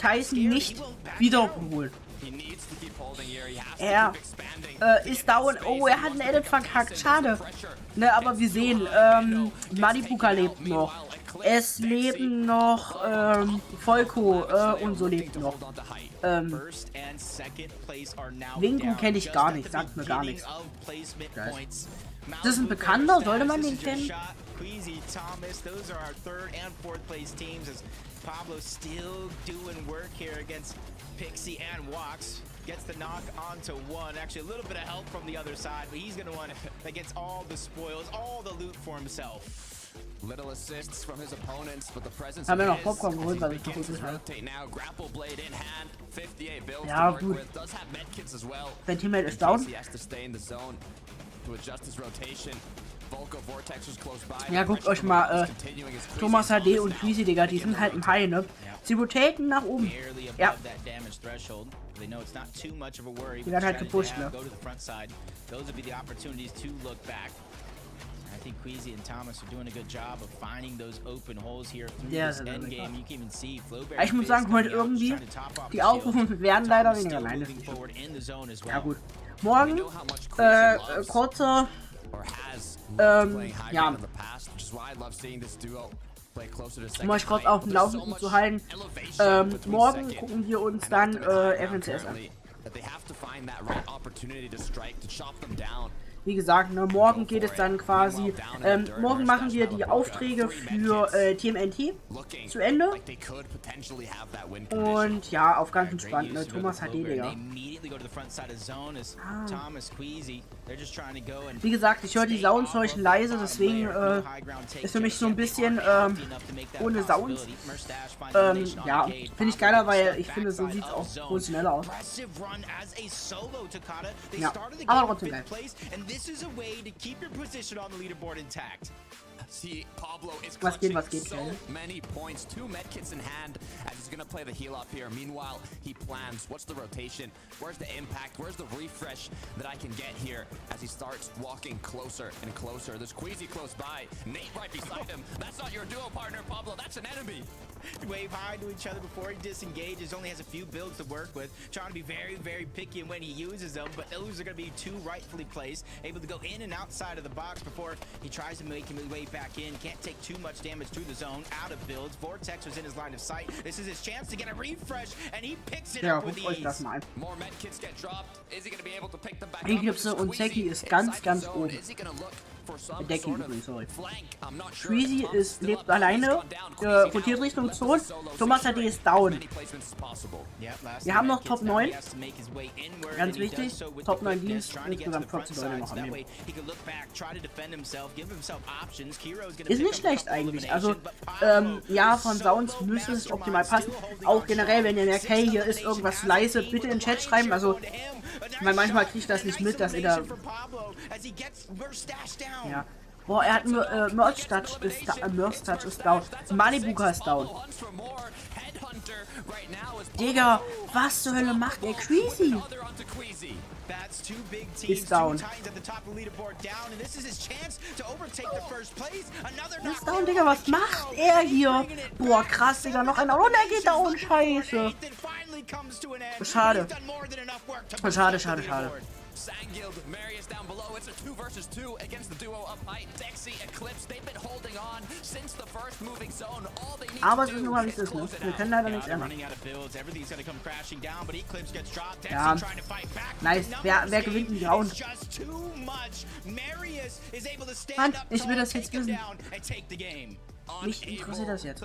Tyson nicht wiederholen. Er ist down. Oh, er hat einen Edit verkackt. Schade. Ne, aber wir sehen, Malibuka lebt noch. Es leben noch Volko und so lebt noch. Winken kenne ich gar nicht, sagt mir gar nichts. Das ist ein Bekannter, sollte man den kennen? Pablo still doing work here against Pixie and Walks. Gets the knock onto one. Actually, a little bit of help from the other side, but he's going to want that gets all the spoils, all the loot for himself. Little assists from his opponents, but the presence Haben wir of noch Popcorn geholt, weil ich so gut his habe. rotate now. Grapple blade in hand. 58 builds Ja, to work gut. with. Does have medkits as well. Sein Teammate In ist down. case he has to stay in the zone to adjust his rotation. Volko Vortex was close by. Ja, guckt euch mal Thomas HD und Freezy, Digga, die sind halt im High, ne? Sie rotaten nach oben. Ja. Die werden halt gepusht, ne? I think Queasy and Thomas are doing a good job of finding those open holes here through Ja, this endgame. You can even see Flowberry. Ich muss sagen, heute irgendwie, die Aufrufe werden leider weniger. Nein, das ist nicht. Ja gut. Morgen, kurze, ja, um euch kurz auf dem Laufenden zu halten. Morgen gucken wir uns dann FNCS an. Wie gesagt, ne, morgen geht es dann quasi, morgen machen wir die Aufträge für TMNT zu Ende. Und ja, auf ganz entspannt, ne, Thomas HD, Digga. Wie gesagt, ich höre die Sounds leise, deswegen ist für mich so ein bisschen ohne Sounds. Ja, finde ich geiler, weil ich finde, so sieht es auch professioneller aus. Ja, aber trotzdem geil. This is a way to keep your position on the leaderboard intact. See, Pablo is Was geht, so many points, 2 medkits in hand as he's gonna play the heal up here. Meanwhile, he plans, what's the rotation, where's the impact, where's the refresh that I can get here as he starts walking closer and closer. There's Queasy close by, Nate right beside him. That's not your duo partner, Pablo, that's an enemy. Wave high to each other before he disengages, only has a few builds to work with, trying to be very, very picky when he uses them, but those are going to be 2 rightfully placed, able to go in and outside of the box before he tries to make his way back in. Can't take too much damage through the zone, out of builds. Vortex was in his line of sight. This is his chance to get a refresh, and he picks it up with ease. More medkits get dropped. Is he going to be able to pick them back up? Eclipse und Zeki ist ganz, ganz oben. Decking übrigens, sorry. Freezy lebt alleine, rotiert Richtung Zone. Thomas HD ist down. Wir haben noch Top 9. Ganz wichtig, Top 9 Dienst, insgesamt 14 Leute noch am Leben. Ist nicht schlecht eigentlich. Also, ja, von Sounds müsste es optimal passen. Auch generell, wenn ihr merkt, hey, hier ist irgendwas zu leise, bitte in den Chat schreiben. Also, weil manchmal kriege ich das nicht mit, dass ihr da... Ja. Boah, er hat nur Merch-Touch ist down. Malibuka ist down. Digga, was zur Hölle macht der Queasy? Ist down. Ist down, Digga, was macht er hier? Boah, krass, Digga, noch einer. Und er geht down, scheiße. Schade. Schade. Sangild, Marius down below. It's a 2 versus 2 against the duo up high. Dexy, Eclipse, they've been holding on since the first moving zone. All they need Aber es ist nur mal, wie es ist, ne? Wir können leider nichts ändern. Ja, nice. Wer gewinnt den Round? Mann, ich will das jetzt wissen. Mich interessiert das jetzt.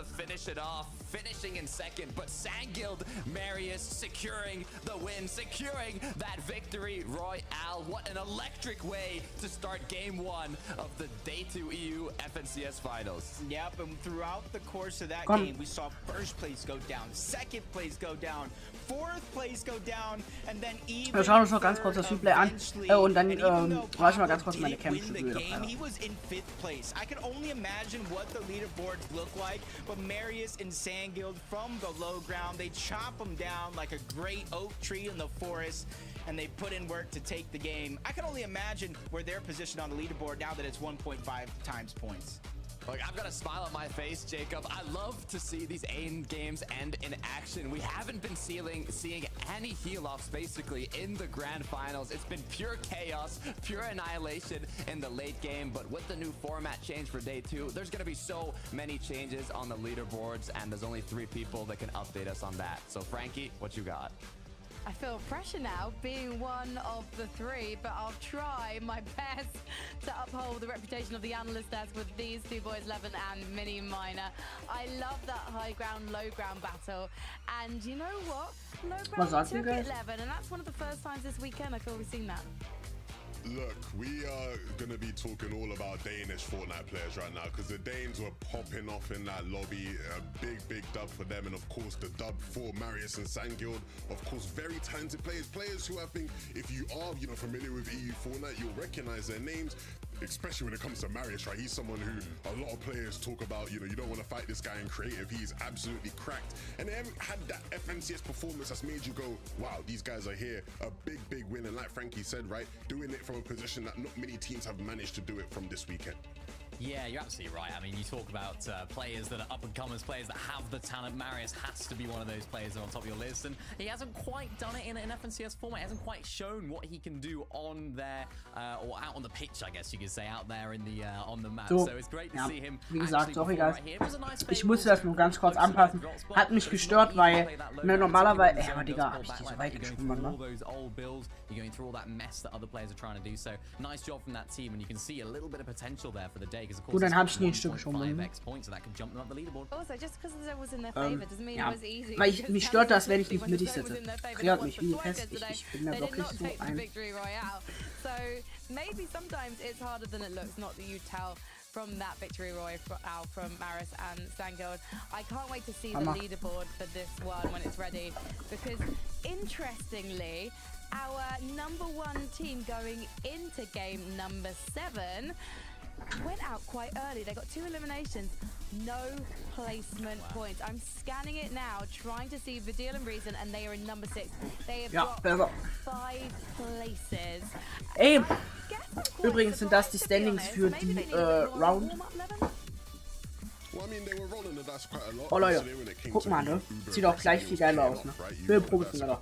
Finishing in second, but Sangild, Marius securing the win, securing that victory royale. What an electric way to start game 1 of the Day 2 EU FNCS Finals. Yep, and throughout the course of that game, we saw first place go down, second place go down, fourth place go down, and then even wir schauen uns noch ganz kurz das Replay an und dann war ich mal ganz kurz meine Camp he was in 5th place. I can only imagine what the leaderboards look like, but Marius and Sangild from the low ground, they chop them down like a great oak tree in the forest, and they put in work to take the game. I can only imagine where they're positioned on the leaderboard now that it's 1.5 times points. Look, I've got a smile on my face, Jacob. I love to see these AIM games end in action. We haven't been seeing any heal-offs, basically, in the grand finals. It's been pure chaos, pure annihilation in the late game. But with the new format change for Day 2, there's going to be so many changes on the leaderboards, and there's only 3 people that can update us on that. So, Frankie, what you got? I feel pressure now, being one of the 3, but I'll try my best to uphold the reputation of the analyst desk with these 2 boys, Levin and Mini Miner. I love that high ground, low ground battle, and you know what? Low ground took it, Levin, and that's one of the first times this weekend I feel we've seen that. Look, we are going to be talking all about Danish Fortnite players right now because the Danes were popping off in that lobby. A big dub for them. And of course, the dub for Marius and Sanguild. Of course, very talented players. Players who I think, if you are, familiar with EU Fortnite, you'll recognize their names. Especially when it comes to Marius, right? He's someone who a lot of players talk about, you don't want to fight this guy in creative. He's absolutely cracked. And they haven't had that FNCS performance that's made you go, wow, these guys are here. A big win. And like Frankie said, right, doing it from a position that not many teams have managed to do it from this weekend. Yeah, you're absolutely right. I mean, you talk about players that are up-and-comers, players that have the talent. Marius has to be one of those players that are on top of your list, and he hasn't quite done it in an FNCS format. He hasn't quite shown what he can do on there, or out on the pitch, I guess you could say, out there in the on the map. So it's great to see him. Wie gesagt, sorry guys, ich musste das nur ganz kurz anpassen. Hat mich gestört, weil normalerweise, aber Digga, hab ich die so weit geschwommen, ne? You're going through all that mess that other players are trying to do. So nice job from that team, and you can see a little bit of potential there for the day. Gut, dann habe ich nie ein Stück geschoben. Also, just because the was in their favor doesn't mean it was easy. Weil mich stört das, wenn ich nicht mittig sitze. Friert mich wie fest. Ich bin da wirklich so ein... So maybe sometimes it's harder than it looks. Not that you tell from that victory royale from Marius and Sanguild. I can't wait to see the leaderboard for this one when it's ready, because interestingly, our #1 team going into game number 7 went out quite early. They got 2 eliminations, no placement points. I'm scanning it now, trying to see Vidil and Reason, and they are in number 6. They have got 5 places. Ey, übrigens sind das die Standings für die Round. Oh Leute, guck mal, ne? Sieht auch gleich viel geiler aus, ne? Für Professioneller.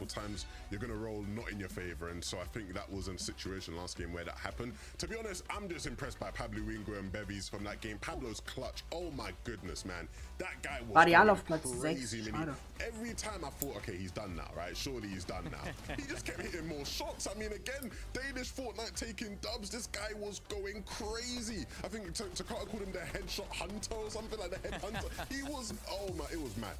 You're going to roll not in your favor, and so I think that was a situation last game where that happened. To be honest, I'm just impressed by Pablo Wingo and Bevies from that game. Pablo's clutch, oh my goodness, man. That guy was crazy. Every time I thought, okay, he's done now, right? Surely he's done now. He just kept hitting more shots. I mean, again, Danish Fortnite taking dubs. This guy was going crazy. I think Takata called him the headshot hunter or something like the head hunter. He was, oh my, it was mad.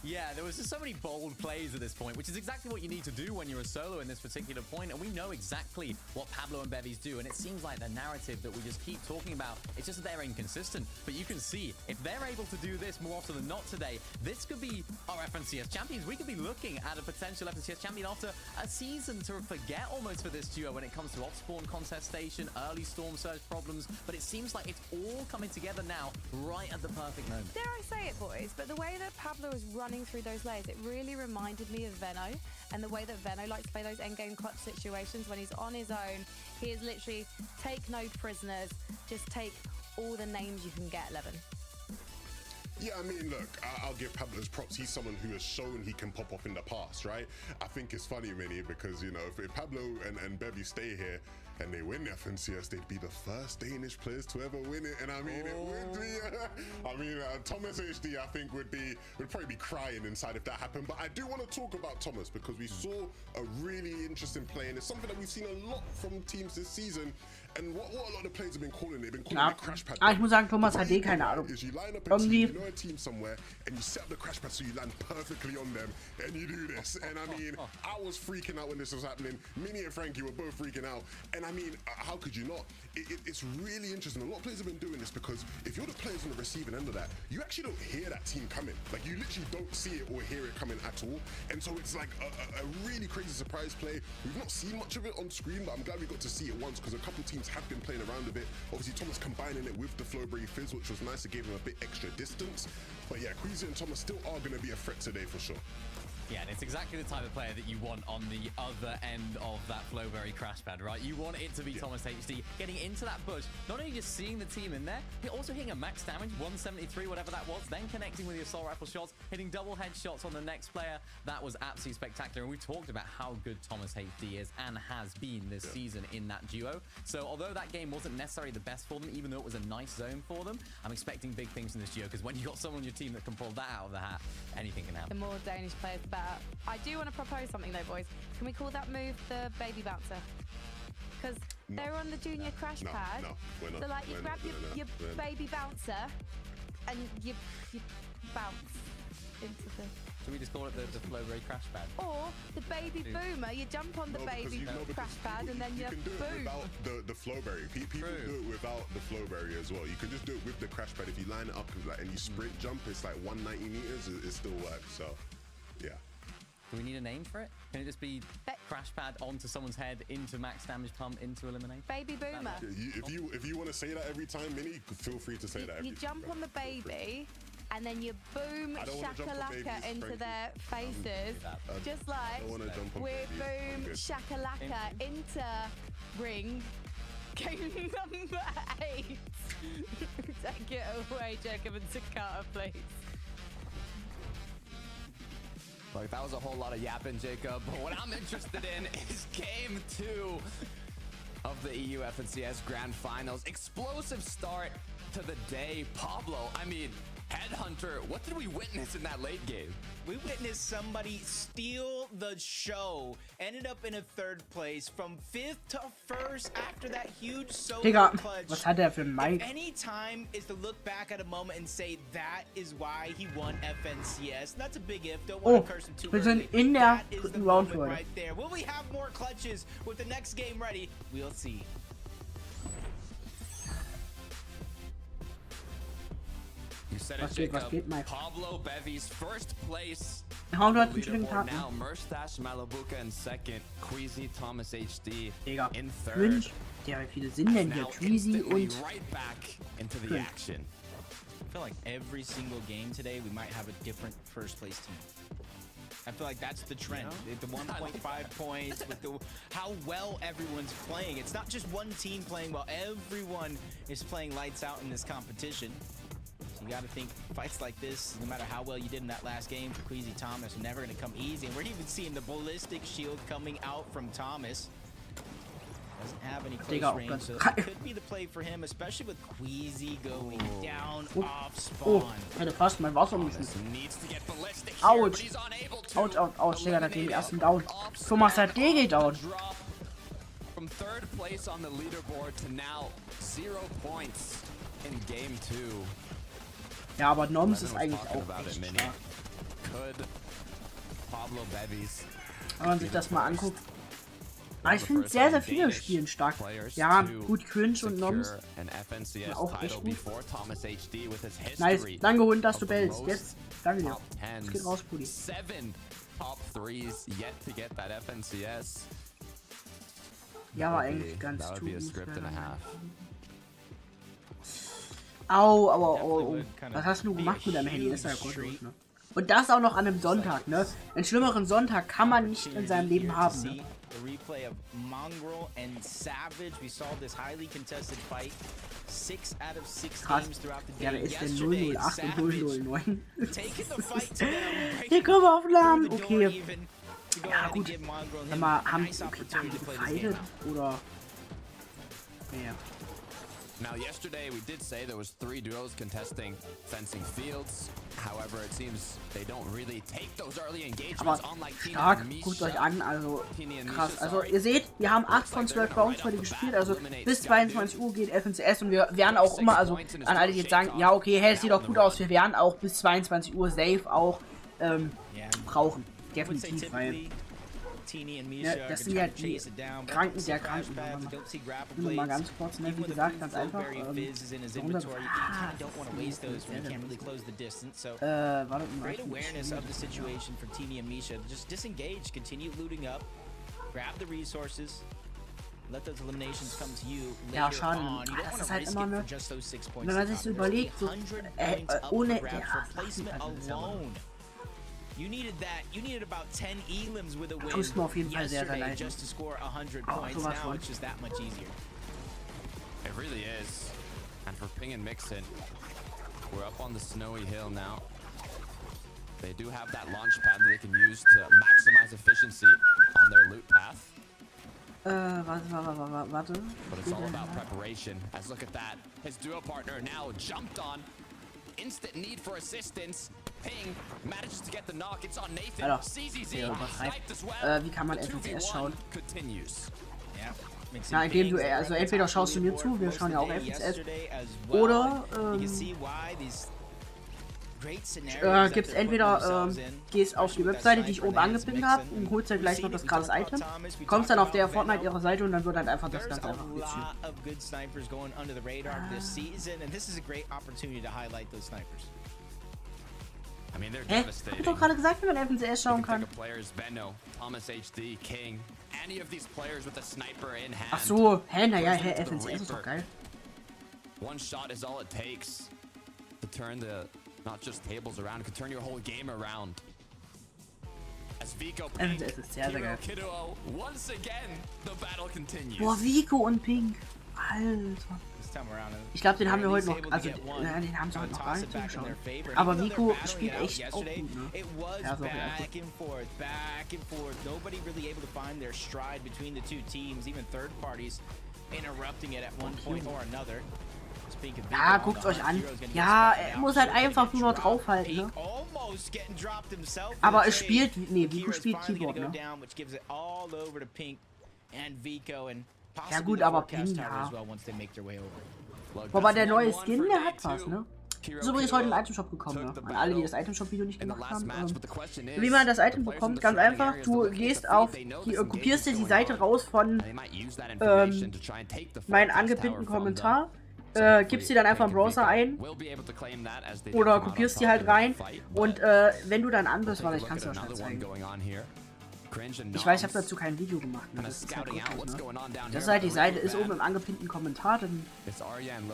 Yeah, there was just so many bold plays at this point, which is exactly what you need to do when you're a solo in this particular point, and we know exactly what Pablo and Bevies do, and it seems like the narrative that we just keep talking about, it's just that they're inconsistent. But you can see, if they're able to do this more often than not today, this could be our FNCS champions. We could be looking at a potential FNCS champion after a season to forget almost for this duo when it comes to off-spawn contestation, early storm surge problems, but it seems like it's all coming together now, right at the perfect moment. Dare I say it, boys, but the way that Pablo is running through those layers, it really reminded me of Veno, and the way that Veno likes to play those endgame clutch situations when he's on his own. He is literally take no prisoners, just take all the names you can get, Levin. Yeah, I mean, look, I'll give Pablo his props. He's someone who has shown he can pop off in the past, right? I think it's funny, Minnie, because, if Pablo and Bevy stay here and they win the FNCS, they'd be the first Danish players to ever win it. And I mean, it would be, Thomas HD, I think, would probably be crying inside if that happened. But I do want to talk about Thomas because we saw a really interesting play, and it's something that we've seen a lot from teams this season. And what a lot of the players have been calling it, the crash pad. Ich muss sagen, Thomas HD, keine Ahnung. You line up a team, you know a team somewhere, and you set up the crash pad so you land perfectly on them, and you do this. And I mean, I was freaking out when this was happening. Minnie and Frankie were both freaking out. And I mean, how could you not? It's really interesting. A lot of players have been doing this because if you're the players on the receiving end of that, you actually don't hear that team coming. Like, you literally don't see it or hear it coming at all. And so it's like a really crazy surprise play. We've not seen much of it on screen, but I'm glad we got to see it once because a couple teams have been playing around a bit. Obviously, Thomas combining it with the Flowberry Fizz, which was nice. It gave him a bit extra distance. But yeah, Queasy and Thomas still are going to be a threat today for sure. Yeah, and it's exactly the type of player that you want on the other end of that Flowberry crash pad, right? You want it to be Thomas HD getting into that bush, not only just seeing the team in there, but also hitting a max damage, 173, whatever that was, then connecting with the assault rifle shots, hitting double headshots on the next player. That was absolutely spectacular, and we talked about how good Thomas HD is and has been this season in that duo. So although that game wasn't necessarily the best for them, even though it was a nice zone for them, I'm expecting big things from this duo, because when you got someone on your team that can pull that out of the hat, anything can happen. The more Danish players, the better. I do want to propose something though, boys. Can we call that move the baby bouncer? Because they're on the junior crash pad. We're not. So like you grab your baby bouncer and you bounce into the Should we just call it the Flowberry crash pad? Or the baby boomer, you jump on the baby crash pad and then you can do it boom. without the Flowberry. People do it without the Flowberry as well. You can just do it with the crash pad. If you line it up and you sprint jump, it's like 190 meters. It still works. So, yeah. Do we need a name for it? Can it just be crash pad onto someone's head, into max damage pump, into eliminate? Baby boomer. If you want to say that every time, Minnie, feel free to say that every You time. jump on the baby and then you boom shakalaka into their faces. Just like we're boom shakalaka into ring. Game number 8. Take it away, Jacob and Takata, please. Like, that was a whole lot of yapping, Jacob. But what I'm interested in is Game 2 of the EU FNCS Grand Finals. Explosive start to the day. Pablo, I mean, Headhunter, what did we witness in that late game? We witnessed somebody steal the show. Ended up in a 3rd place from 5th to 1st after that huge solo Digga, clutch. was hat er für ein Mic? If any time is to look back at a moment and say that is why he won FNCS. That's a big if. Don't want to curse him too wir sind early. in der That is the 3. Round, moment Leute. right there. Will we have more clutches with the next game ready? We'll see. You said it, Was geht, Jacob. Mike? Pablo Bevy's first place. Hauen wir den Leaderboard Tag, now. ne? Merstash Malabuka in 2nd. Queasy Thomas HD Digga, in 3rd. Cringe. Ja, wie viele sind denn hier? Now Tweezy instantly und right back into the Cringe. action. I feel like every single game today we might have a different first place team. I feel like that's the trend. The 1.5 points with how well everyone's playing. It's not just one team playing well. Everyone is playing lights out in this competition. So you got to think fights like this, no matter how well you did in that last game for Queasy Thomas, are never going to come easy. And we're even seeing the ballistic shield coming out from Thomas. Doesn't have any close range, so it could be the play for him, especially with Queasy going down off spawn. Hätte fast mein Wasser umgeschmissen. Autsch. Autsch, autsch, autsch. Digga, da gehen die ersten down. Thomas hat DG down. From 3rd place on the leaderboard to now 0 points in game 2. Ja, aber Noms ist eigentlich auch echt stark. Could Pablo Bevy's, wenn man sich das mal anguckt. Aber ich finde sehr, sehr viele Spielen stark. Ja, gut, Cringe und Noms sind auch echt gut. Nice, danke Hund, dass du bellst. Jetzt, danke dir. Es geht raus, Pudi. 7 top 3s yet to get that FNCS. Ja, war eigentlich ganz gut. Au, au, au. Was hast du gemacht mit deinem Handy? Das ist ja gottlos, ne? Und das auch noch an einem Sonntag, ne? Einen schlimmeren Sonntag kann man nicht in seinem Leben haben, ne? The replay of Mongrel and Savage. We saw this highly contested fight. 6 out of 6 games throughout the day. Ja, da ist der 008 und 009. Taking the fight to them. Hier kommen wir auf Namen. Okay. Ja, gut. Sag mal, haben die gefeitet? Oder? Ja. Now, yesterday we did say there was 3 duos contesting fencing fields. However, it seems they don't really take those early engagements Aber unlike stark, guckt euch an, also krass. Also ihr seht, wir haben 8 von 12 Rounds heute gespielt, also bis 22 Uhr geht FNCS und wir werden auch immer, also an alle, die jetzt sagen, ja okay, hey, es sieht doch gut aus, wir werden auch bis 22 Uhr safe auch brauchen. Definitiv, weil ja, das sind ja die Kranken der Kranken. Nur mal ganz kurz, ne, wie gesagt, ganz einfach. Warte mal. Ja, schade. Das ist halt immer, ne, wenn man sich so überlegt, so, ohne You needed that. You needed about 10 elims with a win tust mir auf jeden Fall sehr, sehr leid. just to score 100 points. Now it's just that much easier. It really is. And for Ping and Mixin, we're up on the snowy hill now. They do have that launch pad that they can use to maximize efficiency on their loot path. Warte. But it's all about preparation. As look at that. His duo partner now jumped on. Instant need for assistance. Ping manages to get the knock. It's on Nathan. Alter, CZZ sniped as well. wie kann man FNCS schauen? Continues. Na, indem du, also entweder schaust du mir zu, wir schauen ja auch FNCS, oder, gibt's entweder, gehst auf die Webseite, die ich oben angepinnt habe, und holst dir gleich noch das gratis Item, kommst dann auf der Fortnite ihrer Seite und dann wird halt einfach das Ganze einfach gezogen. Hä? Hab ich doch gerade gesagt, wie man FNCS schauen kann. Ach so, hä, naja, hä, FNCS ist doch geil. One shot is all it takes to turn the not just tables around, it could turn your whole game around. As Vico Pink, ist sehr, sehr geil. Kiddo, once again, the battle continues. Boah, Vico und Pink. Alter. Ich glaube, den haben wir heute noch, also den haben sie heute noch gar nicht zugeschaut. Aber Vico spielt echt auch gut, ne? Ja, so ja, guckt euch an. Ja, er muss halt einfach nur draufhalten, ne? Aber es spielt, nee, Vico spielt Keyboard, ne? Ja gut, aber Ping, ja. Wobei der neue Skin, der hat was, ne? Ist übrigens heute in den Itemshop gekommen, ne? An alle, die das Itemshop-Video nicht gemacht haben. Wie man das Item bekommt, ganz einfach. Du gehst auf, kopierst dir die Seite raus von meinen angepinnten Kommentar, gibst die dann einfach im Browser ein oder kopierst die halt rein und wenn du dann an bist, warte, ich kann es dir schnell zeigen. Ich weiß, ich habe dazu kein Video gemacht, ne? Das ist halt wirklich, ne? Das ist halt die Seite, ist oben im angepinnten Kommentar, dann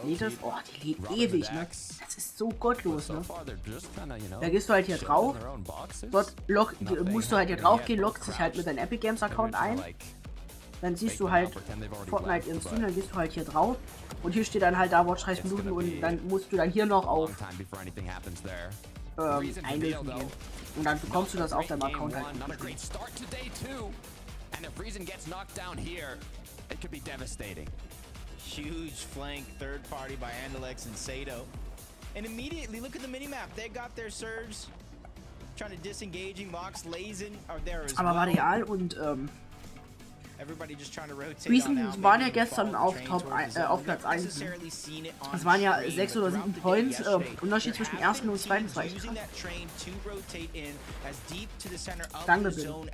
lädt es, oh, die lädt ewig, ne? Das ist so gottlos, ne? Da gehst du halt hier drauf, dort musst du halt hier drauf gehen, loggst dich halt mit deinem Epic Games Account ein, dann siehst du halt Fortnite im Stream, dann gehst du halt hier drauf und hier steht dann halt da Watch 30 Minuten und dann musst du dann hier noch auf einlösen gehen. Und dann bekommst du das auf deinem Account halt. Huge flank, third party by Andalex and Sato. And immediately, look at the minimap. They got their surge. Trying to disengaging, Mox, Lazen are there as well. Aber Varial und Reason waren ja gestern auf Platz 1. Es waren ja 6 oder 7 Points. Unterschied zwischen ersten und zweiten war echt krass. Danke, bitte. So,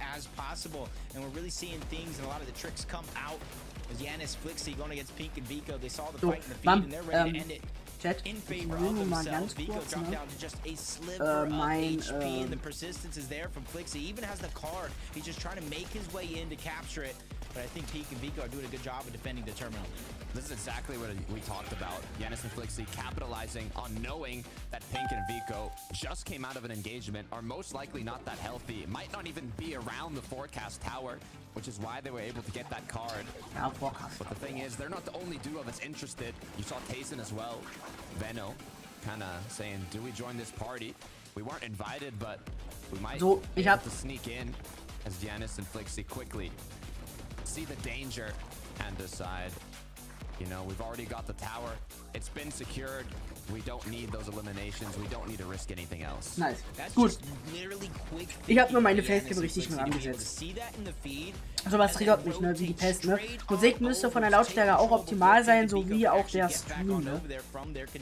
Bam, Chat, ich will nur mal ganz kurz, ne? Mein, but I think Peak and Vico are doing a good job of defending the terminal. This is exactly what we talked about. Yanis and Flixie capitalizing on knowing that Pink and Vico just came out of an engagement, are most likely not that healthy. It might not even be around the forecast tower, which is why they were able to get that card. Yeah, forecast. But the thing is, they're not the only duo that's interested. You saw Tayson as well. Veno kind of saying, do we join this party? We weren't invited, but we might be able to sneak in as Yanis and Flixie quickly see the danger and decide, you know, we've already got the tower. It's been secured. We don't need those eliminations. We don't need to risk anything else. Nice. Gut. Ich habe nur meine Facecam richtig nur angesetzt. Sowas triggert mich, ne, wie die Pest, ne. Musik müsste von der Lautstärke auch optimal sein, so wie auch der Stream, ne.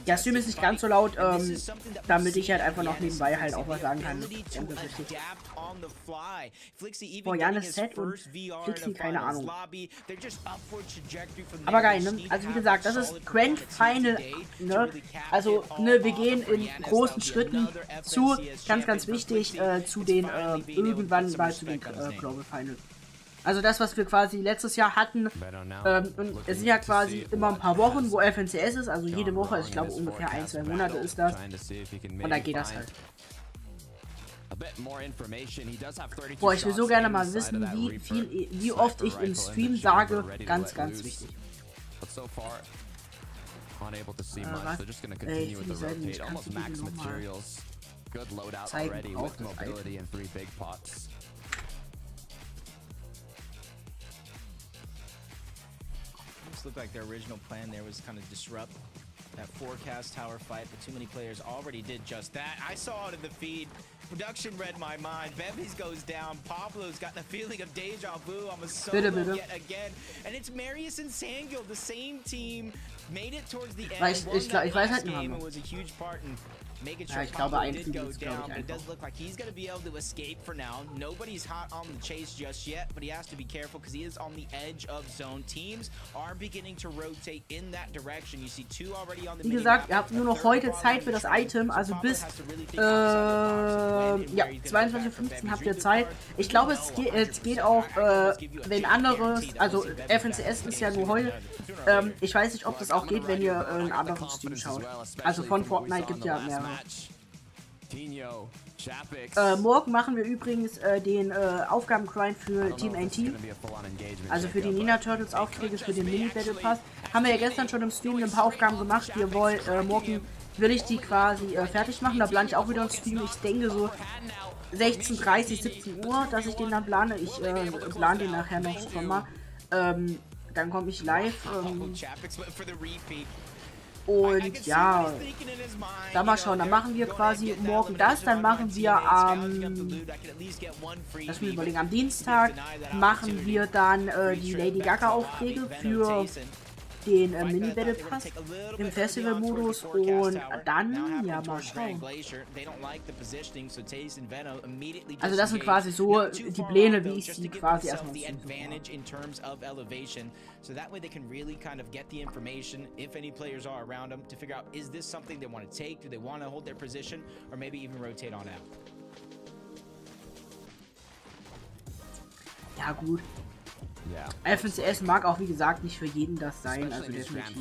Der Stream ist nicht ganz so laut, damit ich halt einfach noch nebenbei halt auch was sagen kann. Boah, Janis Set und Flixie, keine Ahnung. Aber geil, ne. Also wie gesagt, das ist Grand Final, ne. Also, ne, wir gehen in großen Schritten zu, ganz wichtig, zu den, irgendwann mal zu den Global Final. Also das, was wir quasi letztes Jahr hatten, und es sind ja quasi immer ein paar Wochen, wo FNCS ist, also jede Woche, ich glaube ungefähr 1-2 Monate ist das, und dann geht das halt. Boah, ich will so gerne mal wissen, wie oft ich im Stream sage, ganz wichtig. Unable to see much. They're just going to continue with the rotate. Almost max materials. Good loadout already with mobility and 3 big pots. This looked like their original plan there was kind of disrupt that forecast tower fight, but too many players already did just that. I saw it in the feed. Production read my mind. Bevis goes down. Pablo's got the feeling of deja vu. I'm a solo yet again. And it's Marius and Sangil, the same team, made it towards the end. Ich weiß halt game and was a huge part in making Ja, sure ich glaube, Pablo ein did Flügel go ist, glaube down, ich, but it einfach. does look like he's going to be able to escape for now. Nobody's hot on the chase just yet, but he has to be careful because he is on the edge of zone. Teams are beginning to rotate in that direction. You see two already on the Wie gesagt, ihr habt nur noch heute Zeit für das Item, also bis ja, 22:15 habt ihr Zeit. Ich glaube, es geht auch, wenn anderes, also FNCS ist ja nur heute. Ich weiß nicht, ob das auch geht, wenn ihr einen anderen Stream schaut. Also von Fortnite gibt ja mehrere. Morgen machen wir übrigens den Aufgabengrind für Team NT. Also für die Ninja Turtles Aufträge für den Mini Battle Pass. Haben wir ja gestern schon im Stream ein paar Aufgaben gemacht. Wir wollen, morgen will ich die quasi fertig machen. Da plane ich auch wieder einen Stream. Ich denke so 16:30, 17 Uhr, dass ich den dann plane. Ich plane den nachher noch schon mal. Dann komme ich live. Und ja, dann mal schauen, dann machen wir quasi morgen das, dann machen wir lass mich überlegen, am Dienstag machen wir dann die Lady Gaga Aufträge für den Mini-Battle Pass im Festival-Modus und dann, ja, mal schauen. Also das sind quasi so die Pläne, wie ich sie quasi erstmal ziehen. So that way they can really kind of get the information, if any players are around them, to figure out, is this something they want to take, do they want to hold their position, or maybe even rotate on out. Ja gut. FNCS mag auch wie gesagt nicht für jeden das sein, also definitiv.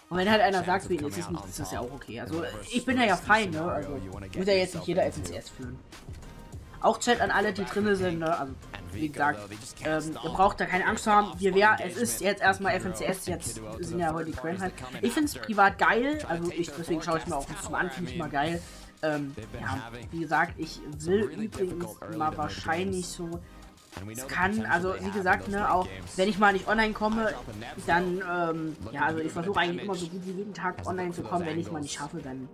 Und wenn halt einer sagt, für ihn ist es nicht, ist das ja auch okay. Also ich bin ja fein, ne? Also muss ja jetzt nicht jeder FNCS führen. Auch Chat an alle, die drin sind, ne? Also wie gesagt, ihr braucht da keine Angst zu haben. Es ist jetzt erstmal FNCS, jetzt sind ja heute die Grand halt. Ich finde es privat geil, also deswegen schaue ich mir auch zum Anfang nicht mal geil. Ja, wie gesagt, ich will übrigens mal wahrscheinlich so, es kann, also wie gesagt, ne, auch wenn ich mal nicht online komme, dann, ja, also ich versuche eigentlich immer so gut wie jeden Tag online zu kommen, wenn ich es mal nicht schaffe, dann,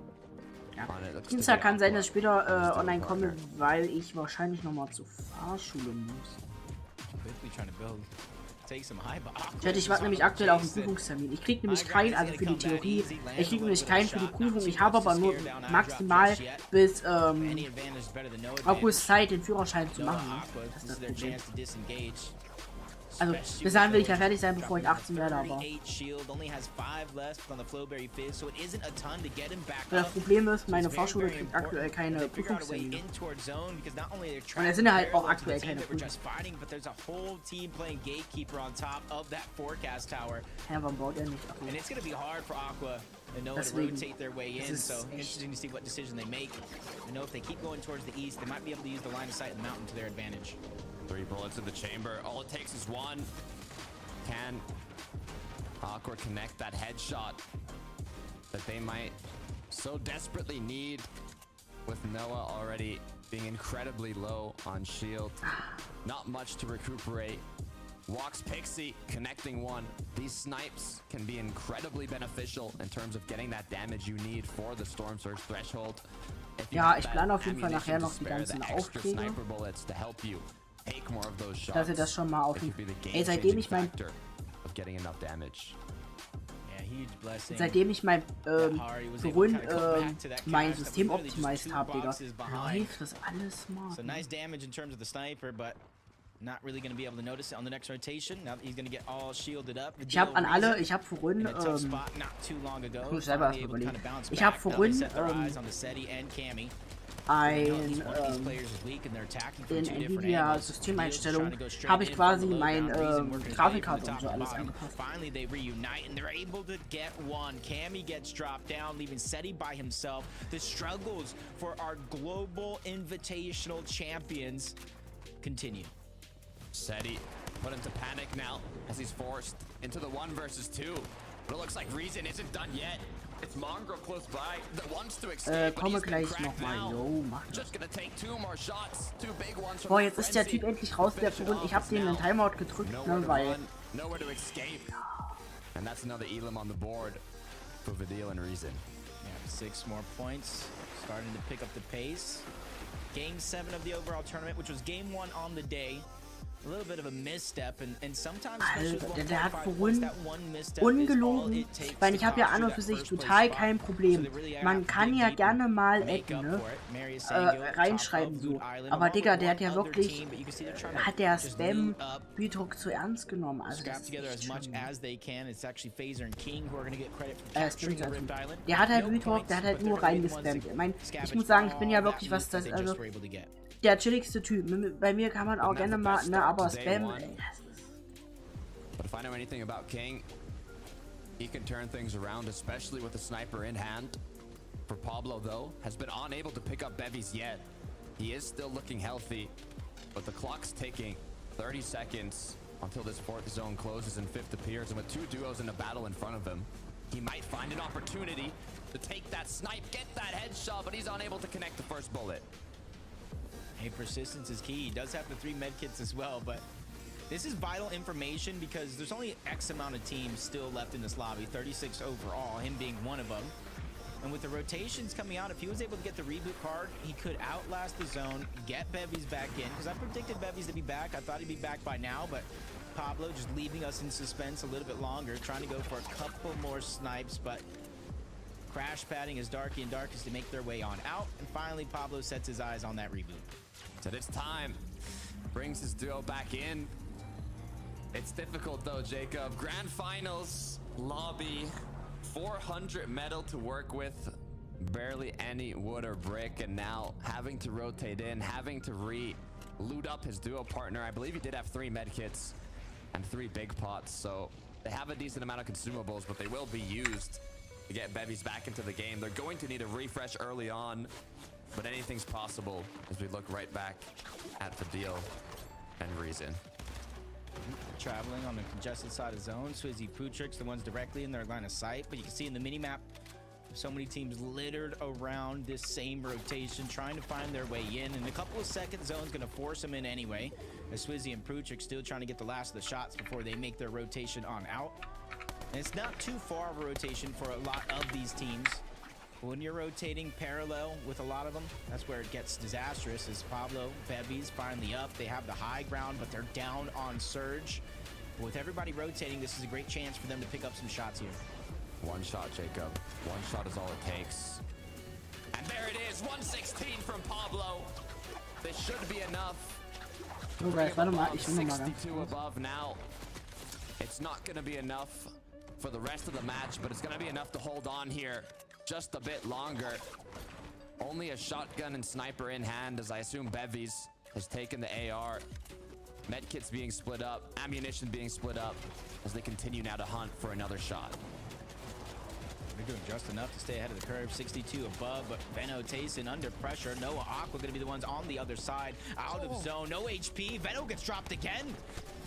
ja. Dienstag kann sein, dass ich später online komme, weil ich wahrscheinlich nochmal zur Fahrschule muss. Ich warte nämlich aktuell auf einen Prüfungstermin. Ich kriege nämlich keinen, also für die Theorie, ich kriege nämlich keinen für die Prüfung. Ich habe aber nur maximal bis August Zeit, den Führerschein zu machen. Das ist das Problem. Also, bis dahin will ich ja fertig sein, bevor ich 18 werde, aber das Problem ist, meine Fahrschule kriegt aktuell keine Prüfungstermine. Und es sind ja halt auch aktuell keine Prüfungen. Ja, warum baut er nicht? Deswegen, es ist echt. Three bullets in the chamber. All it takes is one. Can Aqua connect that headshot that they might so desperately need, with Noah already being incredibly low on shield? Not much to recuperate. Walks Pixie, connecting one. These snipes can be incredibly beneficial in terms of getting that damage you need for the Storm Surge threshold. Ja, ich plane auf jeden Fall nachher noch die ganzen Aufträge. Dass ihr das schon mal auf seitdem ich mein vorhin mein System optimisiert habe, Digga, läuft das alles smart. Ich habe an alle, ich habe vorhin, muss ich selber erst überlegen. Ich habe vorhin in Nvidia Systemeinstellungen habe ich quasi mein Grafikkarte und so alles angepasst. Seti put into panic now as he's forced into the 1 versus 2. But it looks like Reason isn't done yet. It's Mongrel close by that wants to escape. Komme gleich nochmal. Jo, mach das. Boah, jetzt ist der Typ endlich raus, der vorhin. Ich habe den in Timeout gedrückt, ne, weil. Nowhere to escape. And that's another Elim on the board for Vidal and Reason. Yeah, 6 more points. Starting to pick up the pace. Game 7 of the overall tournament, which was game 1 on the day. a little bit of a misstep, and sometimes Alter, der hat vorhin ungelogen. Ich meine, ich habe ja an und für sich total kein Problem. Man kann ja gerne mal Ecken, ne? Reinschreiben so. Aber Digga, der hat ja wirklich, hat der Spam Beatdruck zu ernst genommen. Also das ist echt schlimm. Der hat halt Beatdruck, der hat halt nur reingespammt. Ich meine, ich muss sagen, ich bin ja wirklich, was das, also der chilligste Typ. Bei mir kann man auch gerne mal, ne, aber Spam, ey, das ist... But if I know anything about King, he can turn things around, especially with the sniper in hand. For Pablo, though, has been unable to pick up bevies yet. He is still looking healthy, but the clock's ticking. 30 seconds until this fourth zone closes and fifth appears, and with two duos in a battle in front of him, he might find an opportunity to take that snipe, get that headshot, but he's unable to connect the first bullet. Hey, persistence is key. He does have the 3 medkits as well, but this is vital information because there's only X amount of teams still left in this lobby, 36 overall, him being one of them. And with the rotations coming out, if he was able to get the reboot card, he could outlast the zone, get bevies back in, because I predicted bevies to be back. I thought he'd be back by now, but Pablo just leaving us in suspense a little bit longer, trying to go for a couple more snipes, but crash padding as Darky and Darkest to make their way on out, and finally Pablo sets his eyes on that reboot. So this time, brings his duo back in. It's difficult though, Jacob. Grand Finals, lobby, 400 metal to work with, barely any wood or brick, and now having to rotate in, having to loot up his duo partner. I believe he did have 3 medkits and 3 big pots, so they have a decent amount of consumables, but they will be used to get bevies back into the game. They're going to need a refresh early on, but anything's possible as we look right back at Fadil and Reason. Traveling on the congested side of zone, Swizzy, Putrix, the ones directly in their line of sight, but you can see in the minimap, so many teams littered around this same rotation, trying to find their way in. In a couple of seconds, zone's gonna force them in anyway, as Swizzy and Putrix still trying to get the last of the shots before they make their rotation on out. And it's not too far of a rotation for a lot of these teams. When you're rotating parallel with a lot of them, that's where it gets disastrous. As Pablo, bevies finally up. They have the high ground, but they're down on Surge. But with everybody rotating, this is a great chance for them to pick up some shots here. One shot, Jacob. One shot is all it takes. And there it is, 116 from Pablo. This should be enough. Oh, guys, warte mal, ich will noch mal ganz 62 above now. It's not going to be enough for the rest of the match, but it's going to be enough to hold on here just a bit longer. Only a shotgun and sniper in hand, as I assume Bevies has taken the AR. Medkits being split up, ammunition being split up, as they continue now to hunt for another shot. They're doing just enough to stay ahead of the curve. 62 above, but Veno, Tayson under pressure. Noah, Aqua going to be the ones on the other side. Out of zone, no HP. Veno gets dropped again.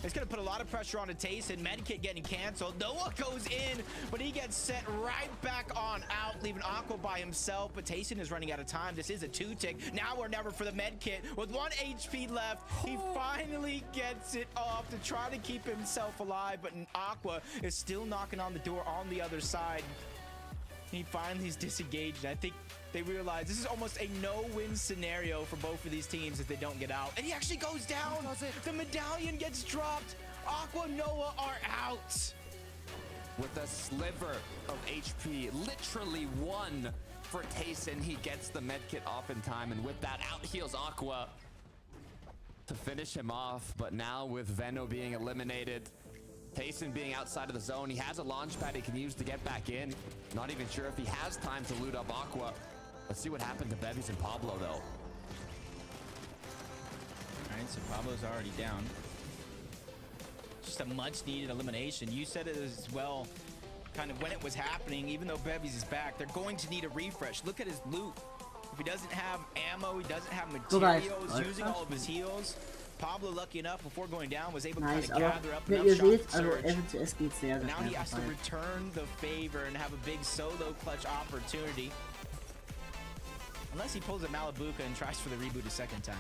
It's going to put a lot of pressure on Tayson. Medkit getting canceled. Noah goes in, but he gets sent right back on out, leaving Aqua by himself. But Tayson is running out of time. This is a 2-tick. Now or never for the Medkit. With 1 HP left, he finally gets it off to try to keep himself alive. But Aqua is still knocking on the door on the other side. He finally is disengaged. I think they realize this is almost a no-win scenario for both of these teams if they don't get out. And he actually goes down. The medallion gets dropped. Aqua and Noah are out. With a sliver of HP, literally 1 for Tayson. He gets the medkit off in time, and with that, out heals Aqua to finish him off. But now with Veno being eliminated, Tayson being outside of the zone, he has a launch pad he can use to get back in. Not even sure if he has time to loot up Aqua. Let's see what happened to Bevies and Pablo, though. All right, so Pablo's already down. Just a much-needed elimination. You said it as well, kind of when it was happening, even though Bevies is back, they're going to need a refresh. Look at his loot. If he doesn't have ammo, he doesn't have materials, using all of his heals. Pablo, lucky enough, before going down, was able to kind of gather up enough shots to surge. Now he has to return the favor and have a big solo clutch opportunity. Unless he pulls a Malibuka and tries for the reboot a second time.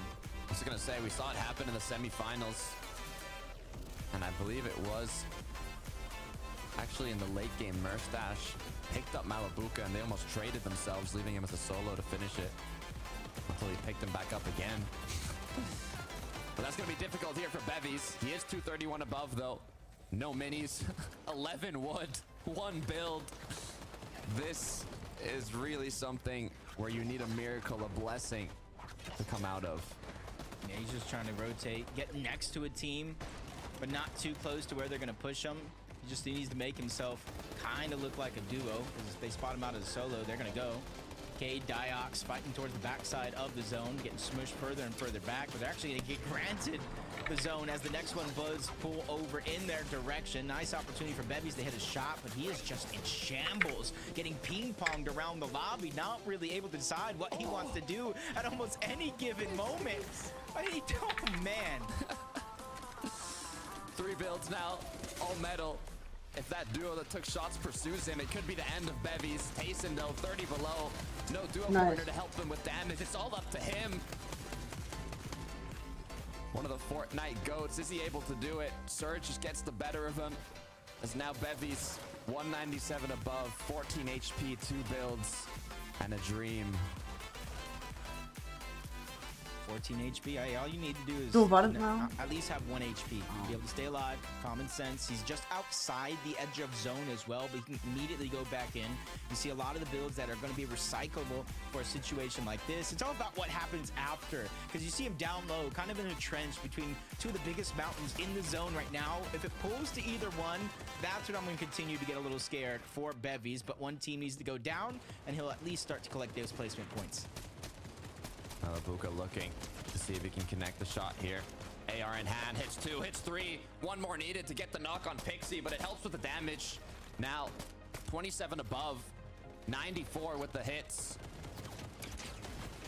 I was gonna say, we saw it happen in the semifinals. And I believe it was actually in the late game, Merstash picked up Malibuka and they almost traded themselves, leaving him with a solo to finish it. Until he picked him back up again. But that's going to be difficult here for Bevies. He is 231 above, though. No minis. 11 wood. 1 build. This is really something where you need a miracle, a blessing to come out of. Yeah, he's just trying to rotate, get next to a team, but not too close to where they're going to push him. He needs to make himself kind of look like a duo, because if they spot him out as a solo, they're going to go. Cade, Diox fighting towards the backside of the zone, getting smushed further and further back, but they're actually going to get granted the zone as the next one does pull over in their direction. Nice opportunity for Bevies to hit a shot, but he is just in shambles, getting ping-ponged around the lobby, not really able to decide what he wants to do at almost any given moment. Oh, man. 3 builds now, all metal. If that duo that took shots pursues him, it could be the end of Bevies. Tayson, though, 30 below. No duo partner to help him with damage. It's all up to him. One of the Fortnite goats. Is he able to do it? Surge just gets the better of him. As now Bevies, 197 above, 14 HP, 2 builds, and a dream. 14 HP. All you need to do is at least have 1 HP. Be able to stay alive. Common sense. He's just outside the edge of zone as well, but he can immediately go back in. You see a lot of the builds that are going to be recyclable for a situation like this. It's all about what happens after, because you see him down low, kind of in a trench between 2 of the biggest mountains in the zone right now. If it pulls to either one, that's when I'm going to continue to get a little scared for Bevies, but one team needs to go down, and he'll at least start to collect those placement points. Buka looking to see if he can connect the shot here. AR in hand, hits 2, hits 3. 1 more needed to get the knock on Pixie, but it helps with the damage. Now, 27 above, 94 with the hits.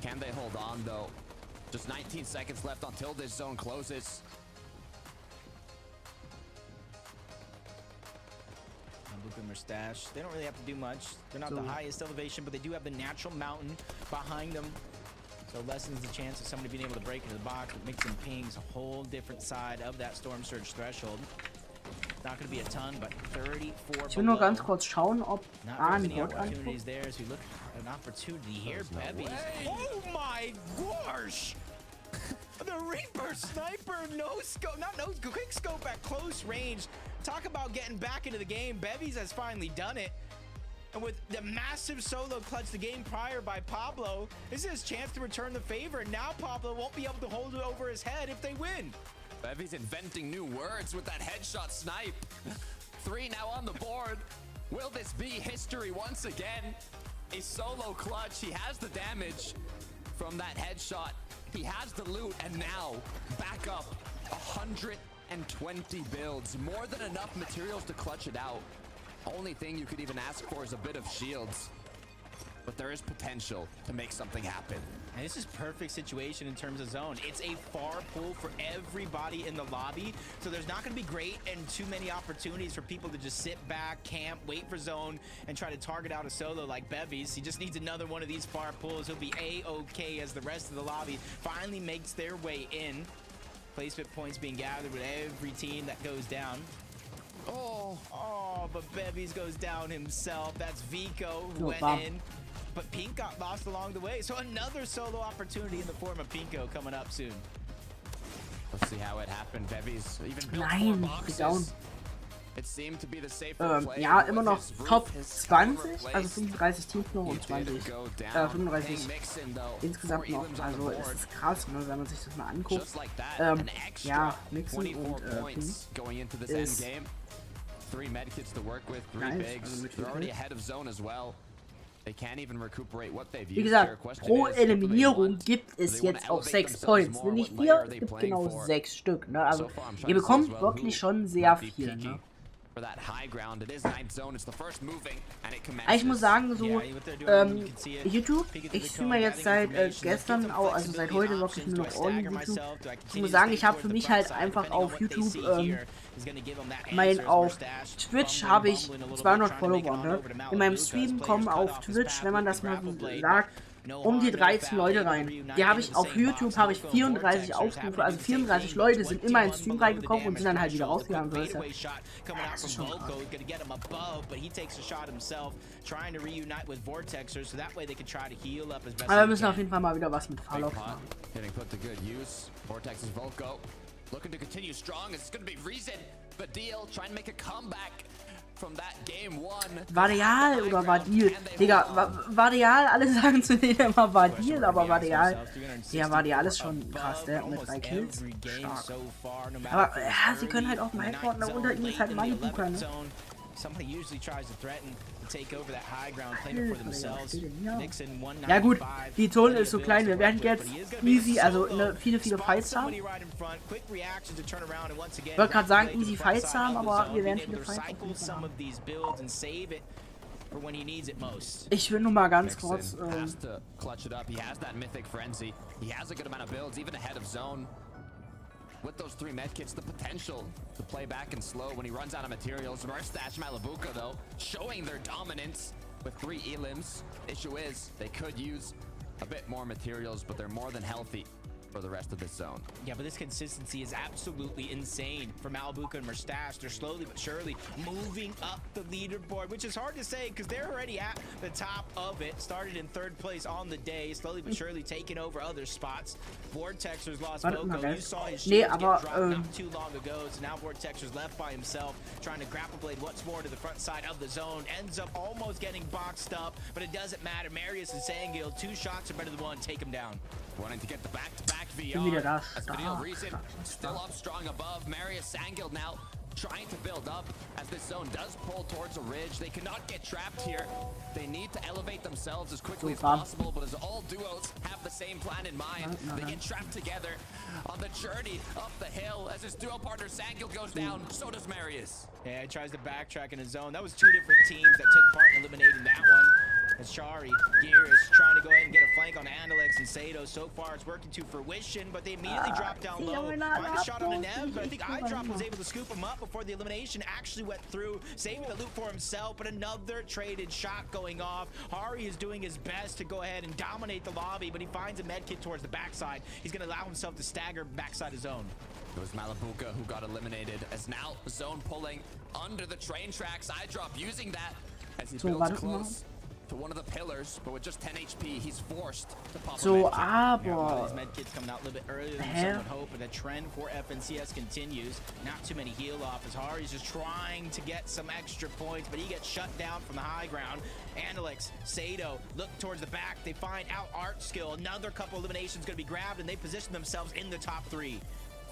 Can they hold on, though? Just 19 seconds left until this zone closes. Buka Mustache, they don't really have to do much. They're not the highest elevation, but they do have the natural mountain behind them. So lessens the chance of somebody being able to break into the box, but mixing pings a whole different side of that Storm Surge threshold. Not going to be a ton, but 34 Ich will nur ganz kurz schauen, ob ein Bot opportunities there as we look at an opportunity here. Bevies. Oh my gosh! The Reaper Sniper no scope, not no quick scope at close range. Talk about getting back into the game. Bevies has finally done it. And with the massive solo clutch the game prior by Pablo, this is his chance to return the favor. Now Pablo won't be able to hold it over his head if they win. Bevies inventing new words with that headshot snipe. 3 now on the board. Will this be history once again? A solo clutch. He has the damage from that headshot. He has the loot, and now back up 120 builds. More than enough materials to clutch it out. Only thing you could even ask for is a bit of shields. But there is potential to make something happen. And this is perfect situation in terms of zone. It's a far pull for everybody in the lobby. So there's not going to be great and too many opportunities for people to just sit back, camp, wait for zone, and try to target out a solo like Bevies. He just needs another one of these far pulls. He'll be A-okay as the rest of the lobby finally makes their way in. Placement points being gathered with every team that goes down. Oh, but Bevies goes down himself. That's Vico who went in. But Pink got lost along the way. So another solo opportunity in the form of Pinko coming up soon. Let's see how it happened. Bevies even built 4 boxes. It seemed to be the safer play. Ja, immer noch Top 20, also 35 Teams noch und 35 insgesamt noch. Also es ist krass, ne, wenn man sich das mal anguckt. Ja, Mixen und ist 3 medkits to work with, 3 bigs. They're already ahead of zone as well. They can't even recuperate what they've used. Wie gesagt, pro Eliminierung gibt es jetzt auch 6 Points. Nicht 4, es gibt genau 6 Stück. Ne? Also ihr bekommt wirklich schon sehr viel. Ne? Ich muss sagen, so YouTube, ich streame jetzt seit gestern, also seit heute wirklich nur noch on YouTube. Ich muss sagen, ich habe für mich halt einfach auf YouTube, auf Twitch habe ich 200 Follower. Ne? In meinem Stream kommen auf Twitch, wenn man das mal sagt, um die 13 Leute rein. Die habe ich auf YouTube, habe ich 34 Aufrufe, also 34 Leute sind immer ins Stream reingekommen und sind dann halt wieder rausgegangen. Das ist schon krass. Aber wir müssen auf jeden Fall mal wieder was mit Farlock machen. Looking to continue strong. It's going to be Reason, Badil trying to make a comeback from that game one. Vadil oder Vadil? Digga, Vadil, alle sagen zu denen immer Vadil, aber Vadil. Ja, Vadil ist schon krass, der mit 3 Kills. Stark. Aber ja, sie können halt auch mal headporten, da unter ihm ist halt Meine Buka, ne? Ja gut, die Zone ist so klein, wir werden jetzt easy, also viele Fights haben. Ich wollte gerade sagen, easy Fights haben, aber wir werden viele Fights haben. Ich will nur mal ganz kurz... With those 3 medkits, the potential to play back and slow when he runs out of materials. Stash Malabuka, though, showing their dominance with 3 elims. Issue is, they could use a bit more materials, but they're more than healthy for the rest of this zone. Yeah, but this consistency is absolutely insane for Malabuka and Mustache. They're slowly but surely moving up the leaderboard, which is hard to say because they're already at the top of it. Started in 3rd place on the day, slowly but surely taking over other spots. Vortexer's lost Boko. You saw his shield get dropped not too long ago, so now Vortexer's left by himself, trying to grapple blade once more to the front side of the zone. Ends up almost getting boxed up, but it doesn't matter. Marius and Sangil, 2 shots are better than 1. Take him down. Wanting to get the back-to-back VR. As Badil Reason still up strong above. Marius Sangil now trying to build up as this zone does pull towards a ridge. They cannot get trapped here. They need to elevate themselves as quickly as possible, but as all duos have the same plan in mind, they get trapped together on the journey up the hill as his duo partner Sangil goes down. So does Marius. Yeah, he tries to backtrack in his zone. That was 2 different teams that took part in eliminating that one. As Shari, Gear is trying to go ahead and get a flank on Analex and Sato. So far, it's working to fruition, but they immediately dropped down low. Find a shot on a Nev, but I think iDrop was able to scoop him up before the elimination actually went through, saving the loot for himself, but another traded shot going off. Hari is doing his best to go ahead and dominate the lobby, but he finds a medkit towards the backside. He's going to allow himself to stagger backside of zone. It was Malabuka who got eliminated, as now zone pulling under the train tracks. iDrop using that as he builds close to one of the pillars, but with just 10 HP, he's forced to pop so, a aber... These medkits coming out a little bit earlier than some would hope, and the trend for FNCS continues. Not too many heal off as Hari's just trying to get some extra points, but he gets shut down from the high ground. Analex, Sato look towards the back. They find out Art Skill. Another couple eliminations going to be grabbed, and they position themselves in the top 3.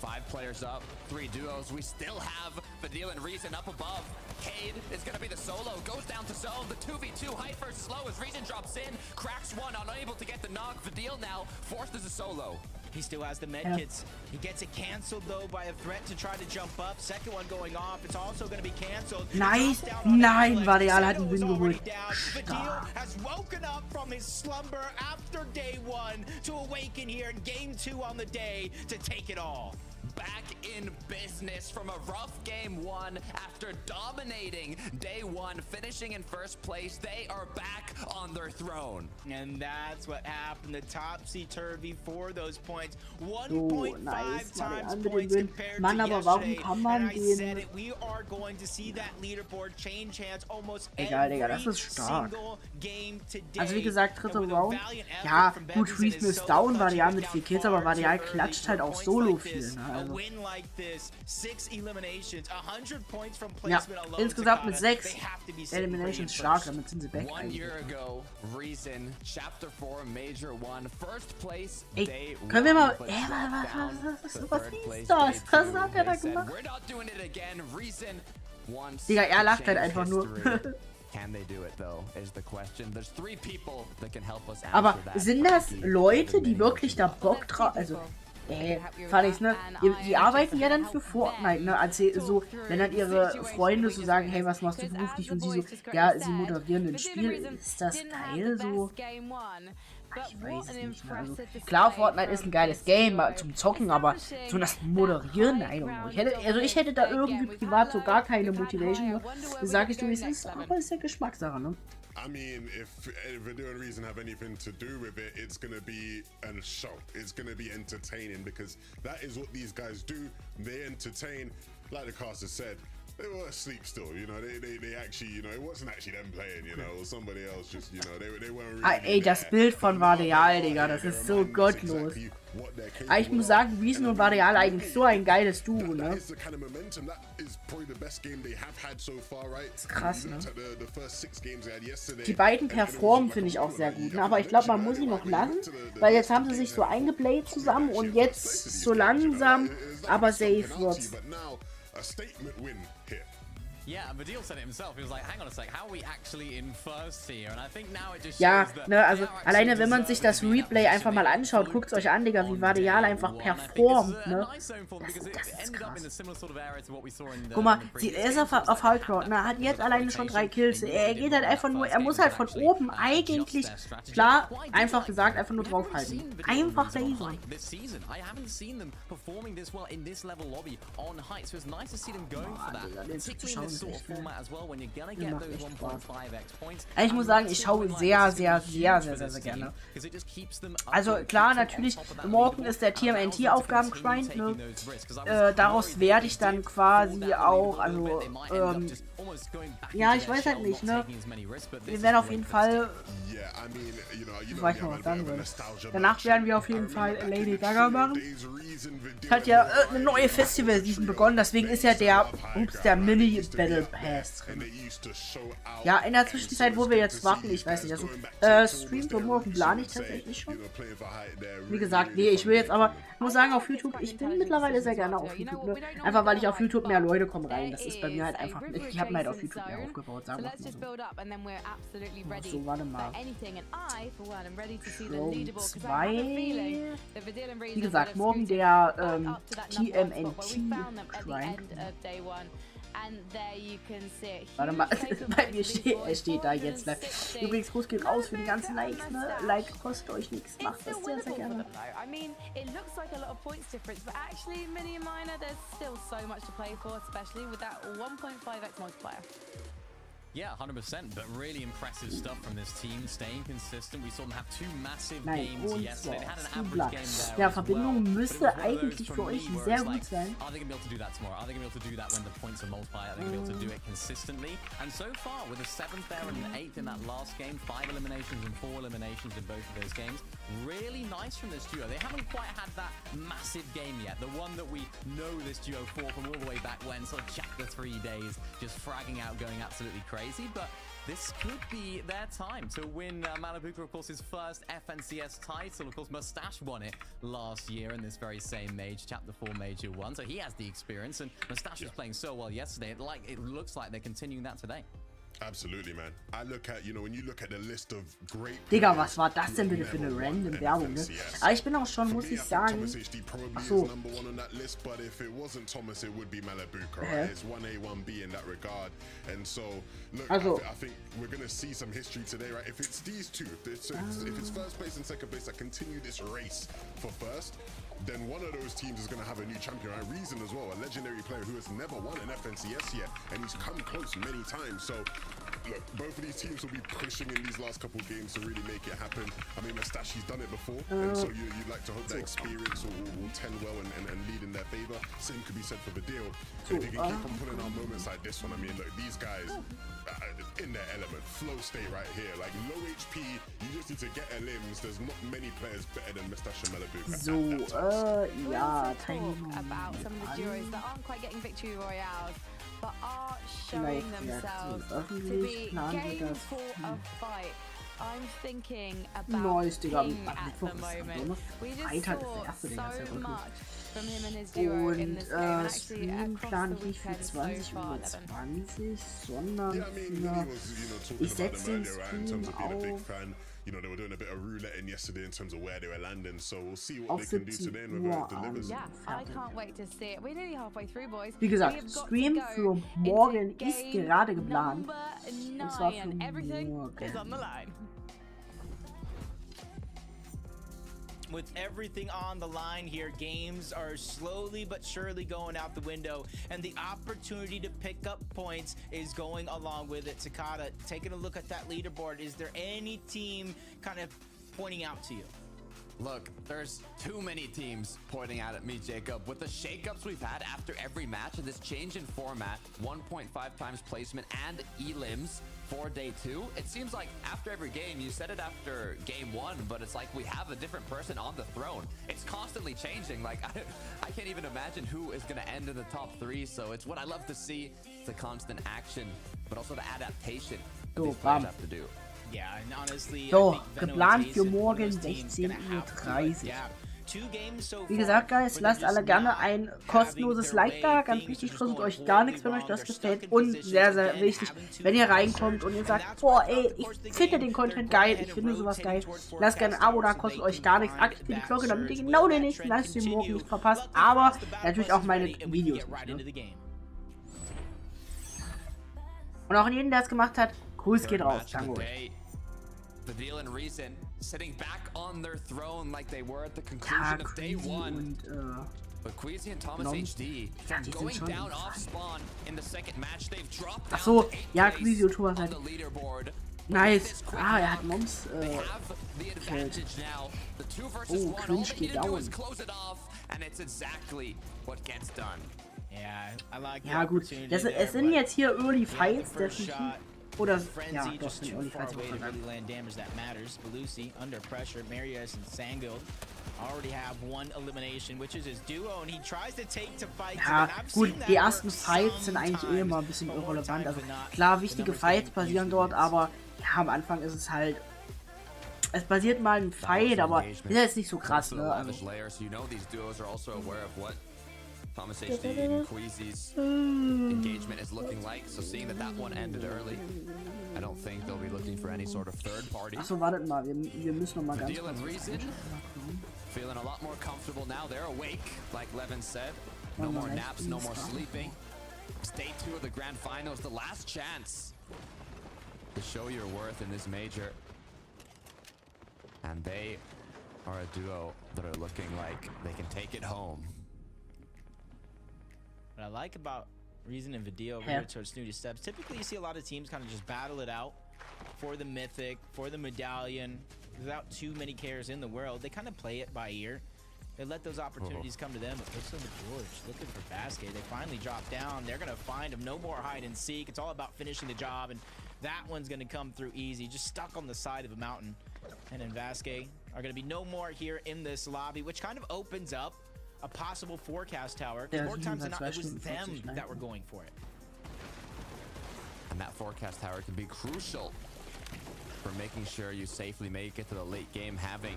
5 players up, 3 duos. We still have Badil and Reason up above. Cade is going to be the solo. Goes down to zone. The 2v2 height first slow as Reason drops in. Cracks 1, unable to get the knock. Badil now forced as a solo. He still has the medkits. He gets it canceled though by a threat to try to jump up. Second one going off. It's also going to be canceled. Nice. Nein, Vadil hat einen Win geholt. Badil has woken up from his slumber after day 1 to awaken here in game 2 on the day to take it all. Back in business from a rough game 1 after dominating day 1, finishing in 1st place. They are back on their throne. And that's what happened. The topsy-turvy for those points. 1.5 times points compared to yesterday. And I said it, we are going to see that leaderboard change hands almost every single game today. Also wie gesagt, 3. Round. Ja, gut, Reason ist down, Vadil mit 4 Kills, aber Vadil klatscht halt auch solo viel. Ne? Also. Ja, insgesamt mit 6 Eliminations stark, damit sind sie back. Ey, können wir mal... was ist das? Was hat er da gemacht? Digga, er lacht halt einfach nur. Aber sind das Leute, die wirklich da Bock drauf... Also... fand ich's, ne? Die arbeiten ja dann für Fortnite, ne? So, wenn dann ihre Freunde so sagen, hey, was machst du beruflich? Und sie so, ja, sie moderieren ein Spiel. Ist das geil so? Ich weiß es nicht. Ne? Also, klar, Fortnite ist ein geiles Game zum Zocken, aber so das Moderieren, nein, ich hätte da irgendwie privat so gar keine Motivation. Ne? Sag ich so, wie es ist, aber es ist ja Geschmackssache, ne? I mean, if Video and Reason have anything to do with it, it's gonna be a show. It's gonna be entertaining because that is what these guys do. They entertain, like the caster said. They were asleep still, you know. They actually, you know, it wasn't actually them playing, you know, or somebody else just, you know, they weren't really. Ey, das Bild von Vadeal, Digga, das ist so gottlos. Aber ich muss sagen, Reason und Vadeal eigentlich so ein geiles Duo, ne? Das ist krass, ne? Die beiden performen, finde ich auch sehr gut, ne? Aber ich glaube, man muss sie noch lassen, weil jetzt haben sie sich so eingebläht zusammen und jetzt so langsam, aber safe wird's. A statement win here. Yeah, Badil said it himself. He was like, hang on a sec, how are we actually in first here? And I think now it just ja, ne, also alleine wenn man sich das Replay einfach mal anschaut, guckt euch an, Digga, wie Vadeal einfach performt, ne? Das ist krass. Guck mal, er ist auf Hardcore, ne, hat jetzt alleine schon 3 Kills. Er geht halt einfach nur, er muss halt von oben eigentlich, klar, einfach gesagt, einfach nur draufhalten. Einfach lasern. Ich muss sagen, ich schaue sehr gerne. Also klar, natürlich, morgen ist der TMNT-Aufgaben-Grind, ne? Daraus werde ich dann quasi auch, also, ja, ich weiß halt nicht, ne? Wir werden auf jeden Fall, ich weiß noch was sagen will. Danach werden wir auf jeden Fall Lady Gaga machen. Hat ja eine neue Festival-Season begonnen, deswegen ist ja der Mini-Battle Pass drin. Ja, in der Zwischenzeit, wo wir jetzt warten, ich weiß nicht, also Stream für morgen plane ich tatsächlich schon. Wie gesagt, nee, ich will jetzt aber, ich muss sagen, auf YouTube, ich bin mittlerweile sehr gerne auf YouTube, ne? Einfach weil ich auf YouTube mehr Leute kommen rein, das ist bei mir halt einfach, ich habe mir halt auf YouTube mehr aufgebaut, sagen wir mal so. So, warte mal. Show 2, wie gesagt, morgen der TMNT-Grind. Warte mal, bei mir steht da jetzt live. Übrigens, Gruß geht raus für die ganzen Likes, ne? Like kostet euch nichts, macht das sehr gerne. Yeah, 100%, but really impressive stuff from this team, staying consistent. We saw them have 2 massive games yesterday. They had an average game there. Ja, Verbindung müsste eigentlich für euch sehr gut sein. Are they going to be able to do that tomorrow? Are they going to be able to do that when the points are multiplied? Are they going to be able to do it consistently? And so far, with a 7th there and an 8th in that last game, 5 eliminations and 4 eliminations in both of those games. Really nice from this duo. They haven't quite had that massive game yet. The one that we know this duo for from all the way back when, sort of chapter 3 days, just fragging out, going absolutely crazy. But this could be their time to win Malabuka, of course, his first FNCS title. Of course, Mustache won it last year in this very same Mage, Chapter 4 Major 1. So he has the experience, and Mustache was playing so well yesterday. It looks like they're continuing that today. Absolutely, man. I look at, you know, when you look at the list of great. Digga, was war das denn bitte für eine random Werbung, ne? Aber ich bin auch schon, muss ich sagen. Achso. But if it wasn't Thomas, it would be Malabuka, right? It's 1A, 1B in that regard. And so, look, I think we're going to see some history today, right? If it's these two, if it's first place and second place that continue this race for first, then one of those teams is going to have a new champion. Right? Reason as well, a legendary player who has never won an FNCS yet, and he's come close many times. So, look, both of these teams will be pushing in these last couple of games to really make it happen. I mean, Mustache, he's done it before, and so you'd like to hope that experience will tend well and lead in their favor. Same could be said for the deal. If you can keep on pulling out moments like this one, I mean, look, these guys in their element, flow state right here. Like low HP, you just need to get a limbs. There's not many players better than Mustache and Malabuka. So, ja, about some of the duos that aren't quite getting victory royales, but are showing themselves to be game for a fight. I'm thinking about King at the moment. We just saw so much from him and his duo in this game, and actually across the weekend so far, 20, sondern ich setze den Stream auf. You know, they were doing a bit of roulette yesterday in terms of where they were landing, so we'll see what they can do today and whether it delivers. Yeah, I can't wait to see it. We're nearly halfway through, boys. Wie gesagt, Stream für morgen ist gerade geplant. Und zwar für morgen. with everything on the line here, games are slowly but surely going out the window, and the opportunity to pick up points is going along with it. Takada, taking a look at that leaderboard, is there any team kind of pointing out to you? Look, there's too many teams pointing out at me, Jacob. With the shakeups we've had after every match and this change in format, 1.5 times placement and elims for day 2, it seems like after every game, you said it after game 1, but it's like we have a different person on the throne. It's constantly changing. Like, I can't even imagine who is going to end in the top 3, so it's what I love to see. The constant action, but also the adaptation that these players have to do. Yeah, and honestly, So, geplant für morgen 16:30 Uhr. Wie gesagt, Guys, lasst alle gerne ein kostenloses Like da. Ganz wichtig, kostet euch gar nichts, wenn euch das gefällt. Und sehr, sehr wichtig, wenn ihr reinkommt und ihr sagt, boah, ey, ich finde den Content geil, ich finde sowas geil. Lasst gerne ein Abo da, kostet euch gar nichts. Aktiviert die Glocke, damit ihr genau den nächsten Livestream morgen nicht verpasst. Aber natürlich auch meine Videos. Ne? Und auch an jeden, der es gemacht hat, Gruß geht raus. Danke euch. Vidil and Reason sitting back on their throne like they were at the conclusion of day 1. But Queasy and Thomas HD going down off spawn in the second match. They've dropped down Achso, ja, Queasy und Thomas halt. Nice. Ah, er hat Noms gekillt. Oh, Cringe geht down. Ja gut, es sind jetzt hier Early Fights, definitiv. Oder, ja, doch, sind Early Fights. Ja, gut, die ersten Fights sind eigentlich eh immer ein bisschen irrelevant. Also klar, wichtige Fights passieren dort, aber ja, am Anfang ist es halt. Es passiert mal ein Fight, aber ist jetzt nicht so krass, ne? Also. Thomas HD and Queasy's engagement is looking like, so seeing that one ended early, I don't think they'll be looking for any sort of third party. Achso, wartet mal, wir müssen noch mal ganz kurz feeling a lot more comfortable now. They're awake, like Levin said. No more naps, no more sleeping. It's day 2 of the grand finals, the last chance to show your worth in this major. And they are a duo that are looking like they can take it home. What I like about Reason and Vidil over here towards Snooty Steps, typically you see a lot of teams kind of just battle it out for the mythic, for the medallion, without too many cares in the world. They kind of play it by ear. They let those opportunities come to them. But looks like George looking for Vasquez. They finally drop down. They're going to find him. No more hide and seek. It's all about finishing the job, and that one's going to come through easy. Just stuck on the side of a mountain. And then Vasquez are going to be no more here in this lobby, which kind of opens up a possible forecast tower. More times than not, it was them that were going for it. And that forecast tower can be crucial for making sure you safely make it to the late game, having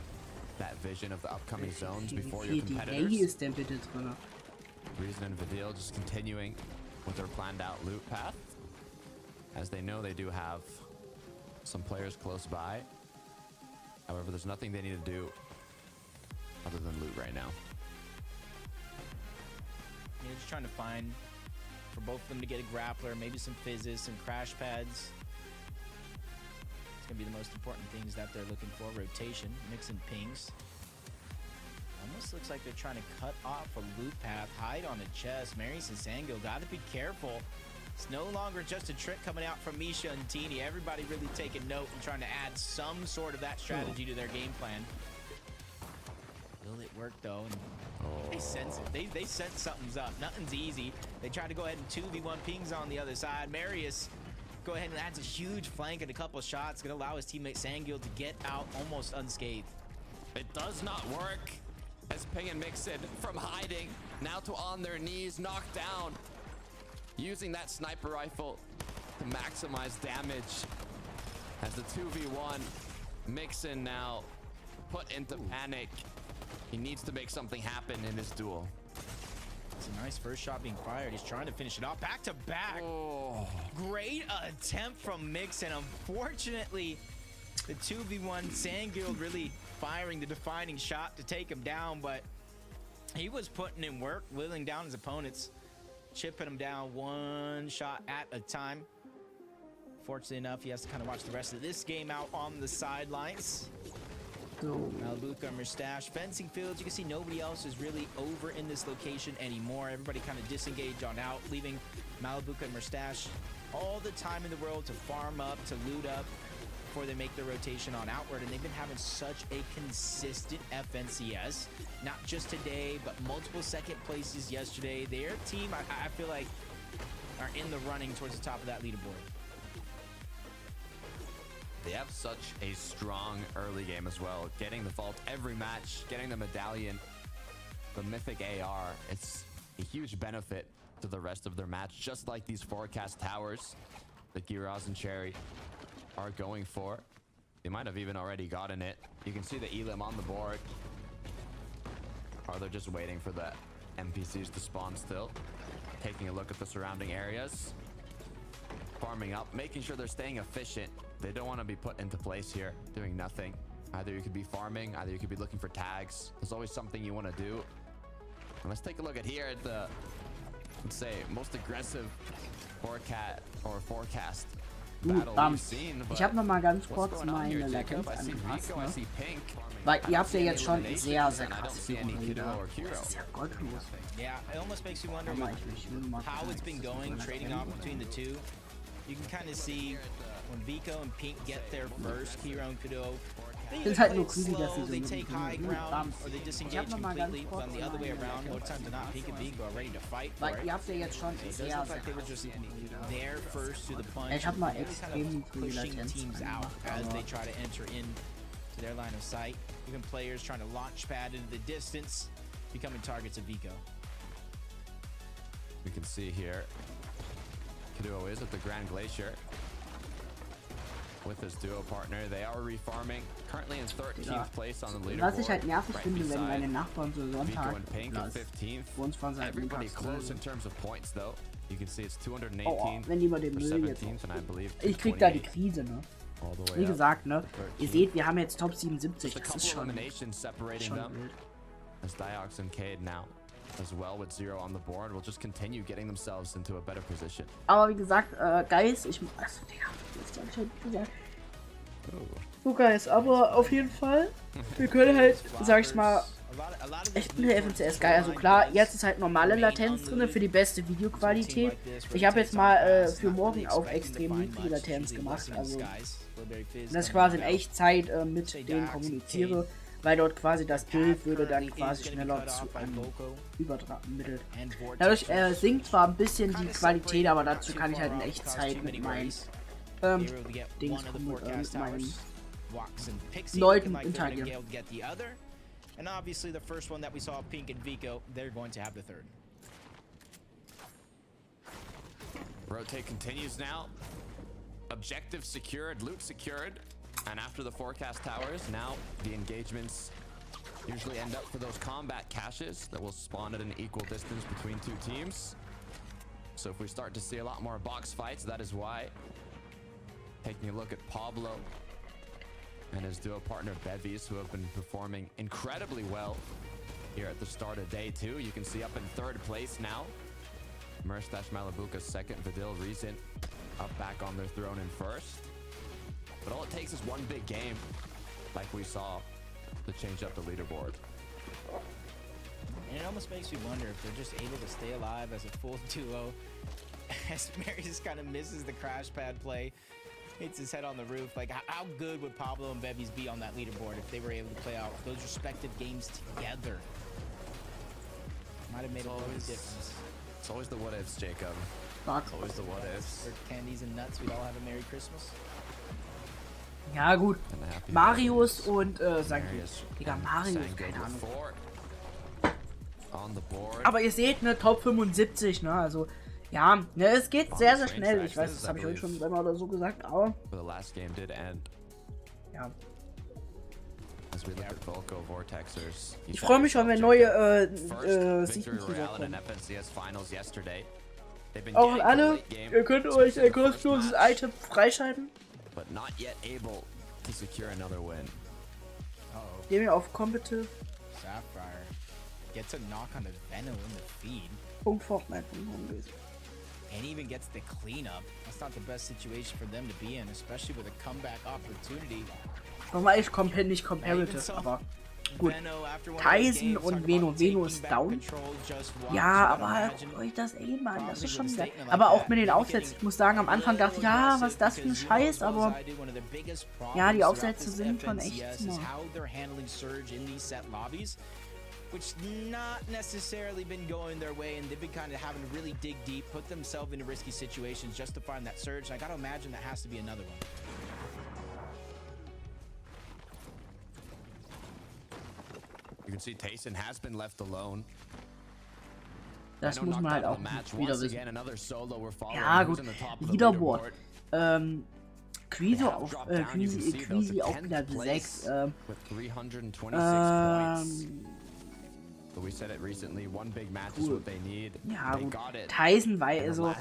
that vision of the upcoming zones before your competitors. Reason and Vidil just continuing with their planned out loot path, as they know they do have some players close by. However, there's nothing they need to do other than loot right now. You're just trying to find for both of them to get a grappler, maybe some fizzes, some crash pads. It's gonna be the most important things that they're looking for. Rotation, mixing pings. Almost looks like they're trying to cut off a loot path, hide on a chest. Marius and Sangil gotta be careful. It's no longer just a trick coming out from Misha and Teeny. Everybody really taking note and trying to add some sort of that strategy to their game plan. Will it work though? And they sense it. They sense something's up. Nothing's easy. They try to go ahead and 2v1 pings on the other side. Marius go ahead and adds a huge flank and a couple of shots. Gonna allow his teammate Sangil to get out almost unscathed. It does not work, as Ping and Mixin from hiding now to on their knees, knocked down, using that sniper rifle to maximize damage. As the 2v1, Mixin now put into panic. He needs to make something happen in this duel. It's a nice first shot being fired. He's trying to finish it off. Back to back. Oh. Great attempt from Mixin. Unfortunately, the 2v1, Sangil really firing the defining shot to take him down, but he was putting in work, whittling down his opponents, chipping him down one shot at a time. Fortunately enough, he has to kind of watch the rest of this game out on the sidelines. So. Malabuka and Mustache. Fencing fields, you can see nobody else is really over in this location anymore. Everybody kind of disengaged on out, leaving Malabuka and Mustache all the time in the world to farm up, to loot up before they make their rotation on outward. And they've been having such a consistent FNCS, not just today, but multiple second places yesterday. Their team, I feel like, are in the running towards the top of that leaderboard. They have such a strong early game as well. Getting the vault every match, getting the medallion, the mythic AR. It's a huge benefit to the rest of their match, just like these forecast towers that Giraz and Cherry are going for. They might have even already gotten it. You can see the Elim on the board. Or they're just waiting for the NPCs to spawn still. Taking a look at the surrounding areas. Farming up, making sure they're staying efficient. They don't want to be put into place here, doing nothing. Either you could be farming, either you could be looking for tags. There's always something you want to do. And let's take a look at here at the, let's say, most aggressive forecast battle we've seen. Ich habe noch mal ganz kurz meine Latenz angepasst, ne? Weil ihr habt ja jetzt schon sehr, sehr krass Führung. Das ist ja gottlos. Yeah, it almost makes you wonder how it's been going, trading off between the two. You can kind of see when Vico and Pink get their first hero and Kudo, they halt play nur creepy, dass sie slow, so they mit take dem high Blut ground, bumps. or they Ich disengage hab noch mal ganz completely, kurz but on the other way meine around, more Latenz times than not, Pink and Vico are ready to fight for Weil it. ihr habt ja jetzt schon It sehr, does look sehr like they were just there first to the punch. Ich hab mal really extrem kind of niedrige pushing Latenz teams out angemacht, as aber they try to enter in to their line of sight. Even players trying to launch pad into the distance, becoming targets of Vico. We can see here, Kaduo is at the Grand Glacier with his duo partner. They are refarming, currently in 13th place on the leaderboard. Was ich halt nervig right finde, wenn beside meine Nachbarn so Vico Sonntag, and Pink at 15th. Für uns fahren sie halt Everybody mittags close in terms of points though. You can see it's 218 Oh, wenn die mal den for Müll jetzt 17th and I believe Ich krieg da die 228 Krise, ne? all the way Wie up gesagt, ne? to Ihr 13th. seht, wir haben jetzt Top 77. Just a Das couple ist schon eliminations separating schon them. wild. As Diox and Cade now as well with 0 on the board will just continue getting themselves into a better position. Aber wie gesagt, Guys, ich... Achso, Digga, das hab ich halt gesagt. So, Guys, aber auf jeden Fall, wir können halt, sag ich mal, echt eine FNCS geil. Also klar, jetzt ist halt normale Latenz drin für die beste Videoqualität. Ich habe jetzt mal für morgen auch extrem niedrige Latenz gemacht. Also, dass ich quasi in Echtzeit mit denen kommuniziere, weil dort quasi das Bild würde dann quasi schneller zu übermittelt. Dadurch sinkt zwar ein bisschen die Qualität, aber dazu kann ich halt in Echtzeit mit meinen Dings mit meinen Leuten interagieren. And obviously the first one that we saw, Pink and Vico, they're going to have the third. Rotate continues now. Objective secured, loot secured. And after the forecast towers, now the engagements usually end up for those combat caches that will spawn at an equal distance between two teams. So if we start to see a lot more box fights, that is why. Taking a look at Pablo and his duo partner Bevies, who have been performing incredibly well here at the start of day 2. You can see up in 3rd place now. Mustache Malabuka 2nd, Vidil Reason up back on their throne in 1st. But all it takes is one big game, like we saw, to change up the leaderboard. And it almost makes me wonder if they're just able to stay alive as a full duo. As Mary just kind of misses the crash pad play, hits his head on the roof. Like, how good would Pablo and Bevies be on that leaderboard if they were able to play out those respective games together? Might have made a big difference. It's always the what ifs, Jacob. It's always the what ifs. For candies and nuts, we'd all have a Merry Christmas. Ja gut, Marius und sag ich, Digga, Marius, keine Ahnung. Aber ihr seht, ne, Top 75, ne, also, ja, ne, es geht sehr, sehr schnell. Ich weiß, das habe ich euch schon einmal oder so gesagt, aber... Ja. Ich freue mich schon, wenn neue Siegpunkte kommen. Auch an alle, ihr könnt euch ein kostenloses Item freischalten. Gehen wir auf Competitive. Sapphire gets a knock on the Venom in the feed. Fortnite. And even gets the cleanup. That's not the best situation for them to be in, especially with a comeback opportunity Nochmal echt komplett nicht comparative, aber gut. Tyson und Veno ist down. Ja, aber guckt euch das Aim an, das ist schon geil. Aber auch mit den Aufsätzen, ich muss sagen, am Anfang dachte ich, ja, was ist das für ein Scheiß, aber ja, die Aufsätze sind schon echt smart. Which not necessarily been going their way, and they've been kind of having to really dig deep, put themselves into risky situations just to find that surge. And I gotta imagine that has to be another one. You can see Tyson has been left alone. Das muss man halt auch wieder wissen. Ja gut, Leaderboard. Queasy auf Platz 6. Cool. Ja gut, Tyson war also.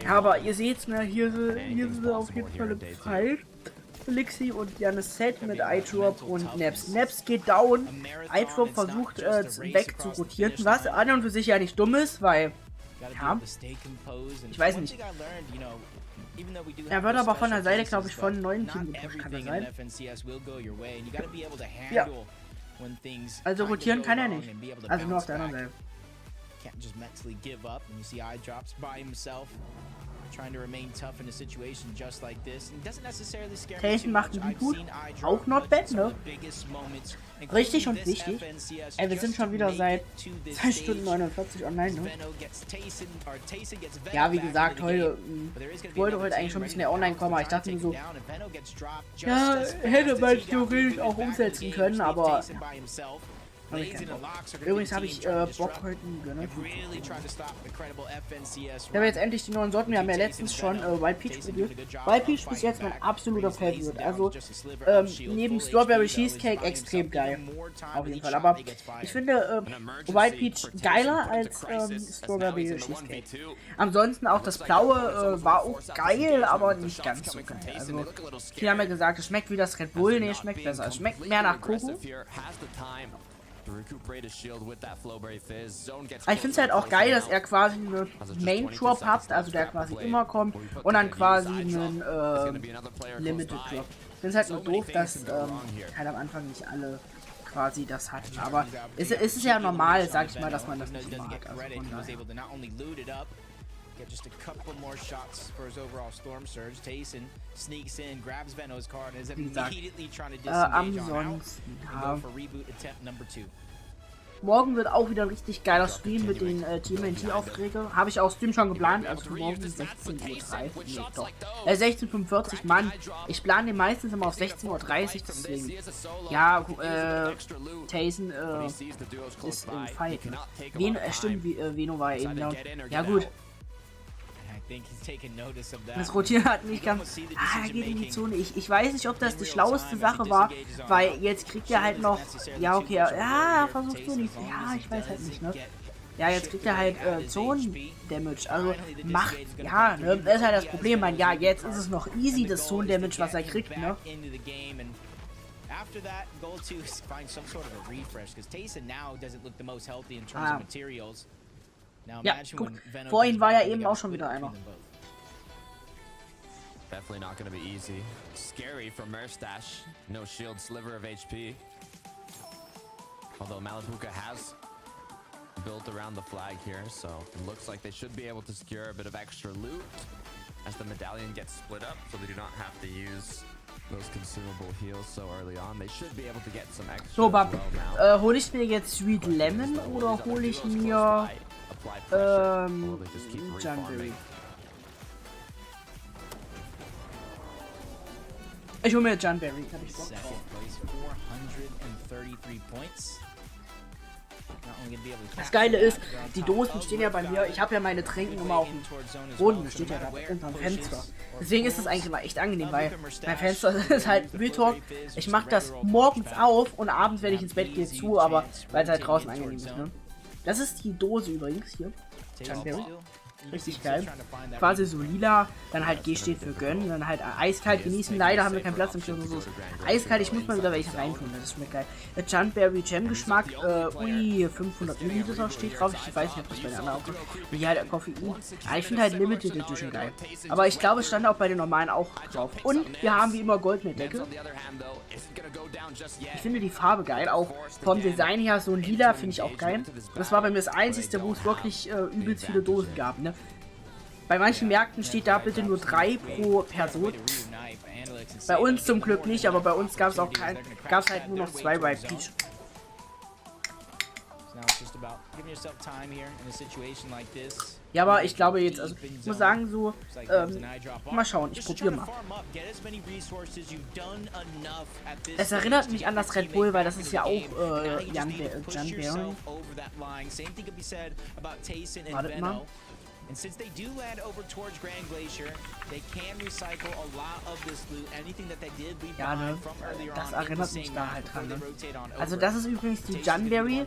Ja, aber ihr seht's, ne, hier sind sie auf jeden Fall im Fight. Lixi und Janis Set mit iDrop und Naps. Naps geht down. iDrop versucht wegzurotieren, was an und für sich ja nicht dumm ist, weil. Ja. Ich weiß nicht. Er wird aber von der Seite, glaube ich, von 9 Team gepusht, kann das sein? Ja. Also rotieren kann er nicht. Also nur auf der anderen Seite. Tyson macht einen gut. Auch not bad, ne? Richtig und wichtig. Ey, wir sind schon wieder seit 2 Stunden 49 online, ne? Ja, wie gesagt, heute, ich wollte heute eigentlich schon ein bisschen mehr online kommen, aber ich dachte mir so, ja, hätte man theoretisch auch umsetzen können, aber hab ich keinen Bock. Übrigens habe ich Bock heute gönnt. Ich habe jetzt endlich die neuen Sorten. Wir haben ja letztens schon Wild Peach probiert. Wild Peach bis jetzt mein absoluter Favorite. Also neben Strawberry Cheesecake extrem geil. Auf jeden Fall. Aber ich finde Wild Peach geiler als Strawberry Cheesecake. Ansonsten auch das Blaue war auch geil, aber nicht ganz so geil. Also viele haben ja gesagt, es schmeckt wie das Red Bull. Nee, es schmeckt besser. Es schmeckt mehr nach Koko. Ich finde es halt auch geil, dass er quasi eine Main Drop hat, also der quasi immer kommt und dann quasi einen Limited Drop. Ich finde es halt nur doof, dass halt am Anfang nicht alle quasi das hatten, aber es ist ja normal, sag ich mal, dass man das nicht mag. Get just a couple more shots for his overall storm surge. Tyson sneaks in, grabs Veno's card, and is immediately trying to disengage on out and go for reboot attempt number 2. Morgen wird auch wieder ein richtig geiler Stream mit den TMNT-Aufträge. Habe ich auch Stream schon geplant, also morgen 16:30 Uhr. Nee, doch. 16:45 Uhr, Mann. Ich plane den meistens immer auf 16:30 Uhr, deswegen. Ja, Tyson ist im Fight. Stimmt, Veno war eben down. Ja, gut. Das Rotieren hat nicht ganz. Er geht in die Zone. Ich weiß nicht, ob das die schlaueste Sache war, weil jetzt kriegt er halt noch. Ja, okay, ja, versucht so nicht. Ja, ich weiß halt nicht, ne? Ja, jetzt kriegt er halt Zone-Damage. Also macht. Ja, ne? Das ist halt das Problem, man. Ja, jetzt ist es noch easy, das Zone-Damage, was er kriegt, ne? After that, goal 2 finds some sort of a refresh, because Tyson now doesn't look the most healthy in terms of materials. Ja, guck, vorhin war ja eben auch schon wieder einer. Definitely not going to be easy. Scary for Merstash. No shield, sliver of HP. Although Malapuka has built around the flag here, so it looks like they should be able to secure a bit of extra loot as the medallion gets split up, so they do not have to use those consumable heals so early on. They should be able to get some extra. So, Bab, hole ich mir jetzt Sweet Lemon oder hole ich mir Janberry? Ich hole mir Janberry, hab ich Bock drauf. Das Geile ist, die Dosen stehen ja bei mir, ich habe ja meine Tränken immer auf dem Boden, das steht ja da unterm Fenster. Deswegen ist das eigentlich immer echt angenehm, weil mein Fenster ist halt Real Talk, ich mache das morgens auf und abends, wenn ich ins Bett gehe, zu, aber weil es halt draußen angenehm ist, ne? Das ist die Dose übrigens hier. Janberry. Richtig geil. Quasi so lila, dann halt G steht für gönnen, dann halt eiskalt genießen. Leider haben wir keinen Platz im Spiel. So eiskalt, ich muss mal wieder welche reintun, das ist mir geil. Jumpberry Jam Geschmack, 500 Milliliter steht drauf. Ich weiß nicht, ob das bei den anderen auch ist. Und hier halt Koffein. Aber ich finde halt Limited Edition geil. Aber ich glaube, es stand auch bei den normalen auch drauf. Und wir haben wie immer Gold mit Deckel. Ich finde die Farbe geil, auch vom Design her, so ein lila finde ich auch geil. Das war bei mir das einzige, wo es wirklich übelst viele Dosen gab, ne? Bei manchen Märkten steht da bitte nur 3 pro Person. Bei uns zum Glück nicht, aber bei uns gab es auch halt nur noch 2 bei Peach. Ja, aber ich glaube jetzt, also ich muss sagen so, mal schauen, ich probiere mal. Es erinnert mich an das Red Bull, weil das ist ja auch Jan Baron. Wartet mal. And since they do land over towards Grand Glacier, they can recycle a lot of this loot. Anything that they did leave behind from earlier on. Das erinnert mich da halt dran. Ne? Also das ist übrigens die Junberry.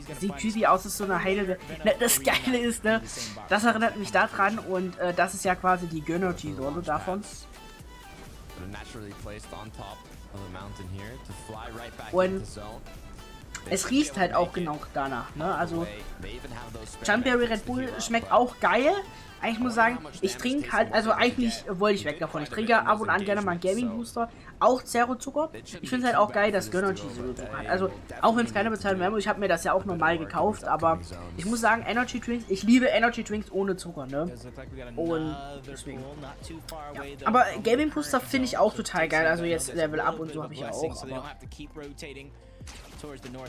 Das sieht creepy aus, ist so eine heile. Das Geile ist, ne? Das erinnert mich da dran und das ist ja quasi die Gönnergy-Sorte davon. Und es riecht halt auch genau danach, ne? Also Jumpberry Red Bull schmeckt auch geil. Ich muss sagen, ich trinke halt, also eigentlich wollte ich weg davon. Ich trinke ja ab und an gerne mal einen Gaming Booster, auch Zero Zucker. Ich finde es halt auch geil, dass Gönnergy so hat. Also auch wenn es keine bezahlten Werbung, ich habe mir das ja auch normal gekauft, aber ich muss sagen, Energy Drinks, ich liebe Energy Drinks ohne Zucker, ne? Und deswegen. Ja. Aber Gaming Booster finde ich auch total geil. Also jetzt Level Up und so habe ich ja auch. Aber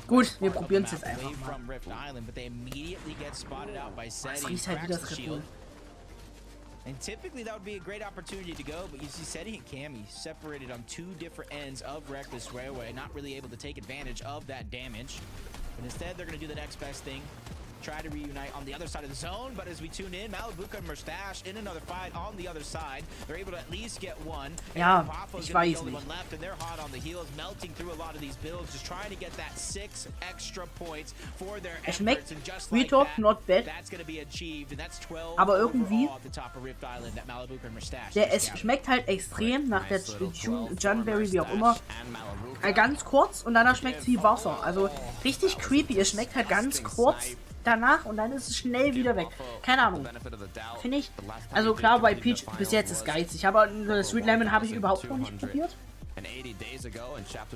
gut, wir probieren es jetzt einfach mal. Es riecht halt wie das Red Bull. And typically that would be a great opportunity to go, but you see Seti and Cammy separated on 2 different ends of Reckless Railway, not really able to take advantage of that damage. But instead they're going to do the next best thing. Try to reunite on the other side of the zone, but as we tune in, Malibuka and Mustache in another fight on the other side. They're able to at least get one. Ja, ich weiß nicht. Left, and they're hot on the heels, melting through a lot of these builds, just trying to get that 6 extra points for their efforts. Schmeckt Real Talk not bad. Aber irgendwie es schmeckt halt extrem nach der Junberry, wie auch immer. Ganz kurz und danach schmeckt es wie Wasser. Also richtig creepy. Es schmeckt halt ganz kurz danach und dann ist es schnell wieder weg. Keine Ahnung. Finde ich. Also klar, bei Peach bis jetzt ist geizig. Aber Sweet Lemon habe ich überhaupt noch nicht probiert.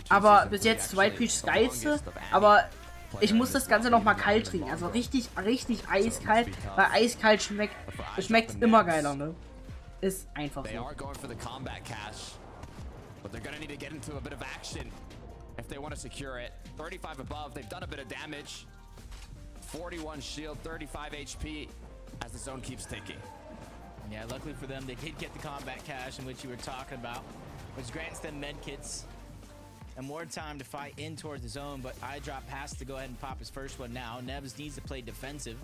Aber bis jetzt zwei Peach geilste. Aber ich muss das Ganze noch mal kalt trinken. Also richtig eiskalt. Weil eiskalt schmeckt immer geiler, ne? Ist einfach so. But they're gonna need to get into a bit of action if they want to secure it. 35 above, they've done a bit of damage. 41 shield, 35 HP as the zone keeps ticking. Yeah, luckily for them, they did get the combat cache in which you were talking about, which grants them medkits and more time to fight in towards the zone. But iDrop has to go ahead and pop his first one now. Nevs needs to play defensive.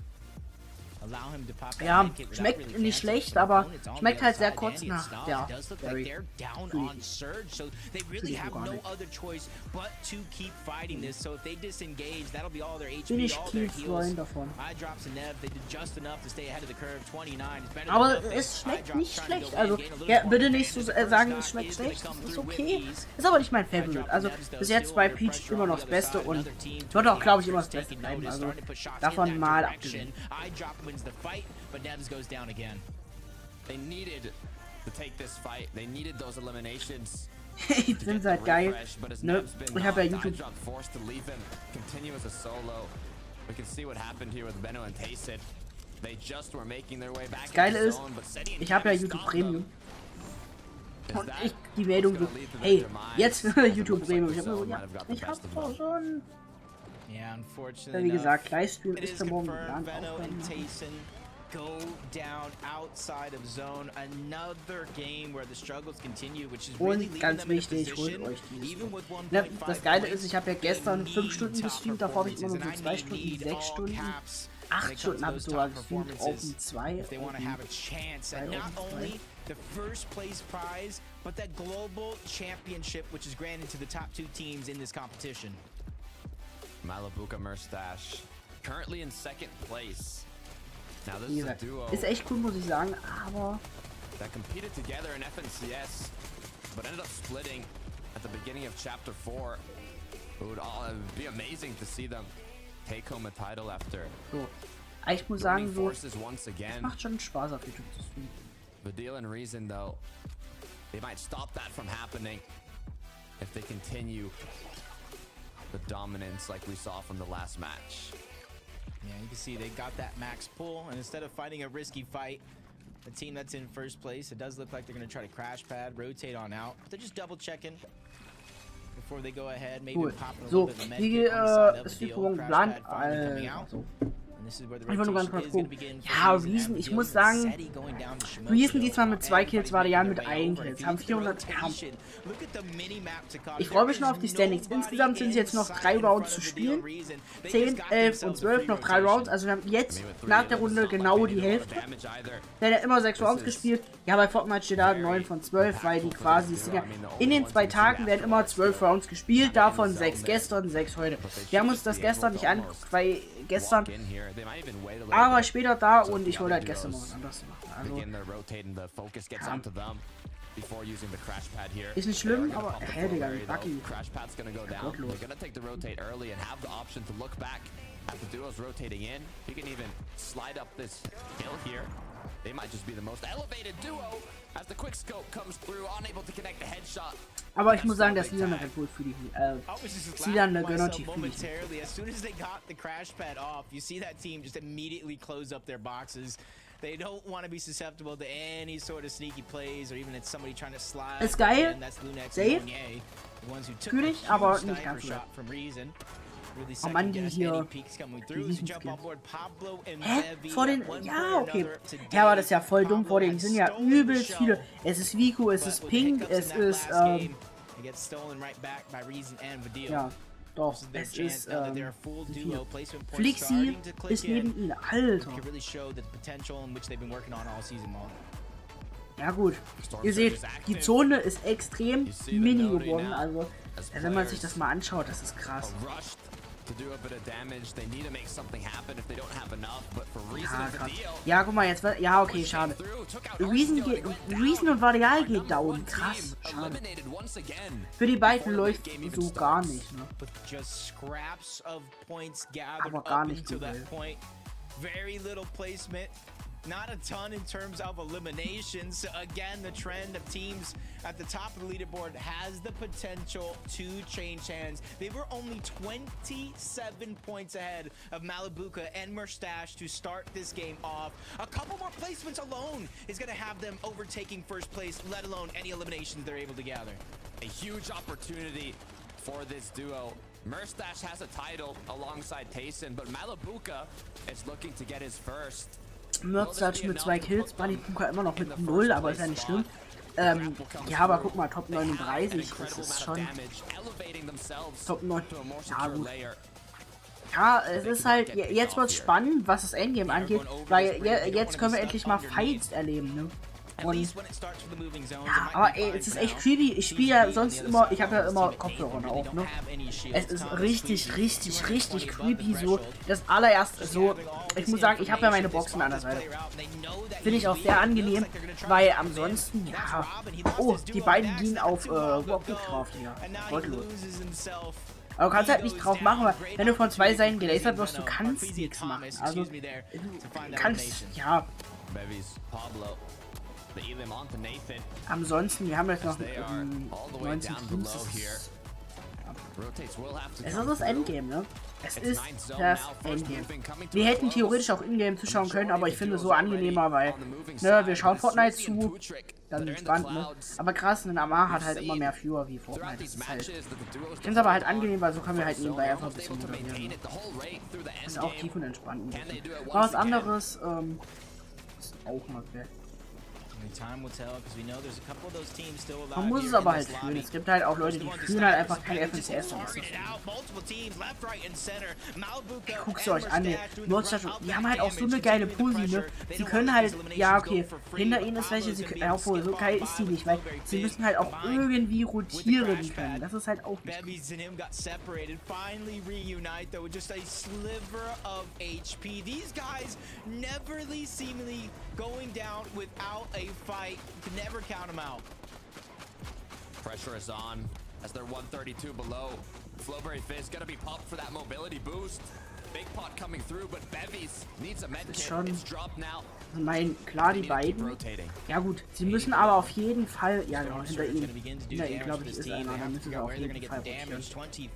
Ja, schmeckt nicht schlecht, aber schmeckt halt sehr kurz nach der Berry. Bin ich kein Freund davon. Aber es schmeckt nicht schlecht. Also, ja, bitte nicht so sagen, es schmeckt schlecht. Das ist okay. Ist aber nicht mein Favorite. Also, bis jetzt bei Peach immer noch das Beste und wird auch, glaube ich, immer das Beste bleiben. Also, davon mal abgesehen. Wins the fight, but Nevs goes down again. They needed to take this fight. They needed those eliminations. Ich find's halt geil. Ne? Ich habe ja YouTube. Continue as a solo. We can see what happened here with Benno and Tayson. They just were making their way back. Das Geile ist, ich habe ja YouTube Premium. Und die Meldung so, hey, jetzt YouTube Premium. Ich hab doch schon. Yeah, unfortunately, wie gesagt, Livestream ist für morgen geplant. Go down outside of zone. Another game where the struggles continue, which is und ganz wichtig, holt euch dieses. Ja, das Geile ist, ich habe ja gestern 5 Stunden gestreamt, davor habe ich immer nur so 2 Stunden, 6 Stunden, 8 Stunden habe ich sogar gestreamt, Open 2. The first place prize, but that global championship, which is granted to the top 2 teams in this competition. Malibuka Mustache currently in second place. Wie gesagt, ist echt cool, muss ich sagen, aber... That competed together in FNCS, but ended up splitting at the beginning of Chapter 4. It would be amazing to see them take home a title after. So. Ich muss sagen, so, once again. macht schon Spaß auf YouTube zu streamen. The deal and reason, though, they might stop that from happening if they continue the dominance like we saw from the last match. Yeah, you can see they got that max pull, and instead of fighting a risky fight, the team that's in first place, it does look like they're going to try to crash pad, rotate on out. They're just double checking before they go ahead, maybe popping a little bit of the med kit on the side of the deal. Crash pad finally coming out. Ich wollte nur ganz kurz gucken. Ja, Reason, ich muss sagen, Reason diesmal mit 2 Kills, Varian mit 1 Kills, haben 400. Ich freue mich noch auf die Standings. Insgesamt sind es jetzt noch 3 Rounds zu spielen. 10, 11 und 12, noch 3 Rounds. Also wir haben jetzt nach der Runde genau die Hälfte. Wir haben ja immer 6 Rounds gespielt. Ja, bei Fortnite steht da 9 von 12, weil die quasi sind ja in den 2 Tagen werden immer 12 Rounds gespielt, davon 6 gestern, 6 heute. Wir haben uns das gestern nicht angeguckt, weil gestern aber später da und ich wollte halt gestern noch was anderes machen. Also, ist nicht schlimm, aber Digga, Bucky. They might just be the most elevated duo as the quickscope comes through, unable to connect the headshot. Aber ich muss sagen, dass Lieder eine Red Bull für die Lieder eine Gönnertief für die. As soon as they got the crash pad off, you see that team just immediately close up their boxes. They don't want to be susceptible to any sort of sneaky plays or even if somebody trying to slide. Ist geil. Safe. Natürlich, aber nicht ganz so. Oh Mann, die hier. Hä? Vor den. Ja, okay. Ja, aber das ist ja voll dumm. Vor denen sind ja übelst viele. Es ist Vico, es ist Pink, es ist. Ja, doch. Es ist. Flixi ist neben ihnen. Alter. Ja, gut. Ihr seht, die Zone ist extrem mini geworden. Also, wenn man sich das mal anschaut, das ist krass. Ja, guck mal, jetzt wird. Ja, okay, schade. Reason und Varial geht down. Krass, schade. Für die beiden läuft so gar nicht, ne? Aber gar nicht gut. Not a ton in terms of eliminations. So again, the trend of teams at the top of the leaderboard has the potential to change hands. They were only 27 points ahead of Malibuca and Mustache to start this game off. A couple more placements alone is going to have them overtaking first place, let alone any eliminations they're able to gather. A huge opportunity for this duo. Mustache has a title alongside Tayson, but Malibuca is looking to get his first. Mustache mit 2 Kills, Bunnypuka immer noch mit 0, aber ist ja nicht schlimm. Ja, aber guck mal, Top 39, das ist schon... Top 9, ja gut. Ja, es ist halt, jetzt wird's spannend, was das Endgame angeht, weil jetzt können wir endlich mal Fights erleben, ne? Und, ja, aber ey, es ist echt creepy. Ich spiele ja sonst immer, ich habe ja immer Kopfhörer auf, ne? Es ist richtig, richtig, richtig creepy so. Das allererste so, ich muss sagen, ich habe ja meine Boxen an der Seite. Finde ich auch sehr angenehm, weil ansonsten, ja, oh, die beiden gehen auf Warcraft hier. Gottlos. Aber du kannst halt nicht drauf machen, weil wenn du von 2 Seiten gelasert wirst, du kannst nichts machen. Also, du kannst, ja. Ansonsten, wir haben jetzt noch 19 Teams. Es ist das Endgame, ne? Es ist das Endgame. Wir hätten theoretisch auch Ingame zuschauen können, aber ich finde es so angenehmer, weil, ne, wir schauen Fortnite zu, dann entspannt, ne? Aber krass, ein Amar hat halt immer mehr Viewer wie Fortnite. Das ist halt, ich finde es aber halt angenehm, weil so können wir halt nebenbei einfach ein bisschen moderieren. Ne? Das ist auch tief und entspannt. Aber was anderes, ist auch mal Man muss es aber halt fühlen. Es gibt halt auch Leute, die fühlen halt einfach keine FNCS. Guckt sie euch an, die haben halt auch so eine geile Pusi, ne? Sie können halt, ja okay, hinter ihnen ist welche, obwohl, so geil ist sie nicht, weil sie müssen halt auch irgendwie rotieren können. Das ist halt auch nicht Pressure is on as they're 132 below. Flowberry Fist gonna be popped for that mobility boost. Big pot coming through, but Bevies needs a med kit. It's dropped now. Also mein, klar, die beiden. Ja gut, sie müssen aber auf jeden Fall, ja genau, hinter ihnen glaube ich, ist einer, dann müssen sie auf jeden Fall rotieren. 23,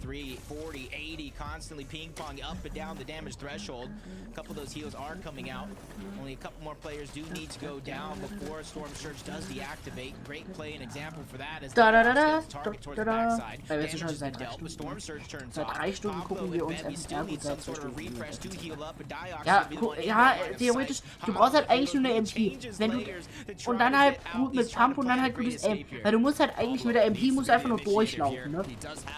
40, 80, constantly ping-pong up and down the damage threshold. A couple of those heals are coming out. Only a couple more players do need to go down before Storm Surge does deactivate. Great play, an example for that is target towards the backside. Damage has been dealt, but Storm Surge turns off. 3 Stunden gucken wir uns still need some sort of refresh to heal up, and Diox ja, theoretisch, du brauchst halt eigentlich nur eine MP. Wenn du, und dann halt gut mit Pump und dann halt gutes Aim. Weil du musst halt eigentlich mit der MP musst du einfach nur durchlaufen, ne?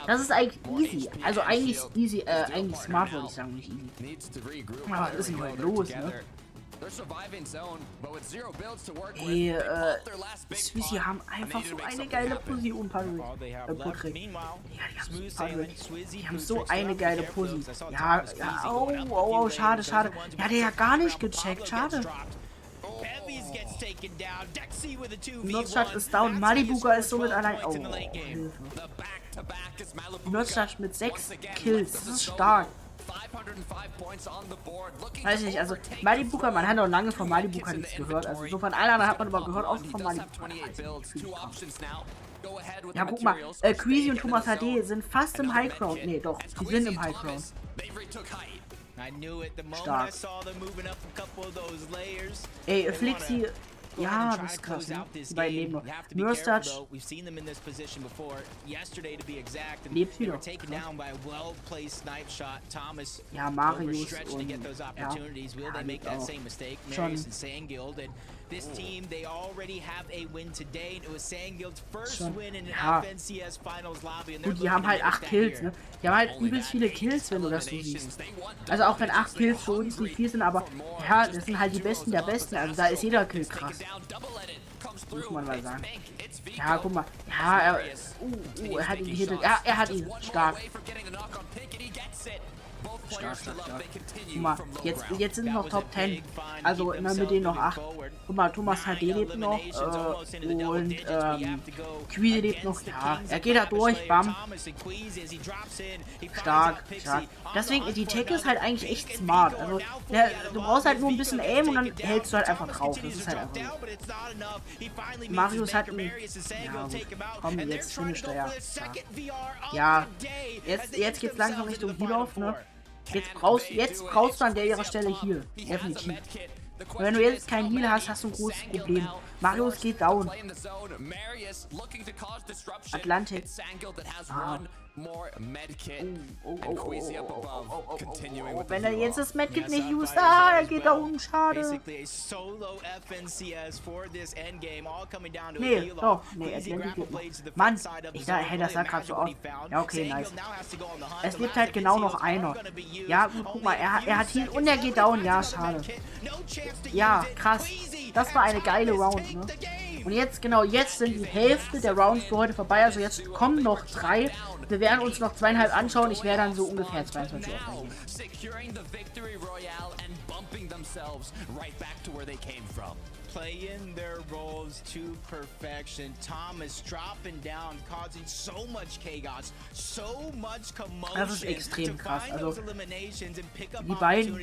Das ist eigentlich easy. Also eigentlich easy, eigentlich smart würde ich sagen, nicht easy. Aber was ist denn heute los, ne? Ey, Swissy haben einfach so eine geile Position, die haben so eine geile Position. Ja, oh, schade. Ja, der hat gar nicht gecheckt, schade. Notstadt ist down, Malibuga ist somit allein. Oh, Hilfe. Notstadt mit 6 Kills, das ist stark. Weiß ich nicht, also Malibuga, man hat auch lange von Malibuga nichts gehört, also so von allen anderen hat man aber gehört, auch von Malibuga. Ja, guck mal, Queasy und Thomas HD sind fast im High Ground. Nee, doch, die sind im High Ground. Stark. Ey, Flixi, ja, das ist krass, ne? Die beiden leben noch. Deustch lebt wieder. Ja, Marius und ja, lebt auch. Schon. This team, they already have a win today, and it was Sangild's first win in ja. FNCS Finals Lobby. Gut, die haben halt 8 Kills, ne? Die haben halt übelst viele Kills, wenn du das so siehst. Also auch wenn 8 Kills für uns nicht viel sind, aber ja, das sind halt die Besten der Besten, also da ist jeder Kill krass. Muss man mal sagen. Ja, guck mal. Ja, er hat ihn gehittet. Ja, er hat ihn. Stark. Stark. Guck mal, jetzt sind noch Top 10. Also immer mit denen noch 8. Guck mal, Thomas HD lebt noch. Und Queasy lebt noch. Ja, er geht da durch. Bam. Stark. Deswegen, die Tech ist halt eigentlich echt smart. Also, du brauchst halt nur ein bisschen Aim und dann hältst du halt einfach drauf. Das ist halt einfach so. Marius hat einen. Ja, gut. Komm, jetzt finisht er ja. Jetzt geht's langsam Richtung Heal-Off, ne? Jetzt brauchst du an der Stelle Heal. Definitiv. Und wenn du jetzt keinen Heal hast, hast du ein großes Problem. Marius geht down. Atlantik. Wenn er jetzt das Medkit nicht used, er geht da unten, schade. Nee, doch, nee, Atlantik geht noch. Mann, das sah gerade so aus. Ja, okay, nice. Es lebt halt genau noch einer. Ja, gut, guck mal, er hat Heal und er geht down, ja, schade. Ja, krass. Das war eine geile Round, ne? Und jetzt, genau, jetzt sind die Hälfte der Rounds für heute vorbei. Also jetzt kommen noch 3. Wir werden uns noch 2,5 anschauen. Ich werde dann so ungefähr 22 Uhr aufnehmen. Playing their roles to perfection. Thomas dropping down, causing so much chaos, so much commotion. Das ist extrem krass. Also die beiden.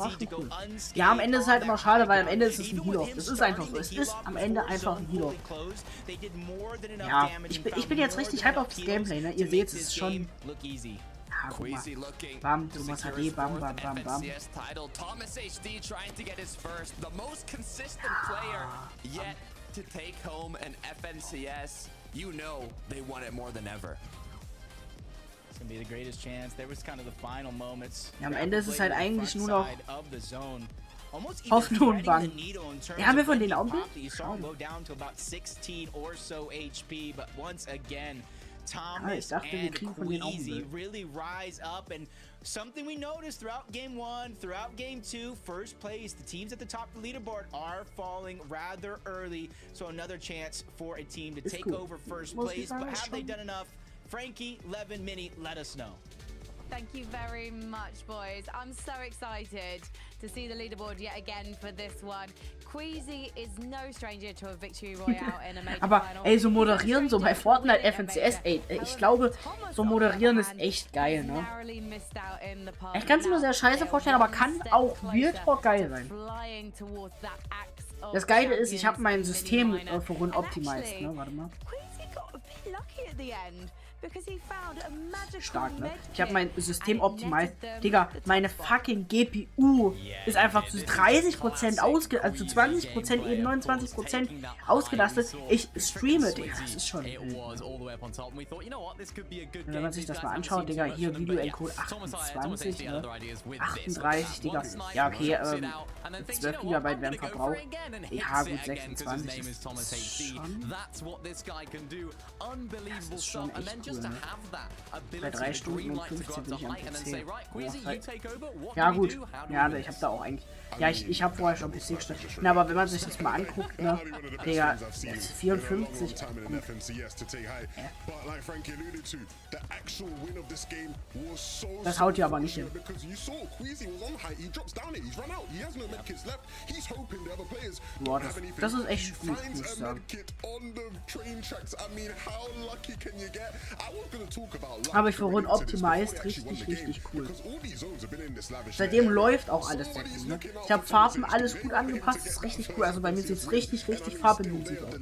Ach, cool. Ja, am Ende ist es halt immer schade, weil am Ende ist es ein Heal-Off. Das ist einfach so. Es ist am Ende einfach ein Heal-Off. Ja, ich bin jetzt richtig hype auf das Gameplay, ne? Ihr seht, es ist schon. Ja, guck mal. Bam, Thomas HD, bam. Thomas HD trying to get his first, the most consistent player yet to take home an FNCS. You know they want it more than ever. It's gonna be the greatest chance. There was kind of the final moments. Ja, am Ende ist es halt eigentlich nur noch Hoffnung. Ja, haben wir von denen auch ein Bild? Thomas dachte, wir and kriegen von denen auch ein Queasy Bild. really rise up, and something we noticed throughout game 1, throughout game 2, first place, the teams at the top of the leaderboard are falling rather early, so another chance for a team to take over first place, but have they done enough? Frankie, Levin, Mini, let us know. Thank you very much, boys. I'm so excited to see the leaderboard yet again for this one. Queasy is no stranger to a victory royale in a major Aber final. ey, so moderieren, so bei Fortnite FNCS, ey, ich glaube, so moderieren ist echt geil, ne? Ich kann es mir sehr scheiße vorstellen, aber kann auch Real Talk geil sein. Das Geile ist, ich habe mein System vorhin optimized, ne? Warte mal. Stark, ne? Ich habe mein System optimized. Digga, meine fucking GPU ist einfach zu 30% also zu 20%, eben 29% ausgelastet. Ich streame, Digga. Das ist schon wild. Wenn man sich das mal anschaut, Digga, hier Video-Encode 28, ne? 38, Digga. Ja, okay, 12 GB werden verbraucht. Ja, gut, 26 ist schon. Das ist schon echt cool, ne? Bei 3 Stunden und 15 bin ich am PC. Ja, gut. Ja, ich habe da auch eigentlich... Ja, ich habe vorher schon PC gestellt. Na, aber wenn man sich das mal anguckt, ne? Digga, 54. Das haut ja aber nicht hin. Boah, das ist echt gut, muss ich sagen. Habe ich vorhin optimized, richtig cool. Seitdem läuft auch alles sehr gut, ne? Ich habe Farben alles gut angepasst, das ist richtig cool. Also bei mir sieht es richtig farbenintensiv aus.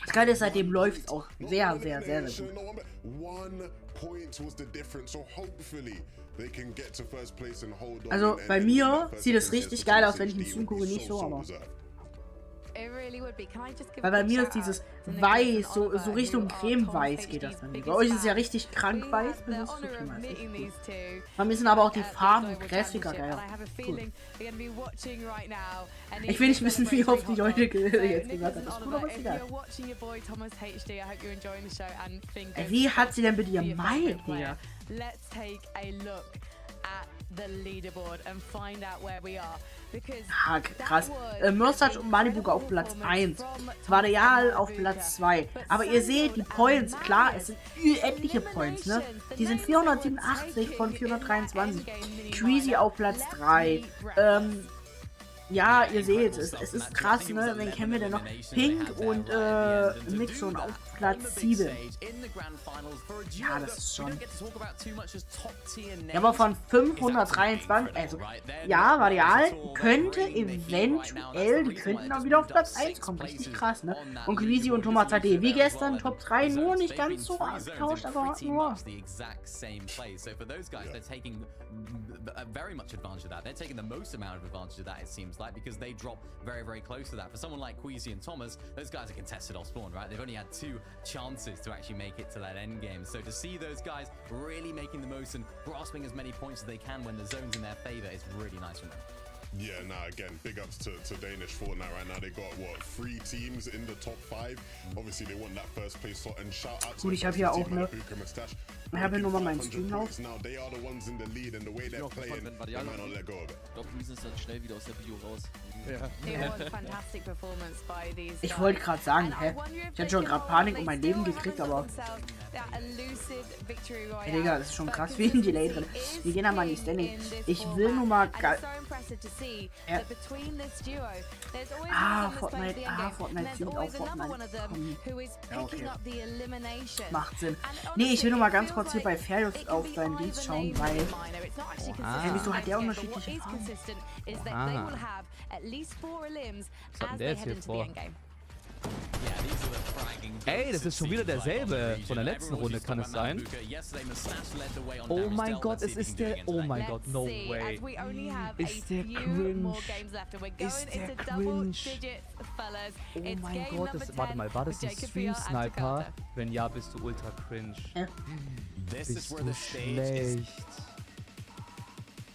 Das Geile ist, seitdem läuft es auch sehr gut. Also bei mir sieht es richtig geil aus, wenn ich ihn zugucke, nicht so, aber... Weil bei mir ist dieses Weiß, so Richtung Creme-Weiß geht das dann. Bei euch ist es ja richtig krank weiß. Bei mir sind aber auch die Farben kräftiger geil. Cool. Ich will nicht wissen, wie oft die Leute jetzt gesagt haben. Das ist gut, aber ist egal. Wie hat sie denn bitte ihr Mic, Digga? Ah, krass. Mustache und Malibu auf Platz 1. Varial auf Platz 2. Aber ihr seht, die Points, klar, es sind etliche Points, ne? Die sind 487 von 423. Queasy auf Platz 3. Ja, ihr seht, es ist krass, ne? Wen kennen wir denn noch? Pink und Nixon auf Platz 7. Ja, das ist schon... Ja, aber von 523, also, ja, Varial könnte eventuell, die könnten dann wieder auf Platz 1 kommen. Richtig krass, ne? Und Queasy und Thomas HD, wie gestern, Top 3, nur nicht ganz so ausgetauscht, aber nur. Like, because they drop very close to that. For someone like Queasy and Thomas, those guys are contested off spawn, right? They've only had 2 chances to actually make it to that end game. So to see those guys really making the most and grasping as many points as they can when the zone's in their favor is really nice from them. Yeah, nah, again, big ups to Danish Fortnite right now. They got, what, 3 teams in the top 5. Obviously, they want that first place slot and shout out to Gut, ich habe hier auch eine... Ich habe hier nur mal meinen Stream auf. Ich glaube, wir sind dann schnell wieder aus der Bio raus. Ich wollte gerade sagen, hä? Ich hatte schon gerade Panik um mein Leben gekriegt, aber... Hey, Digga, das ist schon krass, wie ein Delay drin. Wir gehen einmal in die Standing. Ich will nur mal... Ja. Fortnite sieht auch Fortnite. Ja, okay. Macht Sinn. Nee, ich will nur mal ganz kurz hier bei Ferius auf seinen Dienst schauen, weil... wieso hat der unterschiedliche Farben? Was hat denn der jetzt hier vor? Ey, das ist schon wieder derselbe von der letzten Runde, kann es sein? Oh mein Gott, es ist der... Oh mein Gott, no way. Ist der cringe. Ist der cringe. Oh mein Gott, warte mal, war das ein Stream-Sniper? Wenn ja, bist du ultra cringe. Bist du schlecht.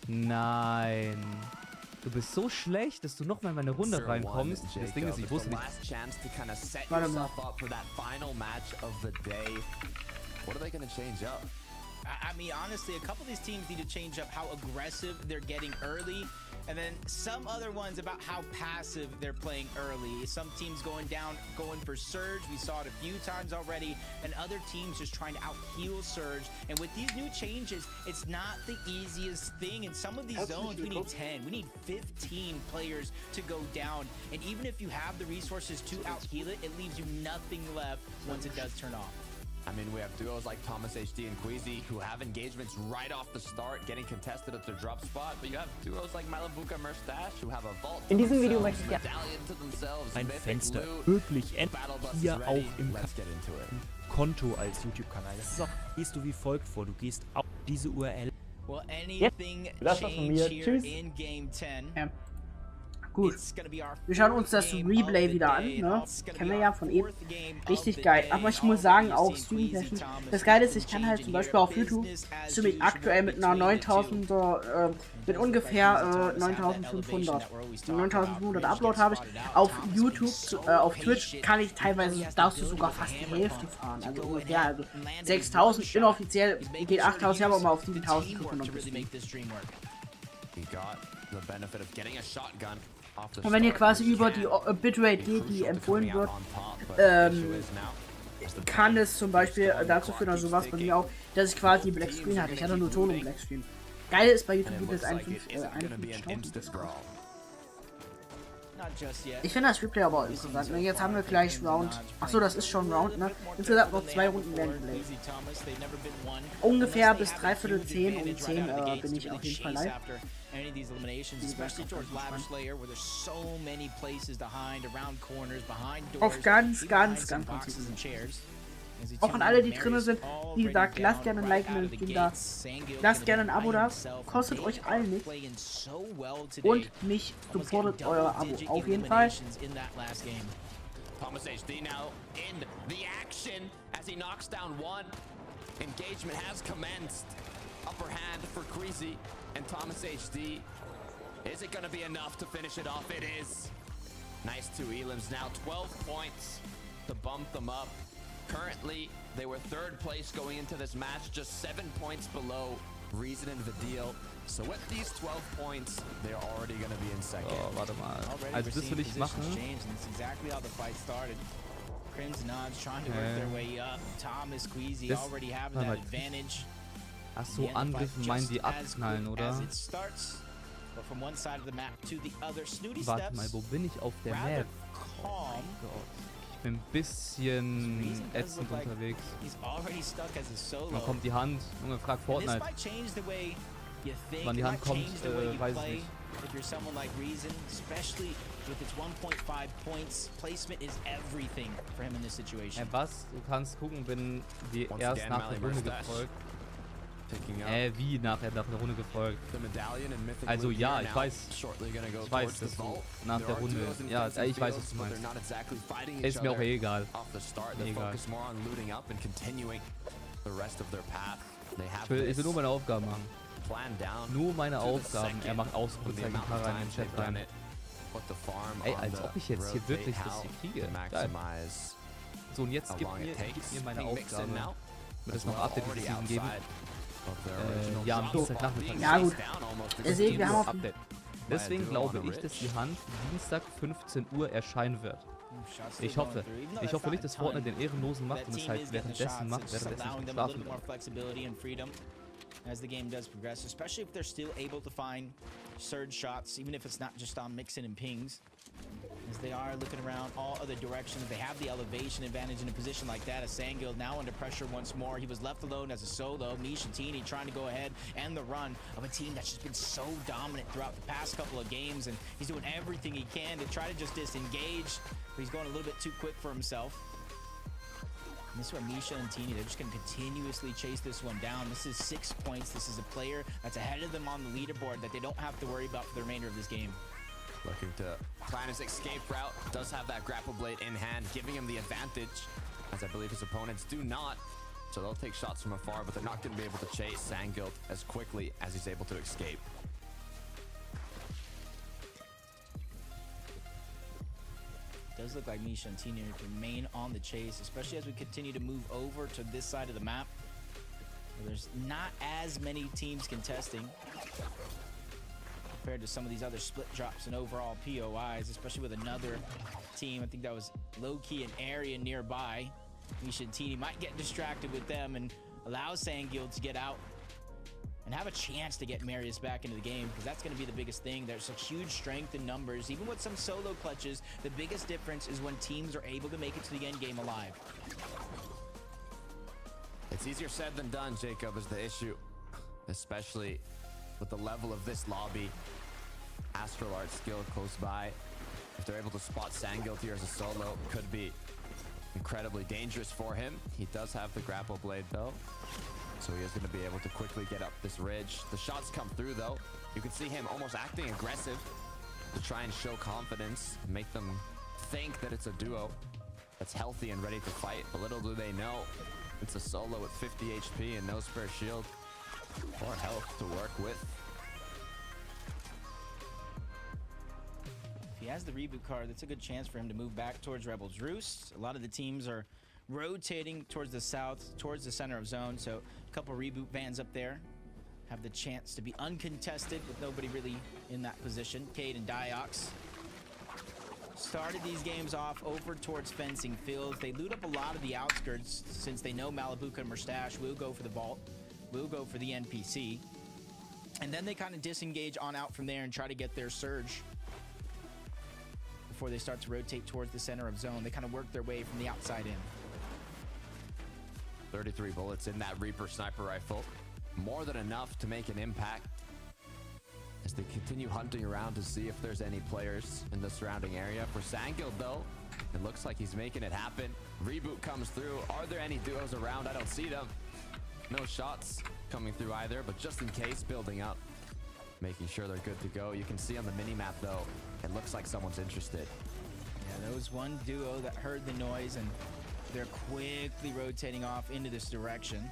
Nein. Du bist so schlecht, dass du noch mal in meine Runde reinkommst. Das Ding ist, ich wusste nicht. Warte mal. I mean, honestly, a couple of these teams need to change up how aggressive they're getting early, and then some other ones about how passive they're playing early. Some teams going for Surge. We saw it a few times already, and other teams just trying to out-heal Surge. And with these new changes, it's not the easiest thing. In some of these zones, we need 10, we need 15 players to go down. And even if you have the resources to out-heal it, it leaves you nothing left once it does turn off. I mean, we have duos like Thomas HD and Queasy who have engagements right off the start, getting contested at their drop spot. But you have duos like Malabuka and Merstash who have a vault. In diesem Video möchte ich ein Fenster wirklich hier auch im Konto als YouTube-Kanal. Das ist auch, gehst du wie folgt vor. Du gehst auf diese URL. Well, anything change here in Game 10. Gut, wir schauen uns das Replay wieder an, ne? Kennen wir ja von eben. Richtig geil. Aber ich muss sagen, auch streamtechnisch. Das Geile ist, ich kann halt zum Beispiel auf YouTube streame ich aktuell mit einer 9000er, mit ungefähr 9500 Upload habe ich. Auf YouTube, auf Twitch kann ich teilweise, darfst du sogar fast die Hälfte fahren. Also ungefähr, also 6000, inoffiziell geht 8000, ich habe auch mal auf 7500 gestreamt. Und wenn ihr quasi über die Bitrate geht, die empfohlen wird, kann es zum Beispiel dazu führen, also was bei mir auch, dass ich quasi Black Screen hatte. Ich hatte nur Ton und Black Screen. Geil ist, bei YouTube gibt es 51.000. Ich finde das Replay aber auch interessant. Jetzt haben wir gleich Round. Achso, das ist schon Round, ne? Insgesamt noch 2 Runden Gameplay. Ungefähr bis 9:45 um 10 bin ich auf jeden Fall live. Any of these eliminations, especially towards Lavish Layer, where there's so many places to hide, around corners, behind doors. Auf ganz präzise. Auch an alle, die drin sind, wie gesagt, lasst gerne ein Like in den Stream da, lasst gerne ein Abo da, kostet euch allen nichts und mich supportet euer Abo, auf jeden Fall. Thomas HD now in the action as he knocks down one. Engagement has commenced. Upper hand for Queasy and Thomas HD. Is it going to be enough to finish it off? It is. Nice 2 elims now, 12 points to bump them up. Currently, they were 3rd place going into this match, just 7 points below Reason and Vidil. So with these 12 points, they're already going to be in second. Oh, warte mal. Also das will ich machen. Ach so, Angriffen meinen die abknallen, oder? Warte mal, wo bin ich auf der Map? Oh mein Gott. Ich bin ein bisschen ätzend unterwegs. Wann kommt die Hand? Junge, frag Fortnite. Wann die Hand kommt, weiß ich nicht. Was? Du kannst gucken, bin dir erst nach der Runde gefolgt. Wie nachher nach der Runde gefolgt? Also ja, ich weiß, dass du nach der Runde, ja, ich weiß, was du meinst. Ist mir auch egal. Ich will nur meine Aufgaben machen. Nur meine Aufgaben. Er macht Ausrufezeichen rein in den Chat rein. Ey, als ob ich jetzt hier wirklich das hier kriege. Geil. So, und jetzt gib mir meine Aufgaben. Wird es noch Update die Season geben? Ja, am Dienstagnachmittag. Ja gut. Deswegen, wir haben Update. Deswegen glaube ich, dass die Hand Dienstag 15 Uhr erscheinen wird. Ich hoffe nicht, dass Fortnite den Ehrenlosen macht und es halt währenddessen macht, währenddessen ich schlafen will. As the game does progress, especially if they're still able to find surge shots, even if it's not just on mixing and pings. as they are looking around all other directions. They have the elevation advantage in a position like that. As Sangil now under pressure once more. He was left alone as a solo. Mishatini trying to go ahead and the run of a team that's just been so dominant throughout the past couple of games, and he's doing everything he can to try to just disengage, but he's going a little bit too quick for himself. And this is where Misha and Tini, they're just going to continuously chase this one down. This is 6 points. This is a player that's ahead of them on the leaderboard that they don't have to worry about for the remainder of this game. Looking to plan his escape route. Does have that grapple blade in hand, giving him the advantage, as I believe his opponents do not. So they'll take shots from afar, but they're not going to be able to chase Sangil as quickly as he's able to escape. It does look like Misha and Tini remain on the chase, especially as we continue to move over to this side of the map, where there's not as many teams contesting compared to some of these other split drops and overall POIs, especially with another team. I think that was low-key an area nearby. Misha and Tini might get distracted with them and allow Sangil to get out and have a chance to get Marius back into the game, because that's going to be the biggest thing. There's such huge strength in numbers. Even with some solo clutches, the biggest difference is when teams are able to make it to the end game alive. It's easier said than done, Jacob, is the issue, especially with the level of this lobby. Astral Art skill close by. If they're able to spot Sangil here as a solo, could be incredibly dangerous for him. He does have the grapple blade though, so he is going to be able to quickly get up this ridge. The shots come through though. You can see him almost acting aggressive to try and show confidence, make them think that it's a duo that's healthy and ready to fight. But little do they know, it's a solo with 50 HP and no spare shield or health to work with. If he has the reboot card, that's a good chance for him to move back towards Rebel's Roost. A lot of the teams are rotating towards the south, towards the center of zone, so a couple reboot vans up there have the chance to be uncontested with nobody really in that position. Cade and Diox started these games off over towards fencing fields. They loot up a lot of the outskirts since they know Malabuka and Mustache will go for the vault, will go for the NPC, and then they kind of disengage on out from there and try to get their surge before they start to rotate towards the center of zone. They kind of work their way from the outside in. 33 bullets in that Reaper sniper rifle, more than enough to make an impact as they continue hunting around to see if there's any players in the surrounding area. For Sangil though, it looks like he's making it happen. Reboot comes through. Are there any duos around? I don't see them. No shots coming through either, but just in case, building up, making sure they're good to go. You can see on the mini-map though, it looks like someone's interested. Yeah, there was one duo that heard the noise and they're quickly rotating off into this direction.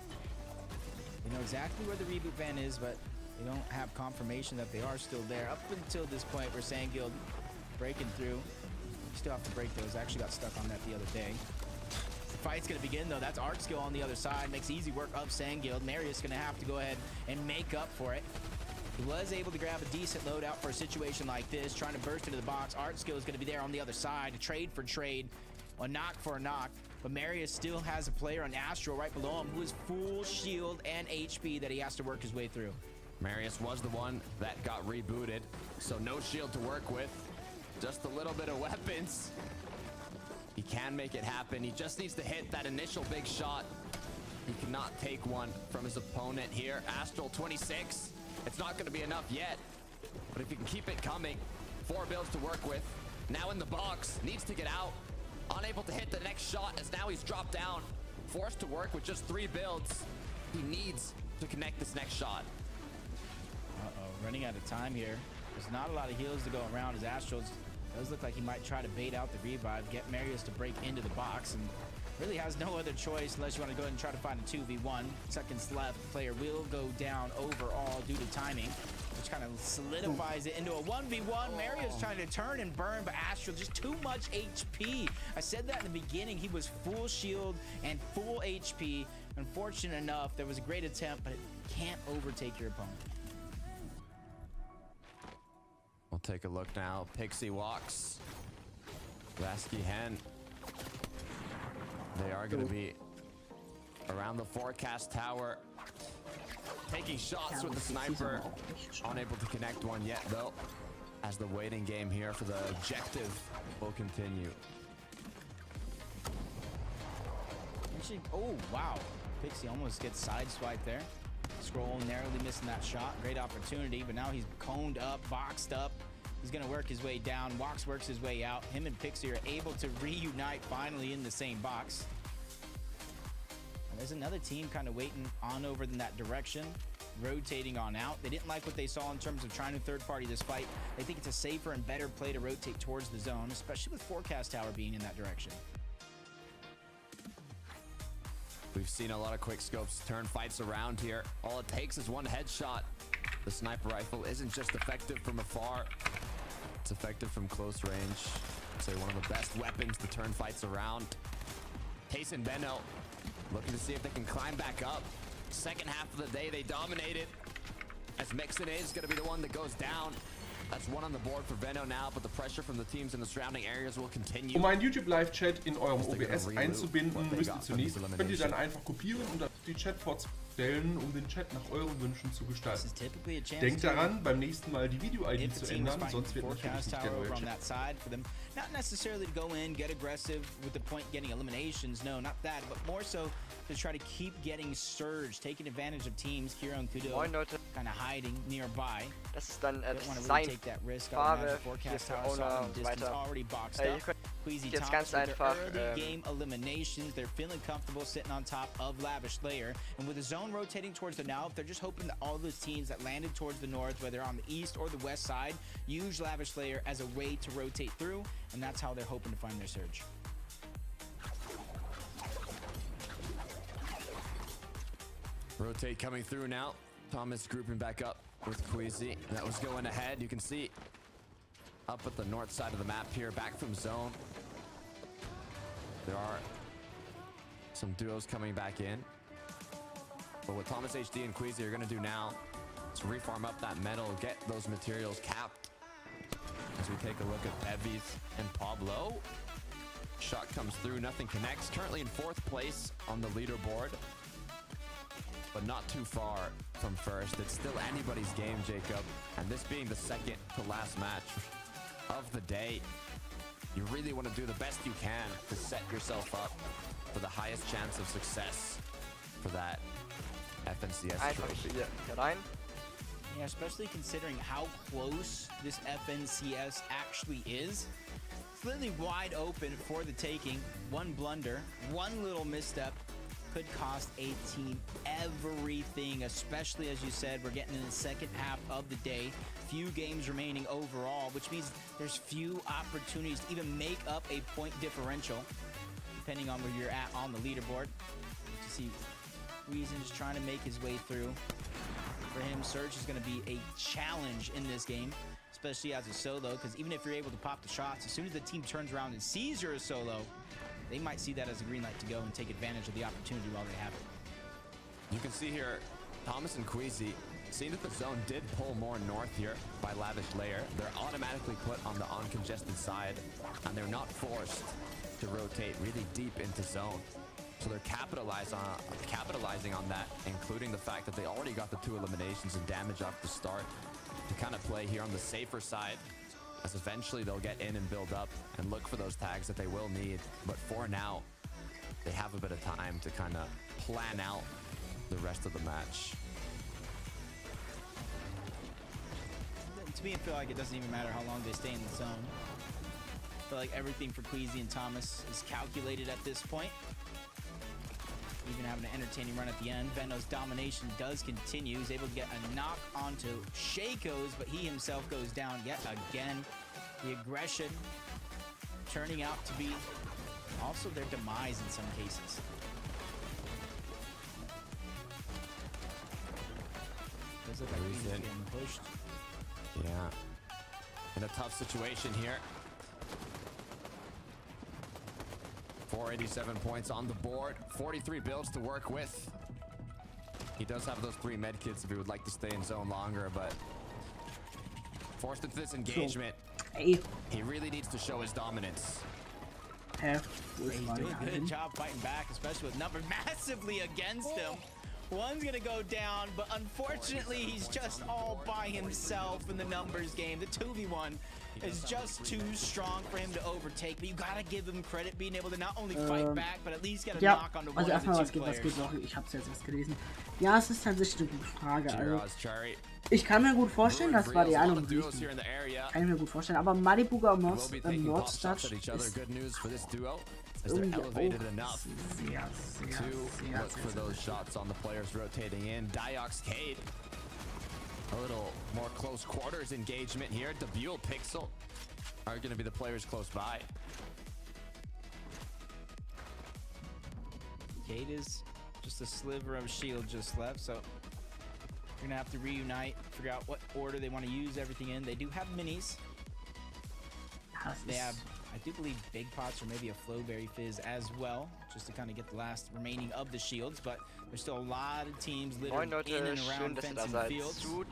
They know exactly where the reboot van is, but they don't have confirmation that they are still there up until this point where Sangil breaking through. You still have to break those. I actually got stuck on that the other day. The fight's gonna begin though. That's Art Skill on the other side. Makes easy work of Sangil. Marius gonna have to go ahead and make up for it. He was able to grab a decent loadout for a situation like this, trying to burst into the box. Art Skill is gonna be there on the other side, a trade for trade, a knock for a knock. But Marius still has a player on Astral right below him who is full shield and HP that he has to work his way through. Marius was the one that got rebooted, so no shield to work with, just a little bit of weapons. He can make it happen. He just needs to hit that initial big shot. He cannot take one from his opponent here. Astral 26. It's not going to be enough yet, but if he can keep it coming, 4 builds to work with. Now in the box, needs to get out. Unable to hit the next shot as now he's dropped down. Forced to work with just 3 builds. He needs to connect this next shot. Uh-oh, running out of time here. There's not a lot of heals to go around as Astral does look like he might try to bait out the revive, get Marius to break into the box, and really has no other choice unless you want to go ahead and try to find a 2v1. Seconds left. The player will go down overall due to timing, which kind of solidifies it into a 1v1. Marius trying to turn and burn, but Astral just too much HP. I said that in the beginning. He was full shield and full HP. Unfortunate enough, there was a great attempt, but it can't overtake your opponent. We'll take a look now. Pixie walks. Lasky Hen. They are going to be around the forecast tower. Taking shots with the sniper. Unable to connect one yet, though. as the waiting game here for the objective will continue. Actually, oh, wow. Pixie almost gets sideswiped there. Scroll narrowly missing that shot. Great opportunity, but now he's coned up, boxed up. He's going to work his way down. Wox works his way out. Him and Pixie are able to reunite finally in the same box. And there's another team kind of waiting on over in that direction, rotating on out. They didn't like what they saw in terms of trying to third-party this fight. They think it's a safer and better play to rotate towards the zone, especially with Forecast Tower being in that direction. We've seen a lot of quick scopes turn fights around here. All it takes is one headshot. The sniper rifle isn't just effective from afar, it's effective from close range. I'd say one of the best weapons to turn fights around. Tace and Benno looking to see if they can climb back up. Second half of the day, they dominated. As Mixon is going to be the one that goes down. That's one on the board for Venno now, but the pressure from the teams in the surrounding areas will continue. Einen YouTube-Live-Chat in eurem OBS einzubinden, müsst ihr zunächst, könnt ihr dann einfach kopieren und auf die Chatbots stellen, um den Chat nach euren Wünschen zu gestalten. Denkt daran, beim nächsten Mal die Video-ID zu ändern, sonst wird natürlich nicht der neue Chat. Not necessarily to go in, get aggressive with the point getting eliminations, no, not that, but more so to try to keep getting surge, taking advantage of teams. Kiro and Kudo kind of hiding nearby. Das ist dann Don't want to sein really take that risk. Farbe, Forecast hier für Tower saw Owner them und distance weiter. already boxed Ihr up. könnt Queasy jetzt Tops ganz with einfach their early game eliminations. They're feeling comfortable sitting on top of Lavish Layer. And with the zone rotating towards the north, they're just hoping that all those teams that landed towards the north, whether on the east or the west side, use Lavish Layer as a way to rotate through. And that's how they're hoping to find their surge. Rotate coming through now. Thomas grouping back up with Queasy. That was going ahead. You can see up at the north side of the map here, back from zone. There are some duos coming back in. But what Thomas HD and Queasy are going to do now is reform up that metal, get those materials capped. As we take a look at Bevies and Pablo. Shot comes through, nothing connects. Currently in 4th place on the leaderboard, but not too far from first. It's still anybody's game, Jacob. And this being the second to last match of the day, you really want to do the best you can to set yourself up for the highest chance of success for that FNCS trophy. Yeah, especially considering how close this FNCS actually is. It's literally wide open for the taking. One blunder, one little misstep could cost a team everything, especially as you said, we're getting in the second half of the day. Few games remaining overall, which means there's few opportunities to even make up a point differential, depending on where you're at on the leaderboard. You see Reason just trying to make his way through. For him, Surge is going to be a challenge in this game, especially as a solo, because even if you're able to pop the shots, as soon as the team turns around and sees you're a solo, they might see that as a green light to go and take advantage of the opportunity while they have it. You can see here, Thomas and Queasy, seeing that the zone did pull more north here by Lavish Layer, they're automatically put on the uncongested side, and they're not forced to rotate really deep into zone. So they're capitalizing on that, including the fact that they already got the 2 eliminations and damage off the start to kind of play here on the safer side, as eventually they'll get in and build up and look for those tags that they will need. But for now, they have a bit of time to kind of plan out the rest of the match. To me, I feel like it doesn't even matter how long they stay in the zone. I feel like everything for Queasy and Thomas is calculated at this point. Even having an entertaining run at the end. Venno's domination does continue. He's able to get a knock onto Shaco's, but he himself goes down yet again. The aggression turning out to be also their demise in some cases. Does look like he's getting pushed. Yeah. In a tough situation here. 487 points on the board, 43 builds to work with. He does have those 3 medkits if he would like to stay in zone longer, but forced into this engagement. He really needs to show his dominance. He's doing a good job fighting back, especially with numbers massively against him. One's gonna go down, but unfortunately he's just all by himself in the numbers game. The 2v1 is just too strong for him to overtake, but you gotta give him credit being able to not only fight back, but at least get a knock on the one also of the erstmal, two was players. geht noch? Ich hab's jetzt erst gelesen. Ja, es ist tatsächlich eine gute Frage. Also, Cherry. ich kann mir gut vorstellen, das war die Einung richtig. Kann ich mir gut vorstellen, aber Malibuga und Deustch ist As they're irgendwie elevated auch enough to look for those shots on the players rotating in. Diox Cade, a little more close quarters engagement here. Debule Pixel are going to be the players close by. Cade is just a sliver of shield just left, so you're gonna have to reunite, figure out what order they want to use everything in. They do have minis. They have, I do believe, big pots or maybe a Flowberry Fizz as well, just to kind of get the last remaining of the shields, but there's still a lot of teams littered in and around fencing fields. So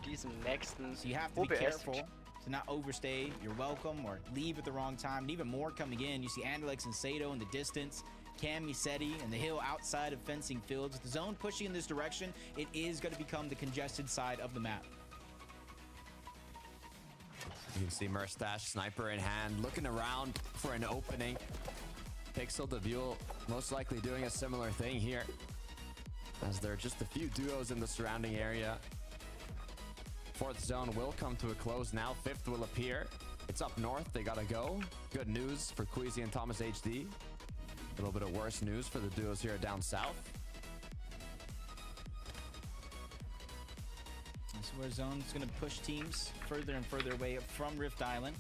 you have to be careful to not overstay your welcome or leave at the wrong time. And even more coming in, you see Anderlex and Sato in the distance, Cam Musetti and the hill outside of fencing fields. With the zone pushing in this direction, it is going to become the congested side of the map. You can see Murstache, sniper in hand, looking around for an opening. Pixel Debule most likely doing a similar thing here, as there are just a few duos in the surrounding area. Fourth zone will come to a close now. Fifth will appear. It's up north. They gotta go. Good news for Queasy and Thomas HD. A little bit of worse news for the duos here down south. This is where Zone's going to push teams further and further away from Rift Island.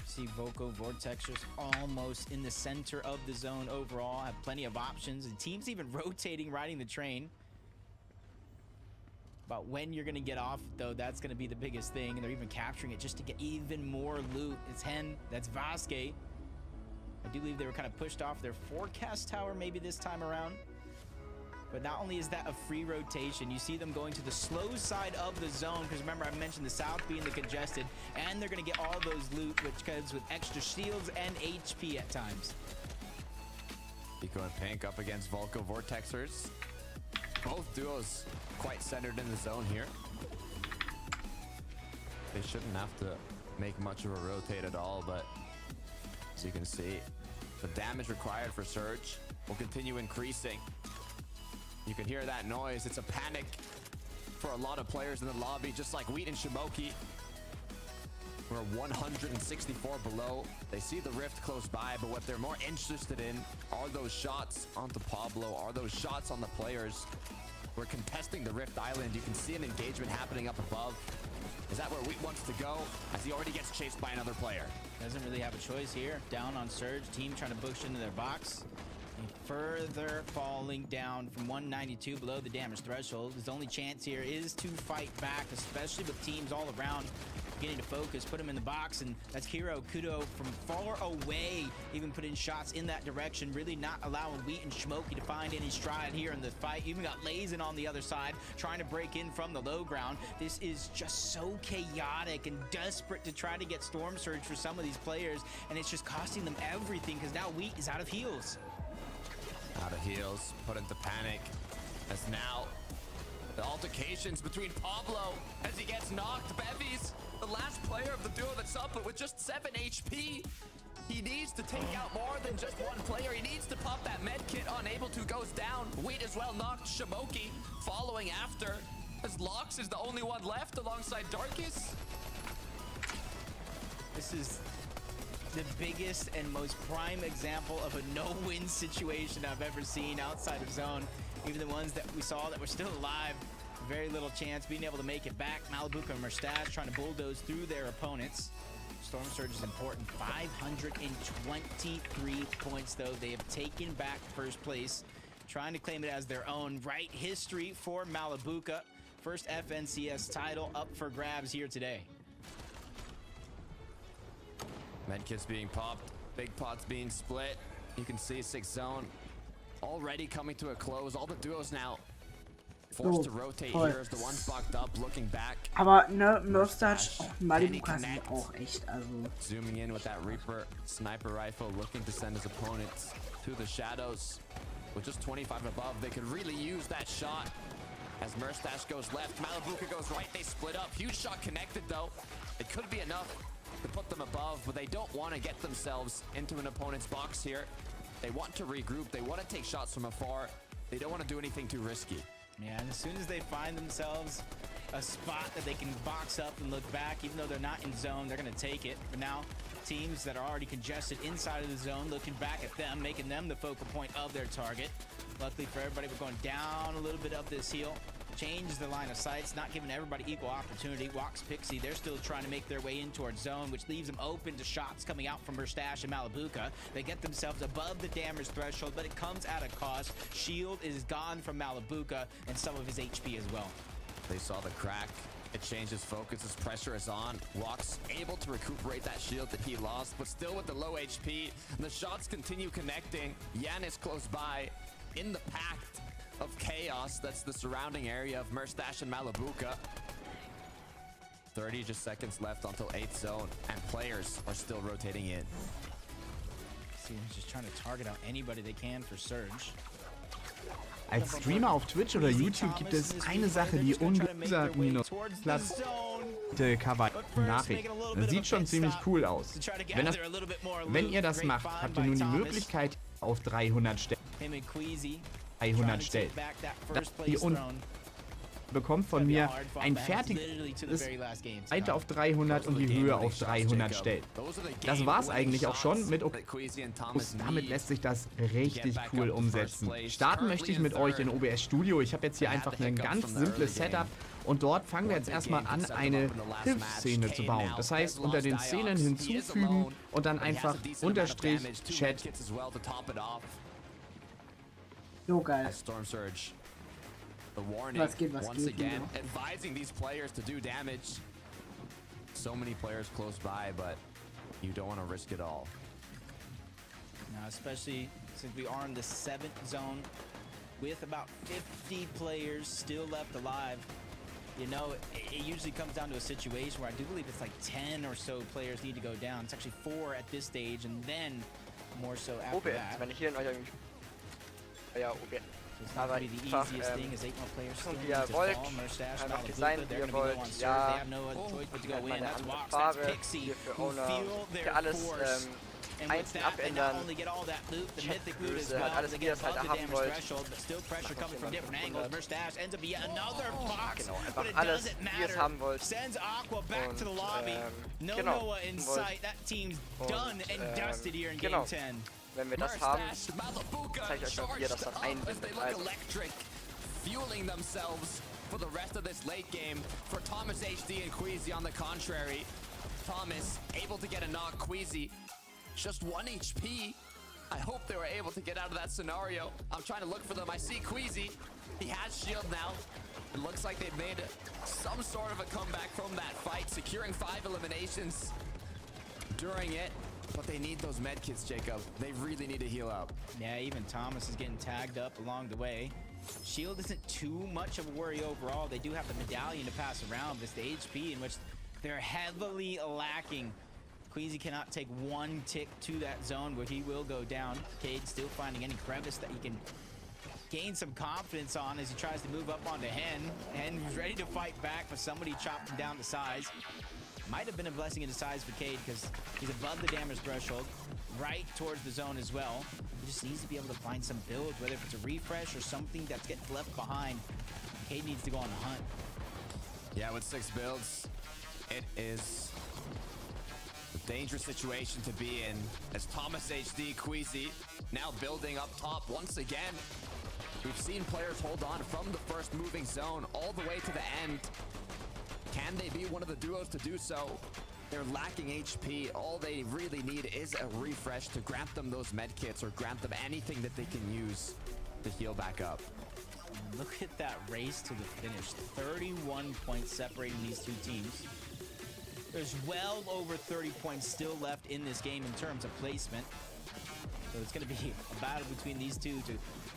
See Voco Vortex just almost in the center of the zone overall. Have plenty of options, and teams even rotating, riding the train. But when you're going to get off, though, that's going to be the biggest thing. And they're even capturing it just to get even more loot. It's Hen, that's Vasque. I do believe they were kind of pushed off their forecast tower maybe this time around. But not only is that a free rotation, you see them going to the slow side of the zone, because remember I mentioned the south being the congested, and they're going to get all those loot, which comes with extra shields and HP at times. Pico and Pink up against Volko Vortexers. Both duos quite centered in the zone here. They shouldn't have to make much of a rotate at all, but as you can see, the damage required for Surge will continue increasing. You can hear that noise. It's a panic for a lot of players in the lobby, just like Wheat and Shimoki. We're 164 below. They see the rift close by, but what they're more interested in are those shots onto Pablo, are those shots on the players. We're contesting the Rift Island. You can see an engagement happening up above. Is that where Wheat wants to go? As he already gets chased by another player. Doesn't really have a choice here. Down on Surge, team trying to push into their box. Further falling down from 192 below the damage threshold. His only chance here is to fight back, especially with teams all around beginning to focus, put him in the box, and that's Hiro Kudo from far away, even putting shots in that direction, really not allowing Wheat and Shmoky to find any stride here in the fight. Even got Lazen on the other side, trying to break in from the low ground. This is just so chaotic and desperate to try to get Storm Surge for some of these players, and it's just costing them everything, because now Wheat is out of heals. Out of heals, put into panic, as now the altercations between Pablo as he gets knocked. Bevies, the last player of the duo that's up, but with just 7 HP. He needs to take out more than just one player. He needs to pop that med kit. Unable to, goes down. Wheat as well knocked. Shimoki following after, as Lox is the only one left alongside Darkus. This is the biggest and most prime example of a no-win situation I've ever seen outside of zone. Even the ones that we saw that were still alive, very little chance being able to make it back. Malibuka and Murstache trying to bulldoze through their opponents. Storm Surge is important. 523 points, though. They have taken back first place, trying to claim it as their own. Right history for Malibuka. First FNCS title up for grabs here today. Medkits being popped, big pots being split. You can see 6th zone already coming to a close. All the duos now forced to rotate here as the ones bucked up, looking back. Aber ne, Murstache, Malibuka sind auch echt, also. Zooming in with that Reaper sniper rifle, looking to send his opponents to the shadows. with just 25 above, they could really use that shot. As Merstash goes left, Malabuka goes right, they split up. Huge shot connected though. It could be enough to put them above, but they don't want to get themselves into an opponent's box here. They want to regroup, they want to take shots from afar. They don't want to do anything too risky. Yeah, and as soon as they find themselves a spot that they can box up and look back, even though they're not in zone, they're going to take it. But now, teams that are already congested inside of the zone, looking back at them, making them the focal point of their target. Luckily for everybody, we're going down a little bit up this hill. Changes the line of sights, not giving everybody equal opportunity. Walks Pixie, they're still trying to make their way in towards zone, which leaves them open to shots coming out from Merstash and Malabuka. They get themselves above the damage threshold, but it comes at a cost. Shield is gone from Malabuka and some of his HP as well. They saw the crack. It changes focus as pressure is on. Walks able to recuperate that shield that he lost, but still with the low HP. The shots continue connecting. Yan is close by in the pact of chaos that's the surrounding area of Merstash and Malabuka. 30 just seconds left until 8th zone, and players are still rotating in. Seems just trying to target out anybody they can for Surge. Als Streamer auf Twitch oder YouTube gibt es eine Sache, die ungesagt minus Platz Cover Nachricht. Das sieht schon ziemlich cool aus. Wenn ihr das macht, habt ihr nun die Möglichkeit auf 300 Stellen. 300 stellt. Hier unten bekommt von mir ein fertiges Seite auf 300 und die Höhe auf 300 stellt. Das war's eigentlich auch schon mit OBS. Damit lässt sich das richtig cool umsetzen. Starten möchte ich mit euch in OBS Studio. Ich habe jetzt hier einfach ein ganz simples Setup und dort fangen wir jetzt erstmal an, eine Hilfsszene zu bauen. Das heißt, unter den Szenen hinzufügen und dann einfach Unterstrich Chat. So geil. The warning once again, advising these players to do damage. So many players close by, but you don't want to risk it all. Now, especially since we are in the 7th zone with about 50 players still left alive. You know, it usually comes down to a situation where I do believe it's like 10 or so players need to go down. It's actually 4 at this stage, and then more so after that. Wenn ich hier in euer OBS. Aber einfach, und wie ihr wollt, einfach designen, wie ihr wollt, ja, meine andere Farbe, hier für Owner, für alles einzeln abändern, Chatgröße, halt alles, wie ihr es halt haben wollt. Genau, einfach alles, wie ihr es haben wollt. Und genau, genau. Wenn wir das haben, zeige ich euch noch, wie ihr das dann einbindet. Also. Fueling themselves for the rest of this late game. For Thomas HD and Queasy on the contrary. Thomas able to get a knock. Queasy just 1 HP. I hope they were able to get out of that scenario. I'm trying to look for them. I see Queasy. He has shield now. It looks like they've made some sort of a comeback from that fight, securing 5 eliminations during it. But they need those medkits, Jacob. They really need to heal up. Yeah, even Thomas is getting tagged up along the way. Shield isn't too much of a worry overall. They do have the medallion to pass around, but it's the HP in which they're heavily lacking. Queasy cannot take 1 tick to that zone where he will go down. Cade still finding any crevice that he can gain some confidence on as he tries to move up onto Hen. Hen was ready to fight back, but somebody chopped him down to size. Might have been a blessing in disguise for Cade because he's above the damage threshold, right towards the zone as well. He just needs to be able to find some builds, whether if it's a refresh or something that's getting left behind. Cade needs to go on a hunt. Yeah, with 6 builds, it is a dangerous situation to be in as Thomas HD Queasy now building up top once again. We've seen players hold on from the first moving zone all the way to the end. Can they be one of the duos to do so? They're lacking HP. All they really need is a refresh to grant them those medkits or grant them anything that they can use to heal back up. Look at that race to the finish. 31 points separating these two teams. There's well over 30 points still left in this game in terms of placement. So it's going to be a battle between these two to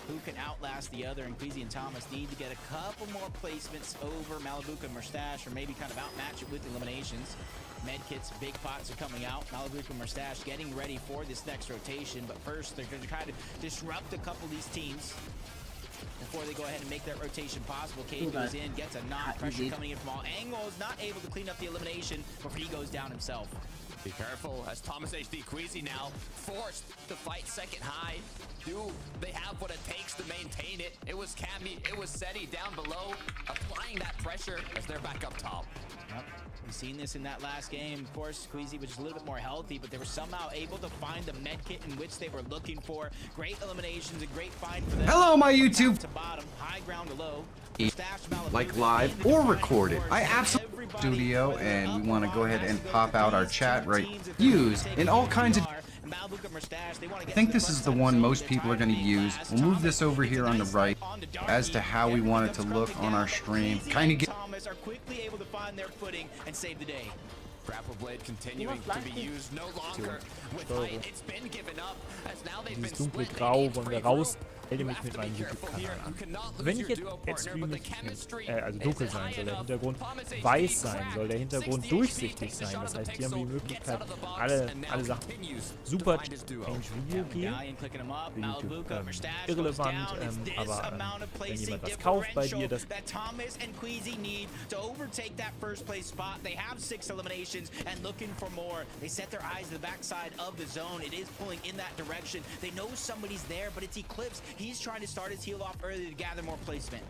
who can outlast the other, and Queasy and Thomas need to get a couple more placements over Malibuca and Mustache, or maybe kind of outmatch it with eliminations. Medkits, big pots are coming out. Malibuca and Mustache getting ready for this next rotation, but first they're going to try to disrupt a couple of these teams before they go ahead and make that rotation possible. Cage goes in, gets a knock, pressure coming in from all angles, not able to clean up the elimination before he goes down himself. Be careful, as Thomas HD Queasy now forced to fight second high. Do they have what it takes to maintain it? It was Cammy, it was Seti down below, applying that pressure as they're back up top. Yep. We've seen this in that last game. Of course, Queasy was just a little bit more healthy, but they were somehow able to find the med kit in which they were looking for. Great eliminations, a great find for them. Hello, my YouTube. To bottom, high ground to low. Like live or recorded. I absolutely studio, and we want to go ahead and pop out our chat right. Use in all kinds of. I think this is the one most people are going to use. We'll move this over here on the right as to how we want it to look on our stream. Kind of get. Thomas are quickly able to find their footing and save the day. Grapple blade continuing to be used no longer with height. It's been given up as now they've been split. Dunkelgrau wollen wir raus. Melde mich mit meinem YouTube-Kanal an. Wenn ich jetzt streame, also dunkel sein soll der Hintergrund, weiß sein soll der Hintergrund, durchsichtig sein. Das heißt, hier haben wir die Möglichkeit, alle Sachen super Change Video gehen. Für YouTube irrelevant, aber wenn jemand was kauft bei dir, das Thomas and Queasy need to overtake that first place spot. They have 6 eliminations and looking for more. They set their eyes to the backside of the zone. It is pulling in that direction. They know somebody's there, but it's Eclipse. He's trying to start his heal off early to gather more placement.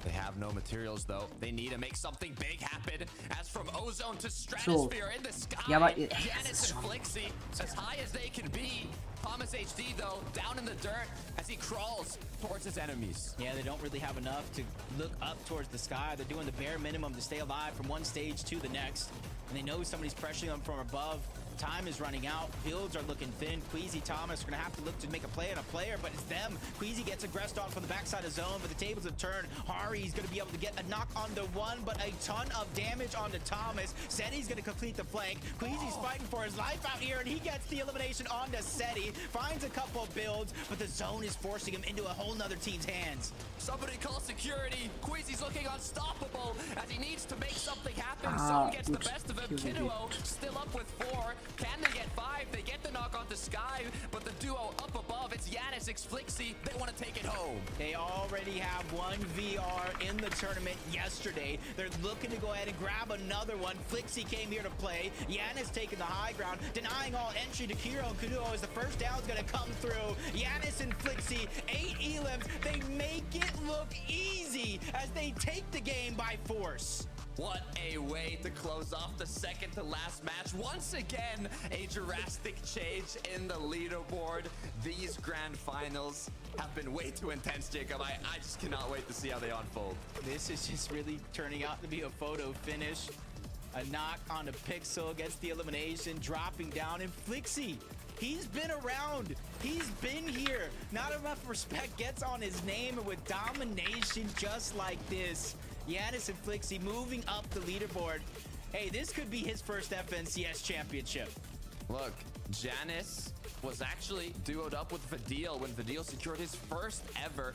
They have no materials though. They need to make something big happen. As from ozone to stratosphere in the sky. Ja, aber Janice and Flixie as high as they can be. Thomas HD though down in the dirt as he crawls towards his enemies. Yeah, they don't really have enough to look up towards the sky. They're doing the bare minimum to stay alive from one stage to the next. And they know somebody's pressuring them from above. Time is running out. Builds are looking thin. Queasy, Thomas are going to have to look to make a play on a player, but it's them. Queasy gets aggressed on from the backside of zone, but the tables have turned. Hari's going to be able to get a knock onto one, but a ton of damage onto Thomas. Seti's going to complete the flank. Queasy's fighting for his life out here, and he gets the elimination onto Seti. Finds a couple of builds, but the zone is forcing him into a whole nother team's hands. Somebody call security. Queasy's looking unstoppable as he needs to make something happen. Zone gets the best of him. Kinuo still up with 4. Can they get 5? They get the knock onto Sky, but the duo up above, it's Yanis x Flixie. They want to take it home. They already have one VR in the tournament yesterday. They're looking to go ahead and grab another one. Flixie came here to play. Yanis taking the high ground, denying all entry to Kiro and Kunuo as the first down's going to come through. Yanis and Flixie, 8 elims. They make it look easy as they take the game by force. What a way to close off the second to last match. Once again, a drastic change in the leaderboard. These grand finals have been way too intense, Jacob. I just cannot wait to see how they unfold. This is just really turning out to be a photo finish. A knock on the Pixel gets the elimination, dropping down, and Flixie, he's been around. He's been here. Not enough respect gets on his name, and with domination just like this, Yanis and Flixie moving up the leaderboard. Hey, this could be his first FNCS championship. Look, Janice was actually duoed up with Vidil when Vidil secured his first ever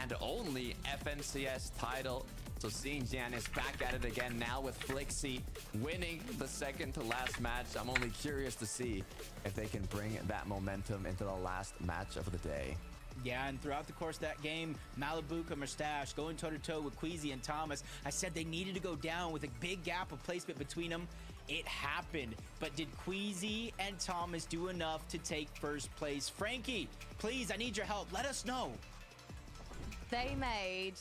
and only FNCS title. So seeing Janice back at it again now with Flixie winning the second to last match, I'm only curious to see if they can bring that momentum into the last match of the day. Yeah, and throughout the course of that game, Malibuca, Mustache going toe-to-toe with Queasy and Thomas. I said they needed to go down with a big gap of placement between them. It happened, but did Queasy and Thomas do enough to take first place? Frankie, please, I need your help. Let us know. They made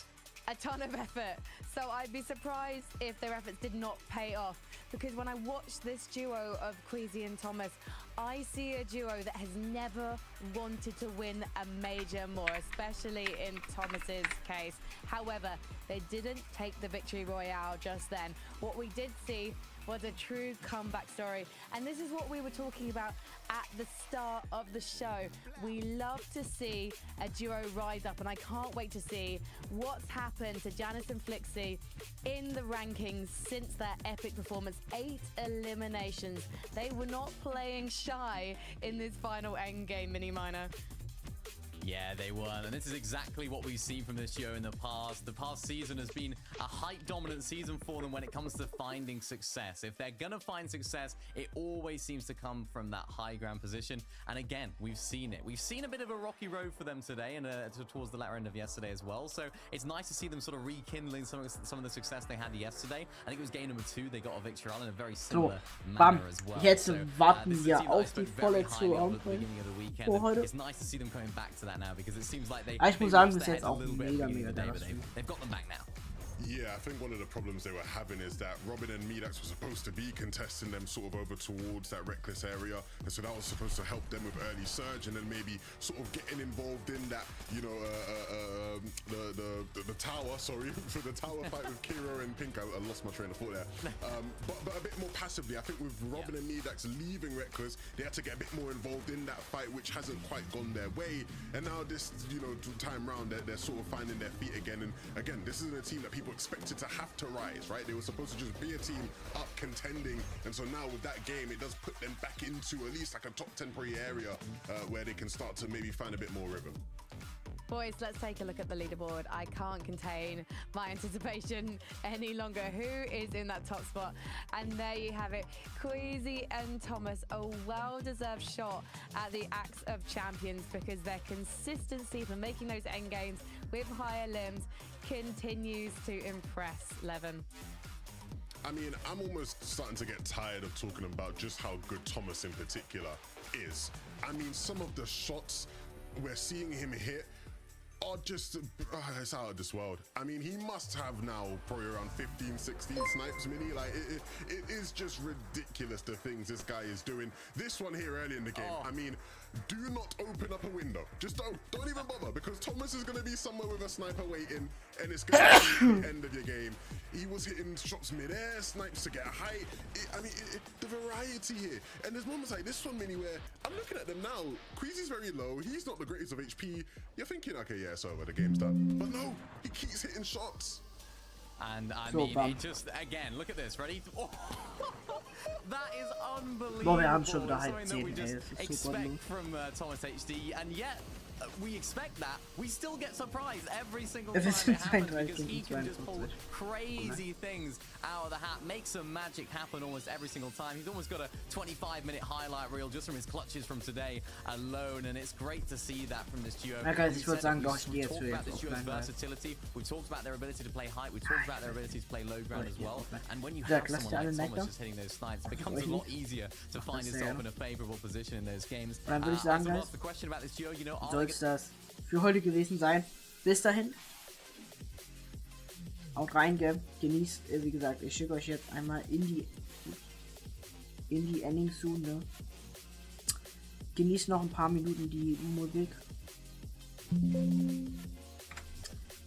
a ton of effort, so I'd be surprised if their efforts did not pay off, because when I watch this duo of Queasy and Thomas, I see a duo that has never wanted to win a major more, especially in Thomas's case. However, they didn't take the victory royale just then. What we did see was a true comeback story. And this is what we were talking about at the start of the show. We love to see a duo rise up, and I can't wait to see what's happened to Janice and Flixie in the rankings since their epic performance. 8 eliminations. They were not playing shy in this final endgame, Mini Miner. Yeah, they weren't, and this is exactly what we've seen from this duo in the past. The past season has been a height-dominant season for them when it comes to finding success. If they're gonna find success, it always seems to come from that high ground position, and again, we've seen it. We've seen a bit of a rocky road for them today, and towards the latter end of yesterday as well, so it's nice to see them sort of rekindling some of the success they had yesterday. I think it was game number 2, they got a victory in a very similar manner as well. Jetzt warten wir auf die vorletzte Round vor heute. It's nice to see them coming back to that now, because it seems like they Ich muss sagen, bis lost jetzt auch their heads a little bit mega, at the beginning mega of the day, but they've got them back now. Yeah, I think one of the problems they were having is that Robin and Medax were supposed to be contesting them sort of over towards that reckless area, and so that was supposed to help them with early surge, and then maybe sort of getting involved in that, you know, the tower. Sorry for the tower fight with Kiro and Pink. I lost my train of thought there. But a bit more passively. I think with Robin and Medax leaving reckless, they had to get a bit more involved in that fight, which hasn't quite gone their way. And now this, you know, time round, they're sort of finding their feet again. And again, this isn't a team that people expected to have to rise, right? They were supposed to just be a team up contending, and so now with that game, it does put them back into at least like a top 10 area where they can start to maybe find a bit more rhythm. Boys, let's take a look at the leaderboard. I can't contain my anticipation any longer. Who is in that top spot? And there you have it. Queasy and Thomas, a well-deserved shot at the Axe of Champions, because their consistency for making those end games with higher limbs continues to impress, Levin. I mean, I'm almost starting to get tired of talking about just how good Thomas in particular is. I mean, some of the shots we're seeing him hit are just, it's out of this world. I mean, he must have now probably around 15, 16 snipes, Mini. Like, it is just ridiculous the things this guy is doing. This one here early in the game, I mean, do not open up a window. Just don't even bother, because Thomas is going to be somewhere with a sniper waiting, and it's going to be the end of your game. He was hitting shots mid-air, snipes to get a height. I mean, the variety here. And there's moments like this one, Mini, where I'm looking at them now. Queasy's very low. He's not the greatest of HP. You're thinking, okay, yeah, it's over. The game's done. But no, he keeps hitting shots. And I mean, it just, again, look at this, ready? Oh, that is unbelievable. Boah, wir haben schon wieder halb Something that we 10, ey, just das ist super expect from Thomas HD, and yet we expect that. We still get surprised every single time it happens, because he can just pull crazy things out of the hat, make some magic happen almost every single time. He's almost got a 25-minute highlight reel just from his clutches from today alone, and it's great to see that from this duo. Ja, guys, ich würde sagen, doch, ich gehe We've jetzt talked für about jetzt this duo's offline. versatility. We've talked about their ability to play height. We've talked about their ability to play low ground as well. And when you have someone like Thomas just hitting those snipes, it becomes a lot easier to find yourself in a favorable position in those games. Und dann würde ich sagen, Also guys, ask the question about this duo, you know, soll es das für heute gewesen sein. Bis dahin. Haut rein, gell? Genießt, wie gesagt, ich schicke euch jetzt einmal in die Ending zu, ne? Genießt noch ein paar Minuten die Musik.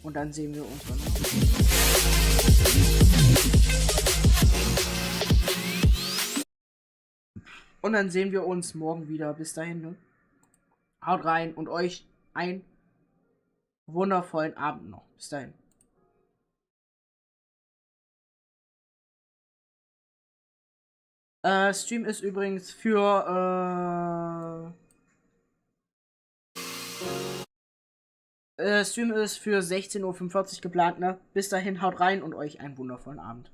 Und dann sehen wir uns dann. Und dann sehen wir uns morgen wieder. Bis dahin, ne? Haut rein und euch einen wundervollen Abend noch. Bis dahin. Stream ist übrigens für Stream ist für 16:45 Uhr geplant, ne? Bis dahin, haut rein und euch einen wundervollen Abend.